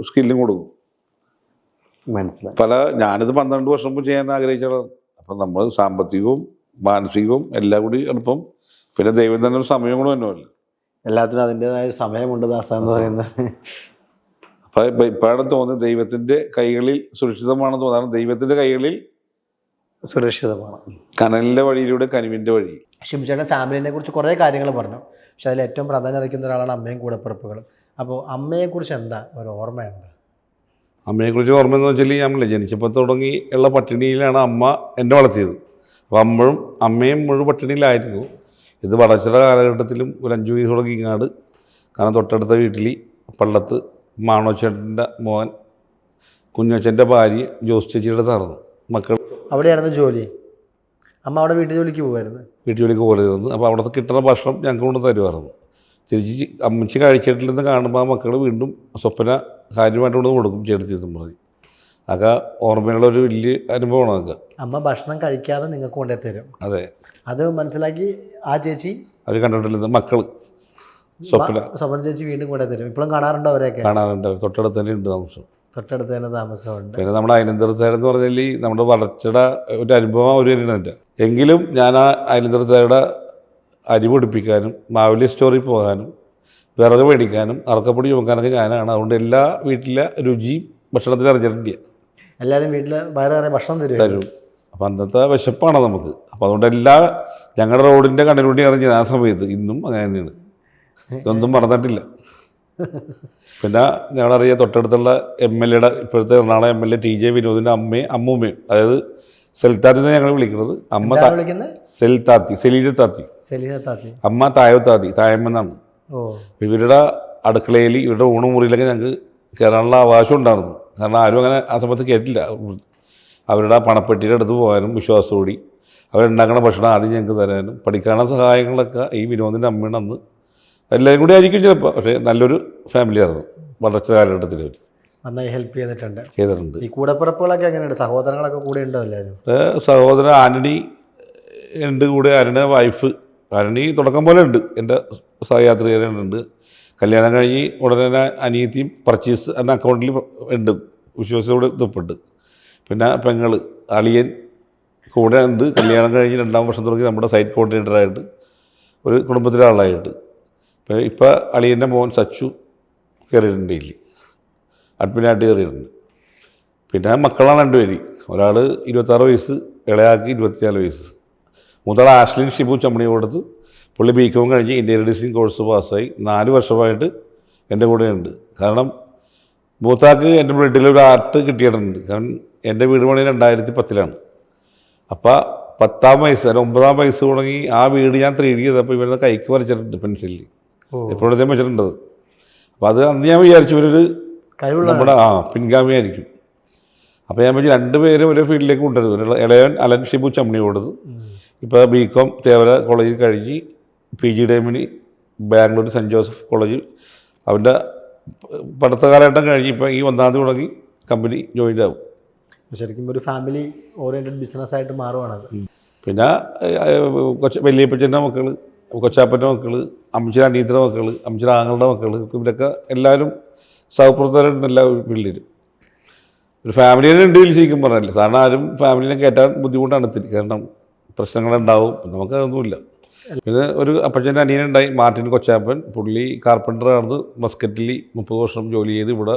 സ്കില്ലും കൊടുക്കും. മനസ്സിലായി. ഞാനിത് 12 വർഷം മുമ്പ് ചെയ്യാൻ ആഗ്രഹിച്ചതാണ്. അപ്പം നമ്മൾ സാമ്പത്തികവും മാനസികവും എല്ലാം കൂടി എളുപ്പം, പിന്നെ ദൈവം തന്നെ ഒരു സമയം കൂടെ തന്നെയല്ല. എല്ലാത്തിനും അതിൻ്റെതായ സമയമുണ്ട് ദാസ എന്ന് പറയുന്നത്. അപ്പം ഇപ്പോഴാണ് തോന്നുന്നത് ദൈവത്തിൻ്റെ കൈകളിൽ സുരക്ഷിതമാണെന്ന് തോന്നാണ്. ദൈവത്തിൻ്റെ കൈകളിൽ സുരക്ഷിതമാണ്. കനലിൻ്റെ വഴിയിലൂടെ കനിവിൻ്റെ വഴി. ഷിബുചേട്ടൻ ഫാമിലിനെ കുറിച്ച് കുറേ കാര്യങ്ങൾ പറഞ്ഞു. പക്ഷെ അതിൽ ഏറ്റവും പ്രാധാന്യം അറിയിക്കുന്ന ഒരാളാണ് അമ്മയും കൂടപ്പിറപ്പുകളും. അപ്പോൾ അമ്മയെക്കുറിച്ച് എന്താ ഒരു ഓർമ്മയുണ്ട്? അമ്മയെക്കുറിച്ച് ഓർമ്മ എന്ന് വെച്ചാൽ നമ്മൾ ജനിച്ചപ്പോൾ തുടങ്ങി ഉള്ള പട്ടിണിയിലാണ് അമ്മ എന്നെ വളർത്തിയത്. അപ്പോൾ അമ്മയും മുഴുവൻ പട്ടിണിയിലായിരുന്നു. ഇത് വളർച്ചയുടെ കാലഘട്ടത്തിലും ഒരു 5 വയസ്സ് തുടങ്ങി ഇങ്ങാട്, കാരണം തൊട്ടടുത്ത വീട്ടിൽ പള്ളത്ത് മാണോച്ചേട്ടൻ്റെ മോൻ കുഞ്ഞച്ചൻ്റെ ഭാര്യ ജോസ് ചേച്ചിയുടെ തറന്നു മക്കൾ അവിടെയായിരുന്നു ജോലി. അമ്മ അവിടെ വീട്ടു ജോലിക്ക് പോകുമായിരുന്നു. വീട്ടു ജോലിക്ക് പോകരുന്നു. അപ്പോൾ അവിടുത്തെ കിട്ടുന്ന ഭക്ഷണം ഞങ്ങൾക്ക് കൊണ്ട് തരുമായിരുന്നു. തിരിച്ച് അമ്മച്ചി കഴിച്ചിട്ടില്ലെന്ന് കാണുമ്പോൾ ആ മക്കൾ വീണ്ടും സ്വപ്ന കാര്യമായിട്ട് കൊണ്ട് കൊടുക്കും ചേട്ടത്തി എന്ന് പറയും. അതൊക്കെ ഓർമ്മയുള്ള ഒരു വലിയ അനുഭവമാണ് അതൊക്കെ. അമ്മ ഭക്ഷണം കഴിക്കാതെ നിങ്ങൾക്ക് കൊണ്ടേ തരും. അതെ, അത് മനസ്സിലാക്കി ആ ചേച്ചി അവർ കണ്ടിട്ടില്ല, മക്കൾ സ്വപ്ന ചേച്ചി വീണ്ടും കൊണ്ടേ തരും. ഇപ്പോഴും കാണാറുണ്ടോ അവരെയൊക്കെ? കാണാറുണ്ട്, തൊട്ടടുത്ത് തന്നെ ഉണ്ട് താമസം. തൊട്ടടുത്ത് തന്നെ താമസമുണ്ട്. പിന്നെ നമ്മുടെ അയനന്തരത്തേര എന്ന് പറഞ്ഞാൽ നമ്മുടെ വളർച്ചയുടെ ഒരു അനുഭവം ഒരു തന്നെയുണ്ട്. എങ്കിലും ഞാൻ ആ അയനന്തരത്തേരുടെ അരി പൊടിപ്പിക്കാനും മാവേലി സ്റ്റോറിൽ പോകാനും വിറക് മേടിക്കാനും അറക്കപ്പൊടി ചുമക്കാനൊക്കെ ഞാനാണ്. അതുകൊണ്ട് എല്ലാ വീട്ടിലെ രുചിയും ഭക്ഷണത്തിൽ അറിഞ്ഞിട്ടുണ്ട്. എല്ലാവരും വീട്ടിൽ വയറേറെ ഭക്ഷണം തരും. അപ്പം അന്നത്തെ വിശപ്പാണ് നമുക്ക്. അപ്പം അതുകൊണ്ട് ഞങ്ങളുടെ റോഡിൻ്റെ കണ്ണിലൂടെ അറിഞ്ഞ ആ സമയത്ത് ഇന്നും അങ്ങനെ തന്നെയാണ്, ഇതൊന്നും മറന്നിട്ടില്ല. പിന്നെ ഞങ്ങളറിയാം തൊട്ടടുത്തുള്ള MLA ഇപ്പോഴത്തെ എറണാകുളം MLA TJ വിനോദിൻ്റെ അമ്മൂമ്മയും, അതായത് സെൽത്താത്തി എന്ന് ഞങ്ങൾ വിളിക്കുന്നത്. അമ്മ സെൽത്താത്തി, സെലീന താത്തി, അമ്മ തായമ്മെന്നാണ്. ഇവരുടെ അടുക്കളയിൽ ഇവരുടെ ഊണുമുറിയിലൊക്കെ ഞങ്ങൾക്ക് കയറാനുള്ള അവകാശം ഉണ്ടായിരുന്നു. കാരണം ആരും അങ്ങനെ ആ സമയത്ത് കേട്ടില്ല. അവരുടെ പണപ്പെട്ടിയുടെ അടുത്ത് പോകാനും വിശ്വാസത്തോടി അവരുണ്ടാക്കുന്ന ഭക്ഷണം ആദ്യം ഞങ്ങൾക്ക് തരാനും പഠിക്കാനുള്ള സഹായങ്ങളൊക്കെ ഈ വിനോദിൻ്റെ അമ്മയുടെ അന്ന് എല്ലാവരും കൂടി ആയിരിക്കും ചിലപ്പോൾ. പക്ഷേ നല്ലൊരു ഫാമിലിയായിരുന്നു വളർച്ച കാലഘട്ടത്തിൽ. അവർ നന്നായി ഹെൽപ്പ് ചെയ്തിട്ടുണ്ട്. ഈ കൂടപ്പിറപ്പുകളൊക്കെ എങ്ങനെയുണ്ട്? സഹോദരങ്ങളൊക്കെ കൂടെ ഉണ്ടോ എല്ലാവരും? സഹോദരൻ ആന്റണി ഉണ്ട് കൂടെ. ആന്റണിയുടെ വൈഫ് ആന്റണി തുടക്കം പോലെ ഉണ്ട്, എൻ്റെ സഹയാത്രികരുണ്ട്. കല്യാണം കഴിഞ്ഞ് ഉടനെ അനിയത്തിയും പർച്ചേസ് എന്ന അക്കൗണ്ടിൽ ഉണ്ട്, വിശ്വാസത്തോടെ ഇതപ്പെട്ട്. പിന്നെ പെങ്ങൾ അളിയൻ കൂടെ ഉണ്ട്. കല്യാണം കഴിഞ്ഞ് 2-ാം വർഷം തുടങ്ങി നമ്മുടെ സൈറ്റ് കോർഡിനേറ്ററായിട്ട് ഒരു കുടുംബത്തിലെ ആളായിട്ട്. ഇപ്പോൾ അളിയൻ്റെ മോൻ സച്ചു കയറിയിട്ടുണ്ട്, ഇല്ല അഡ്മിനായിട്ട് കയറിയിട്ടുണ്ട്. പിന്നെ മക്കളാണ് 2 പേര്. ഒരാൾ 26 വയസ്സ്, ഇളയാൾക്ക് 24 വയസ്സ്. മൂത്താൾ ആഷ്ലിൻ ഷിബു ചമ്മണിയോടത്ത്. പുള്ളി BCom കഴിഞ്ഞ് ഇന്റീരിയർ ഡിസൈൻ കോഴ്സ് പാസ്സായി 4 വർഷമായിട്ട് എൻ്റെ കൂടെയുണ്ട്. കാരണം മൂത്താക്ക് എൻ്റെ ബ്ലഡിലൊരു ആർട്ട് കിട്ടിയിട്ടുണ്ട്. കാരണം എൻ്റെ വീട് പണി 2010-ലാണ്. അപ്പോൾ 10-ാം വയസ്സ് അല്ല 9-ാം വയസ്സ് തുടങ്ങി ആ വീട് ഞാൻ 3D ചെയ്തപ്പോൾ ഇവരുടെ കൈക്ക് വരച്ചിട്ടുണ്ട് പെൻസിലിൽ, എപ്പോഴത്തേക്കും വെച്ചിട്ടുണ്ട്. അപ്പോൾ അത് അന്ന് ഞാൻ വിചാരിച്ചു ഇവരൊരു നമ്മുടെ പിൻഗാമിയായിരിക്കും. അപ്പോൾ ഞാൻ വെച്ചാൽ 2 പേരും ഒരേ ഫീൽഡിലേക്ക് കൊണ്ടുവരുന്നു. ഇളയവൻ അലൻ ഷിബു ചമ്മണിയോടത് ഇപ്പോൾ BCom തേവര കോളേജിൽ കഴിഞ്ഞ് PG ഡേമിന് ബാംഗ്ലൂർ സെൻറ്റ് ജോസഫ് കോളേജിൽ അവൻ്റെ പഠിത്ത കാലഘട്ടം കഴിഞ്ഞ് ഇപ്പോൾ ഈ 1-ാം തീയതി തുടങ്ങി കമ്പനി ജോയിൻ്റ് ആവും. ശരിക്കും ഒരു ഫാമിലി ഓറിയൻറ്റഡ് ബിസിനസ്സായിട്ട് മാറുവാണത്. പിന്നെ വലിയപ്പച്ചൻ്റെ മക്കൾ, കൊച്ചാപ്പൻ്റെ മക്കൾ, അമ്മച്ചിയുടെ അനിയത്തിൻ്റെ മക്കൾ, അമ്മച്ചിയുടെ ആങ്ങളുടെ മക്കൾ, ഇവരൊക്കെ എല്ലാവരും സഹപ്രവർത്തകരുണ്ട് എല്ലാ വീട്ടിലും. ഒരു ഫാമിലിനെ ഉണ്ട് ശരിക്കും പറഞ്ഞില്ല. സാധാരണ ആരും ഫാമിലിനെ കയറ്റാൻ ബുദ്ധിമുട്ടാണ് എത്തി, കാരണം പ്രശ്നങ്ങളുണ്ടാവും. നമുക്കതൊന്നുമില്ല. പിന്നെ ഒരു അപ്പച്ചൻ്റെ അനിയനുണ്ടായി, മാർട്ടിൻ കൊച്ചാപ്പൻ. പുള്ളി കാർപ്പൻ്ററാണ്. മസ്കറ്റിൽ 30 വർഷം ജോലി ചെയ്ത് ഇവിടെ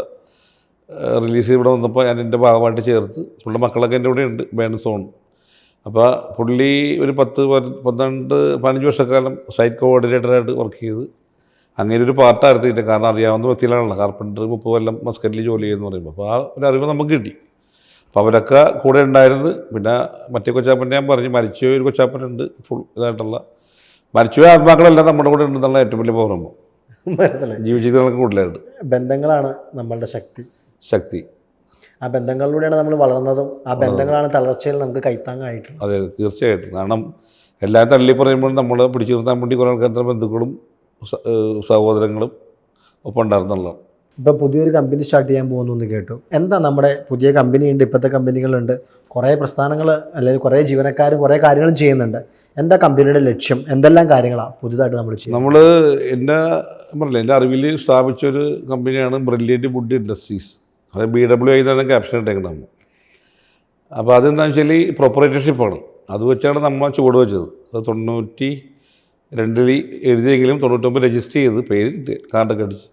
റിലീസ് ചെയ്ത് ഇവിടെ വന്നപ്പോൾ ഞാൻ എൻ്റെ ഭാഗമായിട്ട് ചേർത്ത്. പുള്ളിയുടെ മക്കളൊക്കെ എൻ്റെ കൂടെ ഉണ്ട്, ബേൺസോൺ. അപ്പോൾ പുള്ളി ഒരു 10-15 വർഷക്കാലം സൈറ്റ് കോർഡിനേറ്ററായിട്ട് വർക്ക് ചെയ്ത് അങ്ങനെ ഒരു പാർട്ടായിരുന്നു. കാരണം അറിയാവുന്ന വ്യക്തികളാണല്ലോ കാർപ്പൻ്റർ, 30 കൊല്ലം മസ്കറ്റിൽ ജോലി ചെയ്യുമെന്ന് പറയുമ്പോൾ. അപ്പോൾ ആ ഒരു അറിവ് നമുക്ക് കിട്ടി. അപ്പോൾ അവരൊക്കെ കൂടെ ഉണ്ടായിരുന്നു. പിന്നെ മറ്റേ കൊച്ചാപ്പൻ്റെ ഞാൻ പറഞ്ഞു, മരിച്ചുപോയ ഒരു കൊച്ചാപ്പനുണ്ട്, ഫുൾ ഇതായിട്ടുള്ള മരിച്ചുപോയ ആത്മാക്കളെല്ലാം നമ്മുടെ കൂടെ ഉണ്ടെന്നുള്ള ഏറ്റവും വലിയ പൗർമ്മ. മനസ്സിലായി. ജീവിതങ്ങൾക്ക് കൂടുതലായിട്ട് ബന്ധങ്ങളാണ് നമ്മളുടെ ശക്തി. ആ ബന്ധങ്ങളിലൂടെയാണ് നമ്മൾ വളർന്നതും. ആ ബന്ധങ്ങളാണ് തളർച്ചയിൽ നമുക്ക് കൈത്താങ്ങായിട്ട്. അതെ, തീർച്ചയായിട്ടും. കാരണം എല്ലാം തള്ളി പറയുമ്പോൾ നമ്മൾ പിടിച്ചു നിർത്താൻ വേണ്ടി കുറേ ആൾക്കാരുടെ ബന്ധുക്കളും സഹോദരങ്ങളും ഒപ്പം ഉണ്ടായിരുന്നല്ലോ. ഇപ്പോൾ പുതിയൊരു കമ്പനി സ്റ്റാർട്ട് ചെയ്യാൻ പോകുന്നു എന്ന് കേട്ടു. എന്താ നമ്മുടെ പുതിയ കമ്പനി ഉണ്ട്, ഇപ്പോഴത്തെ കമ്പനികളുണ്ട്, കുറേ പ്രസ്ഥാനങ്ങൾ അല്ലെങ്കിൽ കുറേ ജീവനക്കാരും കുറേ കാര്യങ്ങളും ചെയ്യുന്നുണ്ട്. എന്താ കമ്പനിയുടെ ലക്ഷ്യം? എന്തെല്ലാം കാര്യങ്ങളാണ് പുതുതായിട്ട് നമ്മൾ ചെയ്യുന്നത്? നമ്മൾ എൻ്റെ അറിവിൽ സ്ഥാപിച്ചൊരു കമ്പനിയാണ് ബ്രില്യൻറ്റ് വുഡ് ഇൻഡസ്ട്രീസ്. അത് BWI എന്നാണ് ക്യാപ്ഷൻ ഇട്ടേക്കുന്നത്. അപ്പോൾ അതെന്താണെന്ന് വെച്ചാൽ പ്രൊപ്പറേറ്റർഷിപ്പാണ്. അത് വെച്ചാണ് നമ്മൾ ചുവട് വെച്ചത്. അത് 92 എഴുതിയെങ്കിലും 99 രജിസ്റ്റർ ചെയ്ത് പേര് കാർഡൊക്കെ അടിച്ച്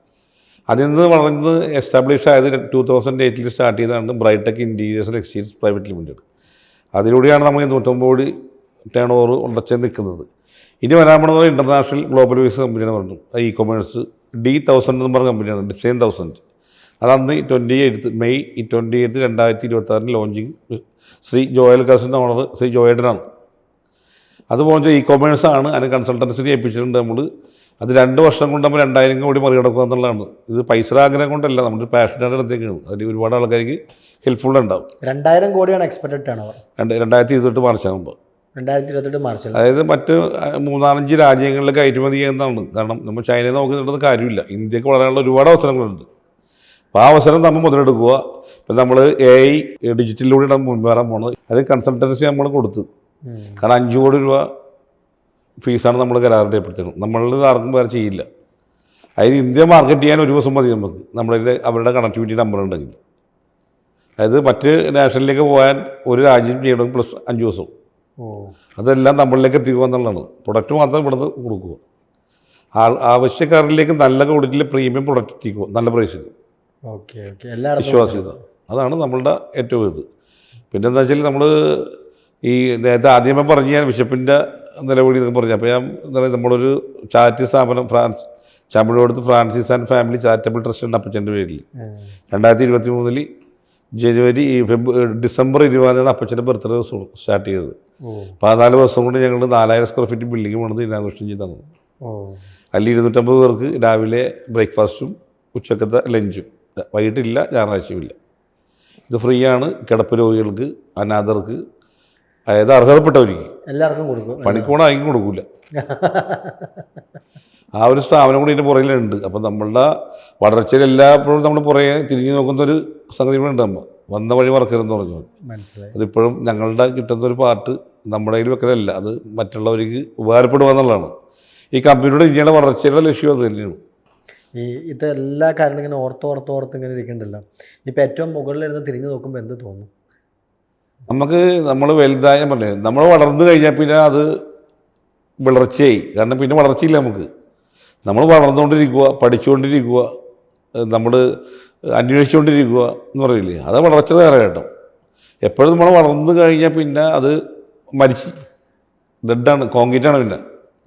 അതിൽ നിന്ന് വളർന്ന് എസ്റ്റാബ്ലിഷ് ആയത് 2008 സ്റ്റാർട്ട് ചെയ്തതാണ് Brightech interiors and exteriors private limited. അതിലൂടെയാണ് നമ്മൾ 109 കോടി ടേൺ ഓവർ ഉടച്ച് നിൽക്കുന്നത്. ഇനി വരാൻ പോകുന്നത് ഇൻ്റർനാഷണൽ ഗ്ലോബൽ വൈസ് കമ്പനിയാണ് പറഞ്ഞു. ഇ-കൊമേഴ്സ് D1000 എന്ന് പറഞ്ഞ കമ്പനിയാണ്, ഡിസൈൻ 1000. അതന്ന് മെയ് 28, 2026 ലോഞ്ചിങ്. ശ്രീ ജോയൽ കസിൻ്റെ ഓണർ ശ്രീ ജോയേട്ടനാണ്. അതുപോലെ ഇ-കൊമേഴ്സാണ്. അതിന് കൺസൾട്ടൻസിനെ ഏൽപ്പിച്ചിട്ടുണ്ട് നമ്മൾ. അത് 2 വർഷം കൊണ്ട് നമ്മൾ 2000 കോടി മറികടക്കുക എന്നുള്ളതാണ്. ഇത് പൈസ ആഗ്രഹം കൊണ്ടല്ല, നമ്മുടെ പാഷനായിട്ട് അടുത്തേക്കാണ്. അതിൽ ഒരുപാട് ആൾക്കാർക്ക് ഹെൽപ്ഫുൾ ഉണ്ടാവും. 2000 കോടിയാണ് എക്സ്പെക്റ്റഡ് ടേൺ ഓവർ 2028 മാർച്ച് ആകുമ്പോൾ. 2028 മാർച്ചിൽ. അതായത് മറ്റ് 3-4 രാജ്യങ്ങളിൽ കയറ്റുമതി ചെയ്യുന്നതാണ്. കാരണം നമ്മൾ ചൈനയെ നോക്കുന്നത് കാര്യമില്ല. ഇന്ത്യക്ക് വളരാനുള്ള ഒരുപാട് അവസരങ്ങളുണ്ട്. അപ്പോൾ ആ അവസരം നമ്മൾ മുതലെടുക്കുക. ഇപ്പം നമ്മൾ AI ഡിജിറ്റലിലൂടെ മുൻപേറാൻ പോണത്. അത് കൺസൾട്ടൻസി നമ്മൾ കൊടുത്ത്, കാരണം 5 കോടി രൂപ ഫീസാണ് നമ്മൾ കരാറിൽ ഏർപ്പെടുത്തുന്നത്. നമ്മളിൽ ആർക്കും വേറെ ചെയ്യില്ല. അതായത് ഇന്ത്യ മാർക്കറ്റ് ചെയ്യാൻ 1 ദിവസം മതി നമുക്ക്, നമ്മളുടെ അവരുടെ കണക്ടിവിറ്റി നമ്പർ ഉണ്ടെങ്കിൽ. അതായത് മറ്റ് നാഷണലിലേക്ക് പോകാൻ ഒരു രാജ്യം ചെയ്യണമെങ്കിൽ +5 ദിവസം. അതെല്ലാം നമ്മളിലേക്ക് എത്തിക്കുക എന്നുള്ളതാണ്. പ്രൊഡക്റ്റ് മാത്രം ഇവിടുന്ന് കൊടുക്കുക. ആവശ്യക്കാരിലേക്ക് നല്ല ക്വാളിറ്റിയിൽ പ്രീമിയം പ്രൊഡക്റ്റ് എത്തിക്കുക, നല്ല പ്രൈസിൽ, വിശ്വാസ്യത. അതാണ് നമ്മളുടെ ഏറ്റവും ഇത്. പിന്നെന്താ വെച്ചാൽ നമ്മൾ ഈ നേരത്തെ ആദ്യമേ പറഞ്ഞ് ഞാൻ വിശപ്പിൻ്റെ നിലവിളി എന്നൊക്കെ പറഞ്ഞു. അപ്പോൾ ഞാൻ എന്താ പറയുക, നമ്മളൊരു ചാരിറ്റി സ്ഥാപനം ചാമ്പഴോടത്ത് Francis and family charitable trust ഉണ്ട് അപ്പച്ചൻ്റെ പേരിൽ. 2023 ഡിസംബർ 20 അപ്പച്ചൻ്റെ ബർത്ത്ഡേ സ്റ്റാർട്ട് ചെയ്തത്. 14 ദിവസം കൊണ്ട് ഞങ്ങൾ 4000 സ്ക്വയർ ഫീറ്റ് ബിൽഡിംഗ് പണിത് ഇനാഘോഷം ചെയ്ത് തന്നു. അതിൽ 250 പേർക്ക് രാവിലെ ബ്രേക്ക്ഫാസ്റ്റും ഉച്ചക്കത്തെ ലഞ്ചും, വൈകിട്ടില്ല, ഞായറാഴ്ചയുമില്ല. ഇത് ഫ്രീ ആണ്. കിടപ്പ് രോഗികൾക്ക്, അനാഥർക്ക്, അതായത് അർഹതപ്പെട്ടവർക്ക് എല്ലാവർക്കും കൊടുക്കും. പണിക്കോണ ആർക്കും കൊടുക്കില്ല. ആ ഒരു സ്ഥാപനം കൂടി ഇതിൻ്റെ പുറകിലുണ്ട്. അപ്പം നമ്മളുടെ വളർച്ചയിൽ എല്ലായ്പ്പോഴും നമ്മൾ പുറകെ തിരിഞ്ഞു നോക്കുന്ന ഒരു സംഗതി കൂടെ ഉണ്ട്. നമ്മൾ വന്ന വഴി മറക്കരുതെന്ന് പറഞ്ഞു. മനസ്സിലായി. അതിപ്പോഴും ഞങ്ങളുടെ കിട്ടുന്ന ഒരു പാർട്ട് നമ്മുടെ കയ്യിൽ വെക്കലല്ല, അത് മറ്റുള്ളവർക്ക് ഉപകാരപ്പെടുക എന്നുള്ളതാണ്. ഈ കമ്പനിയുടെ ഇന്ത്യയുടെ വളർച്ചയുടെ ലക്ഷ്യം അത് തന്നെയാണ്. ഇത് എല്ലാ കാര്യങ്ങളും ഇങ്ങനെ ഓർത്ത് ഇങ്ങനെ ഇരിക്കണ്ടല്ലോ. ഇപ്പം ഏറ്റവും മുകളിലിരുന്ന് തിരിഞ്ഞു നോക്കുമ്പോൾ എന്ത് തോന്നും? നമ്മൾ വലുതായ പറഞ്ഞേ, നമ്മൾ വളർന്നു കഴിഞ്ഞാൽ പിന്നെ അത് വളർച്ചയായി. കാരണം പിന്നെ വളർച്ചയില്ല നമുക്ക്. നമ്മൾ വളർന്നുകൊണ്ടിരിക്കുക, പഠിച്ചുകൊണ്ടിരിക്കുക, നമ്മൾ അന്വേഷിച്ചുകൊണ്ടിരിക്കുക എന്ന് പറയില്ലേ, അത് വളർച്ച കാലഘട്ടം. എപ്പോഴും നമ്മൾ വളർന്നു കഴിഞ്ഞാൽ പിന്നെ അത് മരിച്ച് ഡെഡാണ്, കോൺക്രീറ്റാണ്.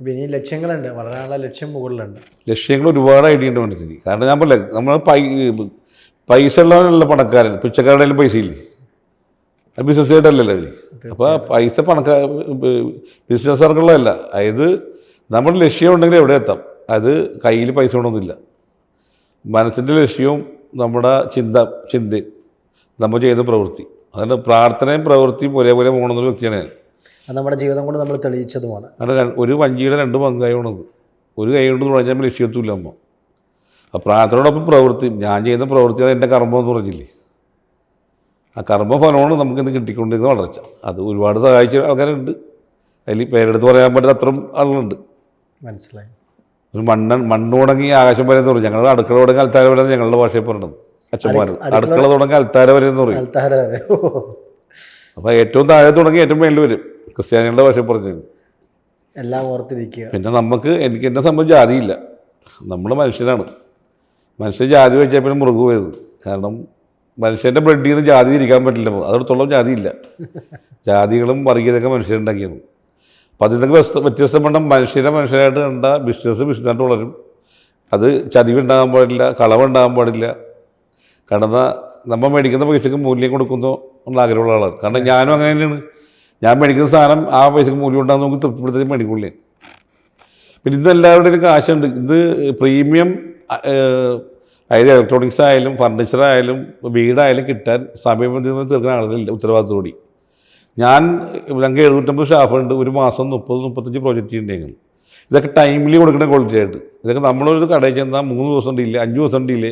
പിന്നെ ലക്ഷ്യങ്ങളുണ്ട്, വളരാനുള്ള ലക്ഷ്യം മുകളിലുണ്ട്. ലക്ഷ്യങ്ങൾ ഒരുപാട് ഐഡിയ ഉണ്ട് മനസ്സിൽ. കാരണം ഞാൻ പറയില്ല, നമ്മൾ പൈസ ഉള്ളവനല്ല പണക്കാരൻ, പിച്ചക്കാരുടെ പൈസ ഇല്ലേ, അത് ബിസിനസ് ആയിട്ടല്ലല്ലോ അവർ. അപ്പോൾ പൈസ ബിസിനസ്സുകാർക്കുള്ളതല്ല. അതായത് നമ്മുടെ ലക്ഷ്യം ഉണ്ടെങ്കിൽ എവിടെ എത്താം. അത് കയ്യിൽ പൈസ കൊണ്ടൊന്നുമില്ല. മനസ്സിൻ്റെ ലക്ഷ്യവും നമ്മുടെ ചിന്തയും നമ്മൾ ചെയ്യുന്ന പ്രവൃത്തി, അതുകൊണ്ട് പ്രാർത്ഥനയും പ്രവൃത്തിയും ഒരേപോലെ പോകണമെന്നൊരു വ്യക്തിയാണ് ഞാൻ. അത് നമ്മുടെ ജീവിതം കൊണ്ട് നമ്മൾ തെളിയിച്ചതുമാണ്. കാരണം ഒരു വഞ്ചിയുടെ 2 പങ്കായോണത്. ഒരു കൈ കൊണ്ട് തുഴഞ്ഞാൽ ലക്ഷ്യത്തുമില്ല അമ്മ. ആ പ്രാർത്ഥനയോടൊപ്പം പ്രവൃത്തി, ഞാൻ ചെയ്യുന്ന പ്രവൃത്തിയാണ് എൻ്റെ കർമ്മം എന്ന് പറഞ്ഞില്ലേ, ആ കർമ്മഫലമാണ് നമുക്കിന്ന് കിട്ടിക്കൊണ്ടിരുന്ന വളർച്ച. അത് ഒരുപാട് സഹായിച്ച ആൾക്കാരുണ്ട്. അതിൽ പേരെടുത്ത് പറയാൻ പറ്റുന്ന അത്രയും ആളുകളുണ്ട്. മനസ്സിലായി. ഒരു മണ്ണ് തുടങ്ങി ആകാശം വരെ എന്ന് പറയും. ഞങ്ങളുടെ അടുക്കള തുടങ്ങി അൽത്താര വരെ ഞങ്ങളുടെ ഭാഷയിൽ പറയണത് അച്ഛന്മാർ. അടുക്കള തുടങ്ങി അൽത്താര വരെ എന്ന് പറയും. അപ്പോൾ ഏറ്റവും താഴെ തുടങ്ങി ഏറ്റവും മേളിൽ വരും, ക്രിസ്ത്യാനികളുടെ ഭാഷയിൽ പറഞ്ഞത്. എല്ലാം ഓർത്തിരിക്കുക. പിന്നെ എനിക്ക് എന്നെ സംബന്ധിച്ച് ജാതിയില്ല. നമ്മൾ മനുഷ്യനാണ്. മനുഷ്യൻ ജാതി വെച്ചാൽ പിന്നെ മുറുകു പോയത്. കാരണം മനുഷ്യൻ്റെ ബ്ലഡിൽ നിന്ന് ജാതി ഇരിക്കാൻ പറ്റില്ല. അതിടത്തോളം ജാതിയില്ല. ജാതികളും വർഗീയതൊക്കെ മനുഷ്യരുണ്ടാക്കിയാണ്. അപ്പോൾ അതിൽ നിന്നൊക്കെ വ്യത്യസ്തപ്പെട്ട മനുഷ്യരായിട്ട് കണ്ട ബിസിനസ്സായിട്ട് വളരും. അത് ചതിവുണ്ടാകാൻ പാടില്ല, കളവുണ്ടാകാൻ പാടില്ല. നമ്മൾ മേടിക്കുന്ന പൈസക്ക് മൂല്യം കൊടുക്കുന്നോ ഉള്ള ആഗ്രഹമുള്ള ആളാണ്. കാരണം ഞാനും അങ്ങനെ തന്നെയാണ്. ഞാൻ മേടിക്കുന്ന സാധനം ആ പൈസക്ക് മൂല്യം ഉണ്ടാകുന്ന നമുക്ക് തൃപ്തിപ്പെടുത്തി മേടിക്കുള്ളേ. പിന്നെ ഇത് എല്ലാവരുടെയും കാശുണ്ട്. ഇത് പ്രീമിയം, അതായത് ഇലക്ട്രോണിക്സ് ആയാലും ഫർണിച്ചറായാലും വീടായാലും കിട്ടാൻ സമയബന്ധിതമായി തീർക്കുന്ന ആളുകളില്ല ഉത്തരവാദിത്തോടി. ഞങ്ങൾക്ക് 750 സ്റ്റാഫുണ്ട്. ഒരു മാസം 30-35 പ്രോജക്റ്റ് ഉണ്ടെങ്കിൽ ഇതൊക്കെ ടൈംലി കൊടുക്കുന്ന ക്വാളിറ്റി ആയിട്ട്. ഇതൊക്കെ നമ്മളൊരു കടയിൽ ചെന്നാൽ 3 ദിവസം ഡിലേ, 5 ദിവസം ഡിലേ,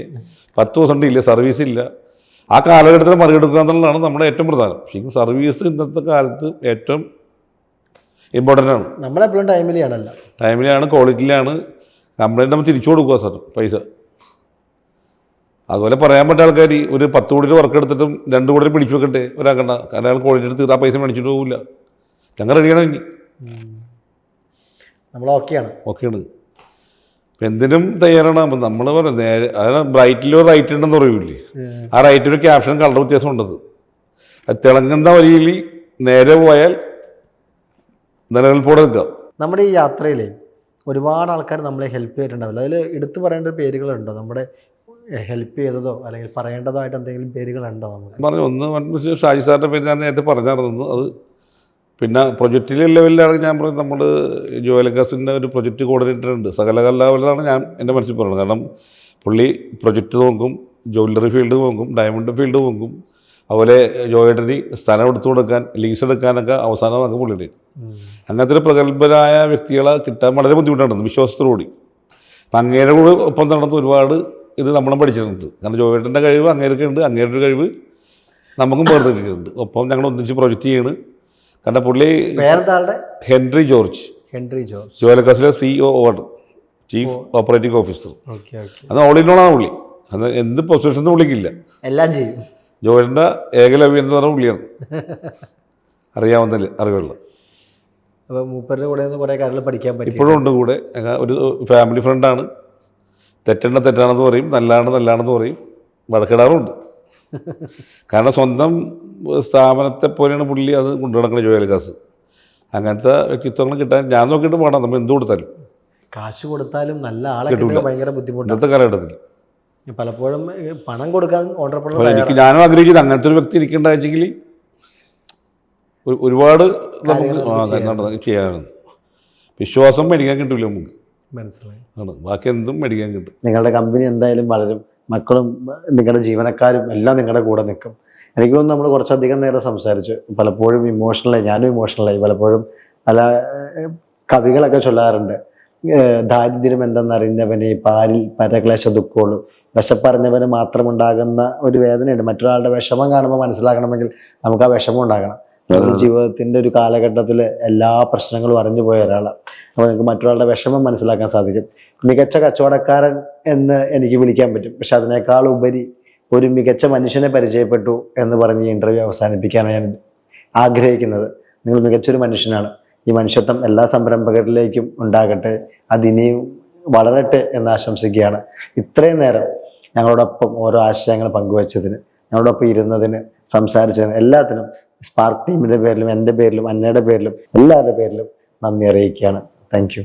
10 ദിവസം ഡിലേ, സർവീസ് ഇല്ല. ആ കാലഘട്ടത്തിൽ മറികടക്കുക എന്നുള്ളതാണ് നമ്മുടെ ഏറ്റവും പ്രധാനം. ശരിക്കും സർവീസ് ഇന്നത്തെ കാലത്ത് ഏറ്റവും ഇമ്പോർട്ടൻ്റ് ആണ്. നമ്മളെപ്പോഴും ടൈമിലാണ്, ക്വാളിറ്റിയിലാണ്. കംപ്ലൈൻറ്റ് നമ്മൾ തിരിച്ചു കൊടുക്കുക സാർ പൈസ. അതുപോലെ പറയാൻ പറ്റുന്ന ആൾക്കാർ ഒരു 10 കോടി വർക്ക് എടുത്തിട്ടും 2 കോടി പിടിച്ചു വെക്കട്ടെ ഒരാക്കണ്ട. കാരണം അയാൾ ക്വാളിറ്റി എടുത്ത് ആ പൈസ മേടിച്ചിട്ട് പോകില്ല. ഞങ്ങൾ റെഡിയാണ്. ഇനി നമ്മൾ ഓക്കെയാണ്. എന്തിനും തയ്യാറാണ്. അപ്പം നമ്മൾ പറയാം നേരെ, അതാണ് ബ്രൈറ്റിലോ റൈറ്റ് ഉണ്ടെന്ന് പറയൂലേ, ആ റൈറ്റിന് ക്യാപ്ഷൻ കളർ വ്യത്യാസം ഉണ്ടത്. അത് തിളങ്ങുന്ന വരിയിൽ നേരെ പോയാൽ നിലനിൽപ്പോടെ നിൽക്കാം. നമ്മുടെ ഈ യാത്രയിൽ ഒരുപാട് ആൾക്കാർ നമ്മളെ ഹെൽപ്പ് ചെയ്തിട്ടുണ്ടാവില്ല. അതിൽ എടുത്തു പറയേണ്ട പേരുകളുണ്ടോ? നമ്മുടെ ഹെൽപ്പ് ചെയ്തതോ അല്ലെങ്കിൽ പറയേണ്ടതോ ആയിട്ട് എന്തെങ്കിലും പേരുകളുണ്ടോ? നമുക്ക് പറഞ്ഞു. ഒന്ന് ഷാജി സാറിൻ്റെ പേര് ഞാൻ നേരത്തെ പറഞ്ഞിരുന്നു. അത് പിന്നെ പ്രൊജക്റ്റിലെ ലെവലിലാണ് ഞാൻ പറയുന്നത്. നമ്മൾ ജോയലക്കാസിൻ്റെ ഒരു പ്രൊജക്റ്റ് കോർഡിനേറ്റർ ഉണ്ട്, സകലകലാവലാണ് ഞാൻ എൻ്റെ മനസ്സിൽ പറയുന്നത്. കാരണം പുള്ളി പ്രൊജക്റ്റ് നോക്കും, ജ്വല്ലറി ഫീൽഡ് നോക്കും, ഡയമണ്ട് ഫീൽഡ് നോക്കും. അതുപോലെ ജോയേട്ടന് സ്ഥലം എടുത്തു കൊടുക്കാൻ, ലീസ് എടുക്കാനൊക്കെ അവസാനമാക്കി പുള്ളിയുടെ. അങ്ങനത്തെ ഒരു പ്രഗത്ഭരായ വ്യക്തികളെ കിട്ടാൻ വളരെ ബുദ്ധിമുട്ടാണ് വിശ്വാസത്തോടുകൂടി. അപ്പം അങ്ങേരെ കൂടെ ഒപ്പം നടന്ന ഒരുപാട് ഇത് നമ്മളും പഠിച്ചിട്ടുണ്ട്. കാരണം ജോയേട്ടൻ്റെ കഴിവ് അങ്ങേർക്ക് ഉണ്ട്, അങ്ങേരുടെ കഴിവ് നമുക്കും വേർതിരിക്കുന്നുണ്ട്. ഒപ്പം ഞങ്ങൾ ഒന്നിച്ച് പ്രൊജക്റ്റ് ചെയ്യണ്. കാരണം പുള്ളി വേറെന്താളുടെ ഹെൻറി ജോർജ് ജോയലക്കാസിലെ CEO ആണ്, chief operating officer. Okay okay. അത് ഓൾ ഇൻ ഓളാണ് പുള്ളി. അത് എന്ത് പൊസിഷനും പുള്ളിക്കില്ല, എല്ലാം ചെയ്യും. ജോയലിൻ്റെ ഏകലവ്യം എന്ന് പറഞ്ഞ പുള്ളിയാണ്, അറിയാവുന്ന അറിവുള്ള. അപ്പോൾ മൂപ്പരുടെ കൂടെ നിന്ന് കുറേ കാര്യങ്ങൾ പഠിക്കാൻ പറ്റും. ഇപ്പോഴും ഉണ്ട് കൂടെ. ഒരു ഫാമിലി ഫ്രണ്ടാണ്. തെറ്റാണെന്ന് പറയും, നല്ലതാണെന്ന് പറയും, വഴക്കിടാറുമുണ്ട്. കാരണം സ്വന്തം സ്ഥാപനത്തെ പോലെയാണ് പുള്ളി അത് കൊണ്ടു നടക്കുന്നത് ജോയലക്കാസ്. അങ്ങനത്തെ വ്യക്തിത്വങ്ങൾ കിട്ടാൻ ഞാൻ നോക്കിയിട്ട് പോകണം. നമ്മൾ എന്ത് കൊടുത്താലും, കാശ് കൊടുത്താലും നല്ല ആളെ കിട്ടുക ഭയങ്കര ബുദ്ധിമുട്ടാണ് ഇന്നത്തെ കാലഘട്ടത്തിൽ. പലപ്പോഴും പണം കൊടുക്കാൻ ഓർഡർ എനിക്ക് ഞാനും ആഗ്രഹിക്കുന്നത് അങ്ങനത്തെ ഒരു വ്യക്തി ഇരിക്കേണ്ടതെങ്കിൽ ഒരുപാട് നമുക്ക് ചെയ്യാറുണ്ട്. വിശ്വാസം മേടിക്കാൻ കിട്ടില്ല നമുക്ക്, മനസ്സിലായി ആണ്. ബാക്കി എന്തും മേടിക്കാൻ കിട്ടും. നിങ്ങളുടെ കമ്പനി എന്തായാലും വളരും, മക്കളും നിങ്ങളുടെ ജീവനക്കാരും എല്ലാം നിങ്ങളുടെ കൂടെ നിൽക്കും. എനിക്ക് തോന്നുന്നു നമ്മൾ കുറച്ചധികം നേരം സംസാരിച്ചു. പലപ്പോഴും ഞാനും ഇമോഷണലായി. പലപ്പോഴും പല കവികളൊക്കെ ചൊല്ലാറുണ്ട്, ദാരിദ്ര്യം എന്തെന്നറിഞ്ഞവനെ പാലിൽ പരക്ലേശ ദുഃഖമുള്ളൂ, വിശപ്പറിഞ്ഞവന് മാത്രമുണ്ടാകുന്ന ഒരു വേദനയുണ്ട്. മറ്റൊരാളുടെ വിഷമം കാണുമ്പോൾ മനസ്സിലാക്കണമെങ്കിൽ നമുക്ക് ആ വിഷമം ഉണ്ടാകണം. ജീവിതത്തിന്റെ ഒരു കാലഘട്ടത്തിൽ എല്ലാ പ്രശ്നങ്ങളും അറിഞ്ഞു പോയ ഒരാളാണ്. അപ്പോൾ നിങ്ങൾക്ക് മറ്റൊരാളുടെ വിഷമം മനസ്സിലാക്കാൻ സാധിക്കും. മികച്ച കച്ചവടക്കാരൻ എന്ന് എനിക്ക് വിളിക്കാൻ പറ്റും, പക്ഷെ അതിനേക്കാൾ ഉപരി ഒരു മികച്ച മനുഷ്യനെ പരിചയപ്പെട്ടു എന്ന് പറഞ്ഞ് ഈ ഇന്റർവ്യൂ അവസാനിപ്പിക്കാനാണ് ഞാൻ ആഗ്രഹിക്കുന്നത്. നിങ്ങൾ മികച്ചൊരു മനുഷ്യനാണ്. ഈ മനുഷ്യത്വം എല്ലാ സംരംഭകരിലേക്കും ഉണ്ടാകട്ടെ, അതിനെയും വളരട്ടെ എന്ന് ആശംസിക്കുകയാണ്. ഇത്രയും നേരം ഞങ്ങളോടൊപ്പം ഓരോ ആശയങ്ങൾ പങ്കുവച്ചതിന്, ഞങ്ങളോടൊപ്പം ഇരുന്നതിന്, സംസാരിച്ചതിന് എല്ലാത്തിനും സ്പാർക്ക് ടീമിന്റെ പേരിലും എൻ്റെ പേരിലും അന്നയുടെ പേരിലും എല്ലാവരുടെ പേരിലും നന്ദി അറിയിക്കുകയാണ്. Thank you.